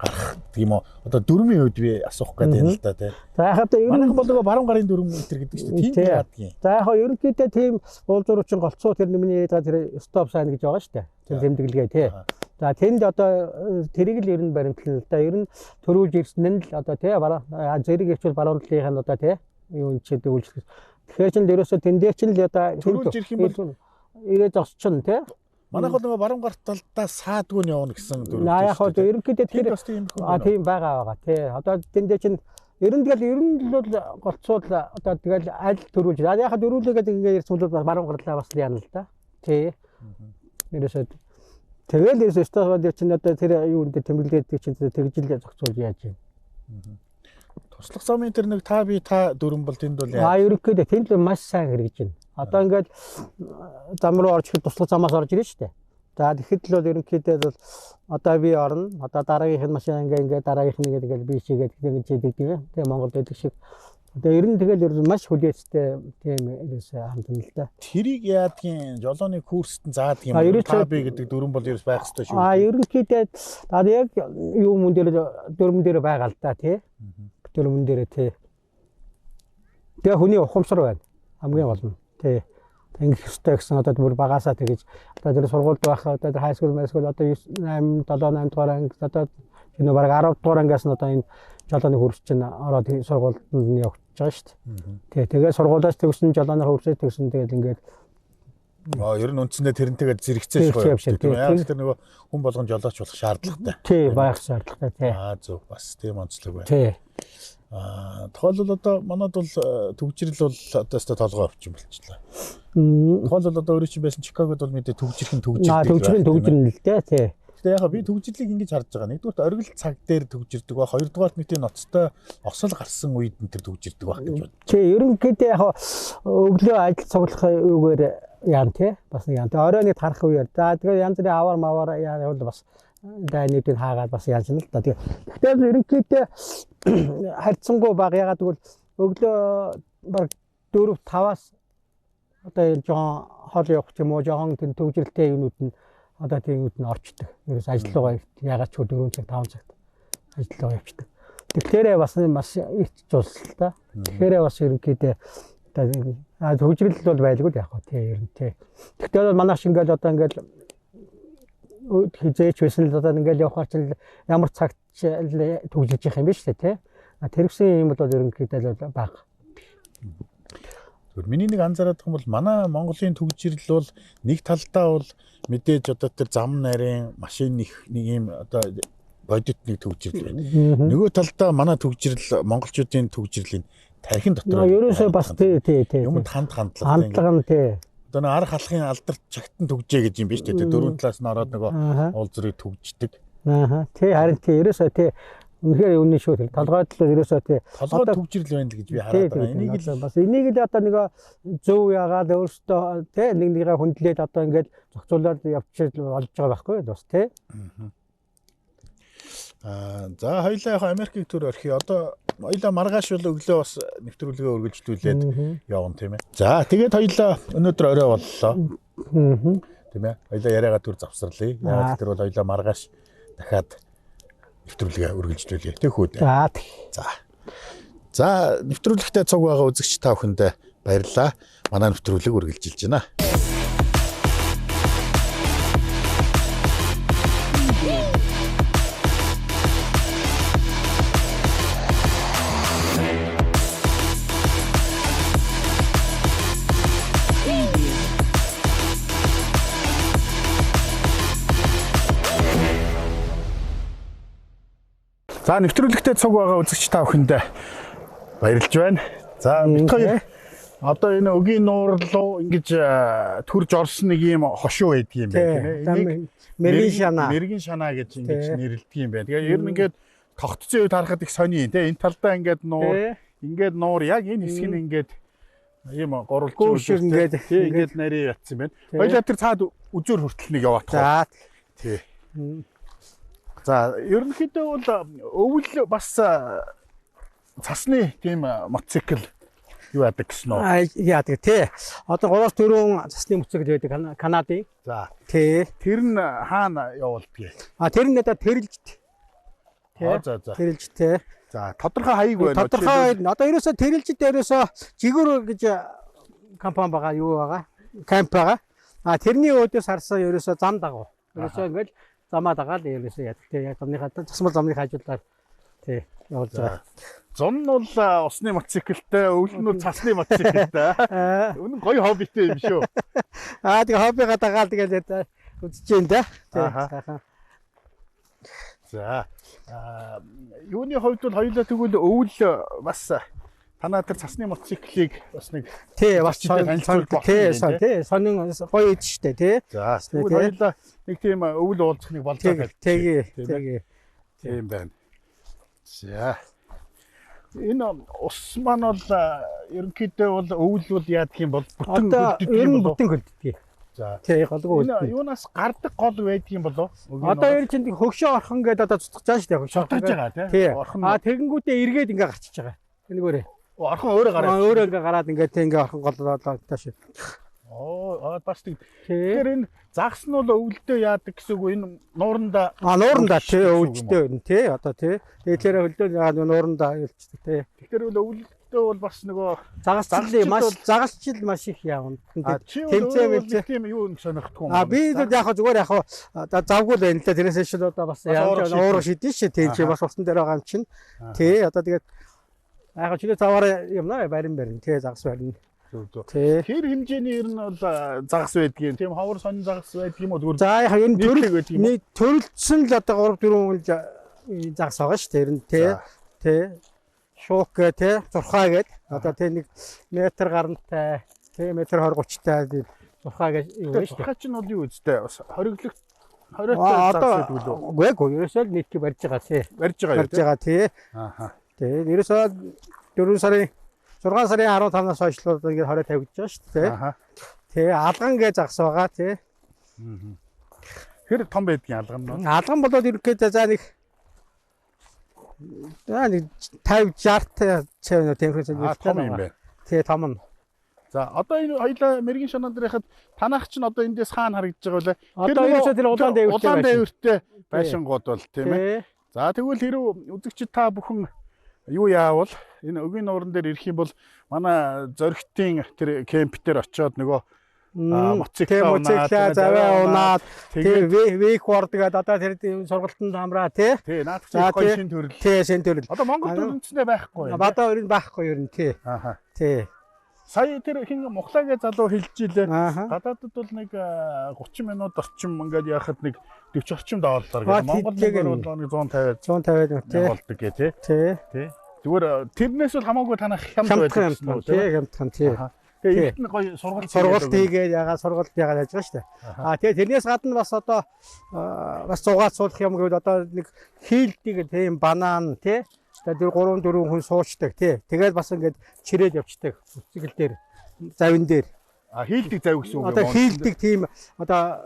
гарах гэдэг юм уу одоо дөрмийн хувьд би асуух гэдэг юм л да те За яг одоо манайхан бол нөгөө баруун гарын дөрм метр гэдэг чинь тийм яадгийн За яг ерөнхийдөө тийм уулзуурчин голцоо тэр нэмний тэр стоп сайн гэж байгаа шүү дээ тэр тэмдэглэгээ тий За тэнд одоо тэрийг л ер нь баримтлал да ер нь төрүүлж ирсэн нь л одоо тий зэрэг ирчүүл баруундлынх нь одоо тий юу энэ ч үйлчлэх тэгэхээр чинь ерөөсөө тэндээ чинь л одоо төрүүлж ирэх юм бол ирээ зогсчихно тий Манайх бол нөгөө баруун гарт талдаа саадгүй нь явна гэсэн дөрөв. Яг хоо ерөнхийдөө тэр тийм байгаа тий. Одоо тэндээ чинь ер нь бол голцуул одоо тэгэл аль төрүүлж. Яг дөрүүлээгээд ингээ ярьсан бол баруун гарлаа бас яана л да. Тий. Ерөөсөө тэгэл стафад чинь одоо тэр юу энэ тэмдэглээд чинь тэгжил зохицуулж яаж юм. Туслах замын тэр нэг та дөрөв бол тэнд бол яа. Ерөнхийдөө тэнд маш сайн хэрэгж байна. Одоо ингээд зам руу орж ихэд туслах замаас орж ирнэ шүү дээ. За тэгэхэд л бол ерөнхийдөө бол одоо би орно. Одоо дараагийнх нь машин ингээ дараагийнх нь ингээд би чигээд ингэж хийдэг тийм. Тэгээ Монголд байдаг шиг. Одоо ер нь тэгэл маш хүлээцтэй тийм ерөөсөө хандна л да. Тэрийг яадгийн жолооны курст заадаг юм уу? Таби гэдэг дөрөв бол ерөөс байх хэрэгтэй шүү. Ерөнхийдөө яг юу мөн дээр дөрмөн дээр байгаа л да тий. Дөрмөн дээр тий. Тэгээ хүний ухамсар байна. Хамгийн гол нь тий. Тэнгих ёстой гэсэн одоо бүр багасаа тэгэж одоо тэр сургуульд байх одоо хай скул мэскул одоо 8 7 8 дугаар анги одоо энэ баг 10 дугаар ангиас нь одоо энэ жолооны хөрс чинь ороод сургуульд нь явж байгаа шүү дээ. Тэгээ сургуулиас төгсөн жолооны хөрсөд төгсөн тэгэл ингээд ер нь үндсэндээ тэрнтэйгээ зэрэгцээж байгаа. Яг тэр нөгөө хүн болгон жолооч болох шаардлагатай. Тий, байх шаардлагатай тий. Зөв бас тийм онцлог байна. Тий. Тухайлбал одоо манад бол төгжрөл бол одоо өстой толгой авчих юм болчихлоо. Тухайлбал одоо өөрөө чинь байсан Чикагод бол мэдээ төгжрэх нь төгжрэн л дээ тий. Тэгээ яг би төгжрлийг ингэж харж байгаа. Нэгдүгээр оргил цаг дээр төгжирдэг ба хоёрдугаар нь тийм ноцтой осол гарсан үед нь тэр төгжирдэг байх гэж байна. Тий, ерөнхийдөө яг өглөө ажил цуглах үгээр яан тий бас нэг яан. Оройныг тарах үеэр. За тэгээ янз бүрийн аваар маваар яа бас дайнуудыг хаагаад бас яаж юм л да. Тэгэхээр ерөнхийдөө харьцангуй бага ягаад гэвэл өглөө баг 4-5-аас одоо энэ жоон хол явах юм уу жоон тийм төгжрэлтэй юмнууд нь одоо тиймүүд нь орчдөг. Ерөөс ажил руугаа ягаад ч 4 цаг 5 цагт ажил руу явчихдаг. Тэгэхээр бас их цус л да. Тэгэхээр бас ерөнхийдөө төгжрэл бол байлгүй л яг гоо тий ер нь тий. Тэгэхээр манайш ингээл одоо ингээл хизээч байсан л одоо ингээл явахаар чинь ямар цагт төгжиж явах юм биш үү тий. Тэрвсэн юм бол ерөнхийдөө баг. Зүгээр миний нэг анзаараад байгаа юм бол манай Монголын төгжрэл бол нэг талдаа бол мэдээж одоо тэр зам нарийн машин нэг юм одоо бодит нэг төгжрэл байна. Нөгөө талдаа манай төгжрэл монголчуудын төгжрлийн тархин дотор ерөөсөө бас тий юмд хандлага нь тий. Одоо нэг арга халахын алдарт чагтан төгжээ гэж юм биш үү? Дөрөв талаас нь ороод нөгөө уулзрыг төгждөг. Тий харин тий ерөөсөө тий үнэхээр үнэн шүү. Толгойд л ерөөсөө тий толгой төгжрэл байна л гэж би хараад байгаа. Энийг л одоо нэг зөв яагаад өөртөө тий нэгнийгээ хүндлээд одоо ингээд зохицуулаад явчих болж байгаа байхгүй бас тий. За хоёлаа яг Америкийг төр орхи. Одоо хоёлаа маргааш бол өглөө бас нэвтрүүлгээ үргэлжлүүлээд явна тийм ээ. За тэгээд хоёлаа өнөөдөр орой боллоо. Тийм ээ. Хоёлаа яриагаа төр завсарлаа. Яг тэр бол хоёлаа маргааш дахиад нэвтрүүлгээ үргэлжлүүлье. Тэг хүү дээ. За нэвтрүүлэгтээ цуг байгаа үзэгч та бүхэндээ баярлалаа. Манай нэвтрүүлэг үргэлжилж байна. За нэвтрүүлэгтээ цуг байгаа үзэгч та бүхэндээ баярлж байна. За бид хоёр одоо энэ өгийн нуур руу ингэж төрж орсон нэг юм хошуу байдаг юм байна тийм ээ. Мэргэн шанаа гэж ингэж нэрлэдэг юм байна. Тэгээ ер нь ингээд тогтцсон үед харахад их сони тийм энэ талдаа ингээд нуур яг энэ хэсэг нь ингээд ийм гурвалж ингээд нарийн ятсан байна. Хоёлаа тэр цаад үзүүр хүртэл нэг яваадах. За тий. За ерөнхийдөө бол өвөл бас цасны тийм мотоцикл юу яадаг гэсэн үү? Яадаг тий. Одоо 3-4 засны мотоцикл байдаг Канадын. За. Тий. Тэр нь хаана явуулдаг? Тэр нь одоо тэрэлжт. За. Тэрэлжт тий. За, тодорхой хаяг байна. Тодорхой одоо ерөөсө тэрэлжт ерөөсө жигүүр гэж компани байгаа юу байгаа? Камп байгаа. Тэрний өөдөөс харсан ерөөсө зам дагав. Ерөөсө ингээл замаа дагаад ерөөсө яадаг тий. Яг замныхаа тасмал замны хажуулаар тий явуулж байгаа. Зун нь бол усны мотоциклтэй, өвөл нь бол цасны мотоциклтэй. Үнэн гоё хоббитэй юм шүү. Тэгээ хоббигаа дагаад тэгээд үзэж जैन да. За. Юуны хувьд бол хоёулаа тэгвэл өвөл бас танаа тэр цасны мотоциклийг бас нэг тий бас танилцуулж болох юм тий сонин гоё ийд штэ тий. За тэгвэл хоёулаа нэг тийм өвөл уулзах нэг болцоо гэх. Тэгээ. Тийм байна. За. Энэ ус маань бол ерөнхийдөө бол өвөл бол яадаг юм бол бүтэн хөлддөг. За. Тий голгүй үлддэг. Энэ юунаас гардаг гол байдаг юм болов? Одоо ер чинь хөгшөө орхон гэдэг одоо цуцгаж байгаа шүү дээ. Хөгшөө орхож байгаа тий. Тэгэнгүүтээ эргээд ингээ гарчиж байгаа. Энэгээрээ. Орхон өөрөө гараад. Өөрөө ингээ гараад ингээ тий ингээ орхон голоо тааш. Бас тийм. Тэгэхээр энэ загас нь бол өвөлдөө яадаг гэсэн үг энэ нуурандаа. Нуурандаа тий өвөлдөө юм тий. Одоо тий. Тэгэхээр хөлдөө нуурандаа өвөлддөг тий. Тэгэхээр өвөлдөө бол бас нөгөө загасчил маш их явна. Тэмцээн тийм юу сонирхдгүй юм. Би л яг зүгээр яг завгүй л байна л да. Тэрээс шил одоо бас уур шидэж шээ тий. Чи бас усан дээр байгаа юм чинь. Тий. Одоо тэгээд яг чи заваар юм наа барин тий загас барин. Тэр хэмжээний ер нь бол загас байдгийн. Тийм ховор сонин загас байдаг юм уу? За яг энэ төрөлдсөн л одоо 3-4 загас байгаа шүү дээ. Ер нь тий. Шуук тий 6 гээд одоо тий 1 метр гарантай тий метр 20-30 тий 6 гэж юу вэ шүү дээ. 6 чинь бол юу үстэй бас хориглох хориотой загас гэдэг үү? Үгүй ерөөсөө л нийт барьж байгаа тий. Барьж байгаа тий. Тий ерөөсөө 4 сарын 6 сарын 15-наас хойш л ингээд 20 тавьж байгаа шүү дээ. Тий алган гэж загас байгаа тий. Тэр том байдгийн алган нь. Алган болоод ерөөхдөө за нэг 50-60 цэвнэ температур том юм байна. Тий том нь. За одоо энэ хоёлаа мэргийн шанаа дээр хахад танах чинь одоо эндээс хаана харагдаж байгаа вэ? Одоо ерөөсөө тэр улаан дээвэртэй байшингууд бол тийм ээ. За тэгвэл хэрв үзэгчид та бүхэн юу яавал энэ өгийн нууран дээр ирэх юм бол манай зөрөгтийн тэр кемп дээр очиод нөгөө мотоциклаа заваа унаад тий вейк вордгээд одоо тэр сургалтанд хамраа тий. Тий наадах чинь гоё шин төрөл. Тий шин төрөл. Одоо Монгол төрөлцөндөө байхгүй. Одоо өрн байхгүй ер нь тий. Тий. Сая тэр хин Мухлагийн залуу хэлж илээ. Гадаадд бол нэг 30 минут орчим ингээд яхад нэг 40 орчим доллар гэдэг. Монгол бол нэг 150 тий болдог гэ тий. Тий. Зүгээр тэрнээс бол хамаагүй танах хямд байдаг гэсэн үү? Тий хямдхан тий. Тэгээд ихт нь гоё сургалт хийгээд сургалт яагаад яаж байгаа шүү дээ. Тэгээд тэрнээс гадна бас одоо бас зугаад суулгах юм гэвэл одоо нэг хийлдэг тийм банан тий. Тэгээд 3-4 хүн суучдаг тий. Тэгээд бас ингээд чирээд явцдаг үцгэл дээр завин дээр. Хийлдэг зав гэсэн үг юм. Одоо хийлдэг тийм одоо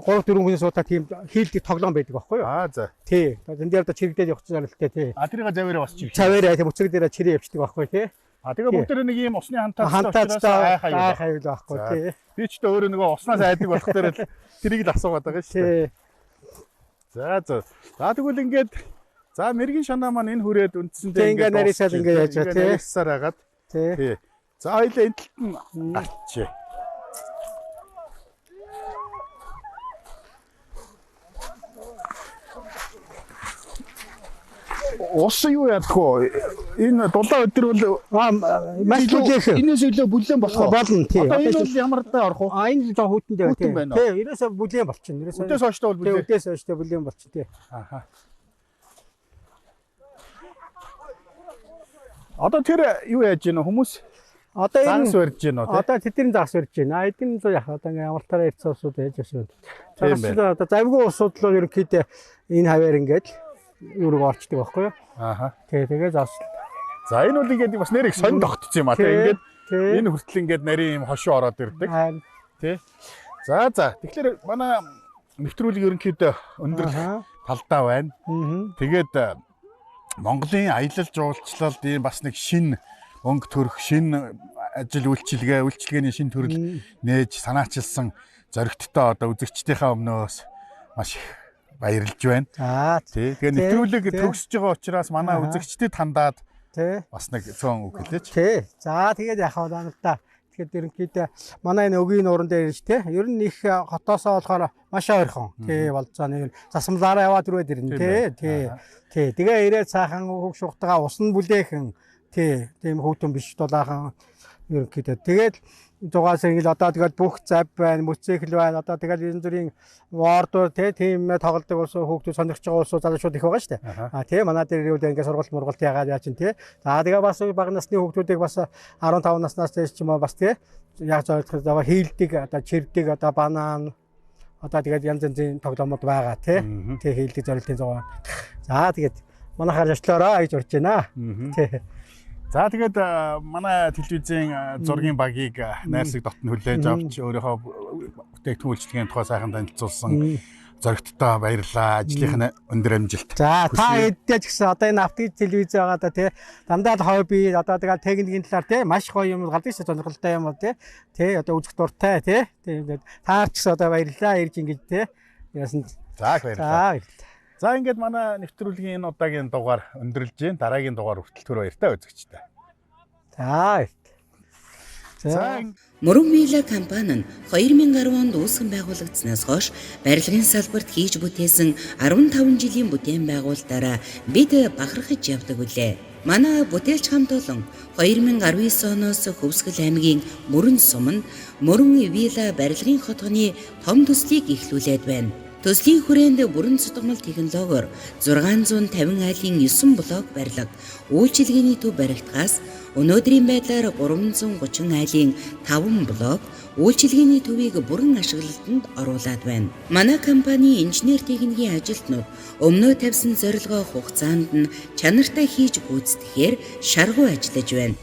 3-4 хүний суудаа тийм хийлдэг тоглоом байдаг байхгүй юу? За. Тий. Тэгээд энэ дээр одоо чирэгдээд явах зорилттой тий. Тэрийг заваараа бас чирэг. Заваараа тийм үцгэл дээр чирээ явцдаг байхгүй тий. Тэгээ бүгд нэг ийм усны хантаацтай хайвал байхгүй тий. Би ч өөрөө нөгөө уснаас айдаг болох дээр л тэрийг л асуугаад байгаа шүү дээ. За. За тэгвэл ингээд за мэргийн шанаа маань энэ хүрээд үндсэндээ ингээд нарийсаад ингээд яаж байгаа тий. Нарийсаар хагаад тий. За хоёлаа энэ талд нь гарчээ. Ус юу яах вэ? Энэ дулаан өдөр бол маш бүлээх. Энэс илүү бүлээн болох болно тий. Одоо энэ бол ямар даа орох вэ? Энэ жоо хүүтэндээ тий. Тий, ерөөсөө бүлээн болчихно. Өдөөс хойштой бол бүлээн. Өдөөс хойштой бүлээн болчих тий. Одоо тэр юу яаж гинэ хүмүүс? Одоо энэ загас барьж гинэ тий. Одоо тэдний загас барьж байна. Эдийн засаг яг одоо ингээм амралтаараа ирсэн усууд яаж байна. Одоо завгүй усууд л ерөнхийдөө энэ хаваар ингээд юу руу орчдөг байхгүй юу? Тэгээ зас. За энэ бол ингээд бас нэрийг сонь тогтсон юм а тий. Ингээд энэ хүртэл ингээд нарийн юм хошуу ороод ирдэг. Тий. За. Тэгэхээр манай нэвтрүүлэг ерөнхийдөө өндөр талдаа байна. Тэгээд Монголын аялал жуулчлалд ийм бас нэг шин өнгө төрөх, шин ажил үйлчилгээний шин төрөл нээж санаачилсан зоригттой одоо үзэгчдийнхээ өмнөөс маш их баярлж байна. Тий. Тэгээ нэвтрүүлэг төгсөж байгаа учраас манай үзэгчдэд хандаад бас нэг цөөн үг хэлээч. Тий. За тэгээд яхаа та. Тэгэхээр ерөнхийдөө манай энэ өгийн нууран дээр ирж тий. Ер нь их хотоосоо болохоор маш ойрхон. Тий болцоо нэг засамлаараа яваад ирвэ дэрнэ тий. Тий. Тэгээ ирээд цаахан хөг шухтагаа усан бүлээхэн тий. Тийм хөтөн биш дулаахан ерөнхийдөө. Тэгээд зугаас ингээл одоо тэгээд бүх зав байна, моцикл байна. Одоо тэгээд янз бүрийн вордоор тийм тоглодог ус хүүхдүүд сонирхож байгаа ус залуучууд их байгаа шүү дээ. Тийм манай дээр ирвэл ингээд сургалт мургалт яагаад яа чин тий. За тэгээд бас бага насны хүүхдүүдийг бас 15 наснаас дээш ч юм уу бас тий. Яг зорилготой зав хийлдэг одоо чирдэг одоо банан одоо тэгээд янз янзын тоглоомод байгаа тий. Тий хийлдэг зорилтын зав. За тэгээд манайхаар яшлаараа гэж урьж байна. Тий. За тэгээд манай телевизийн зургийн багийг найрсаг дотн хүлээж авч өөрийнхөө бүтээгдэхүүн үйлчлэгийн тухай сайхан танилцуулсан зоригттой баярлалаа. Ажлынх нь өндөр амжилт. За та хэддээ ч гэсэн одоо энэ автомат телевиз байгаа да тий дандаа хобби одоо тэгээд техникийн талаар тий маш гоё юм гардаг шүү сонирхолтой юм уу тий одоо үзэх дуртай тий тэгээд таар ч гэсэн одоо баярлалаа ирж ингэж тий яасан. За баярлалаа. За ингээд манай нэвтрүүлгийн энэ удаагийн дугаар өндөрлж гээ. Дараагийн дугаар хүртэл түр баяртай үзэгчтэй. За. Мөрөн Мила компани нь 2010 онд үүсгэн байгуулагдсанаас хойш барилгын салбарт хийж бүтээсэн 15 жилийн бүтээн байгуулалтаараа бид бахархаж явдаг үлээ. Манай бүтээлч хамт олон 2019 оноос Хөвсгөл аймгийн Мөрөн суманд Мөрөн Вилла барилгын хотгоны том төслийг эхлүүлээд байна. Төслийн хүрээнд бүрэн цутгамал технологиор 650 айлын 9 блок барилга, үйлчилгээний төв баригдахаас өнөөдрийн байдлаар 330 айлын 5 блок үйлчилгээний төвийг бүрэн ашиглалтанд оруулад байна. Манай компани инженер техникийн ажилтнууд өмнөө тавьсан зорилгоо хугацаанд нь чанартай хийж гүйцэтгэхээр шаргуу ажиллаж байна.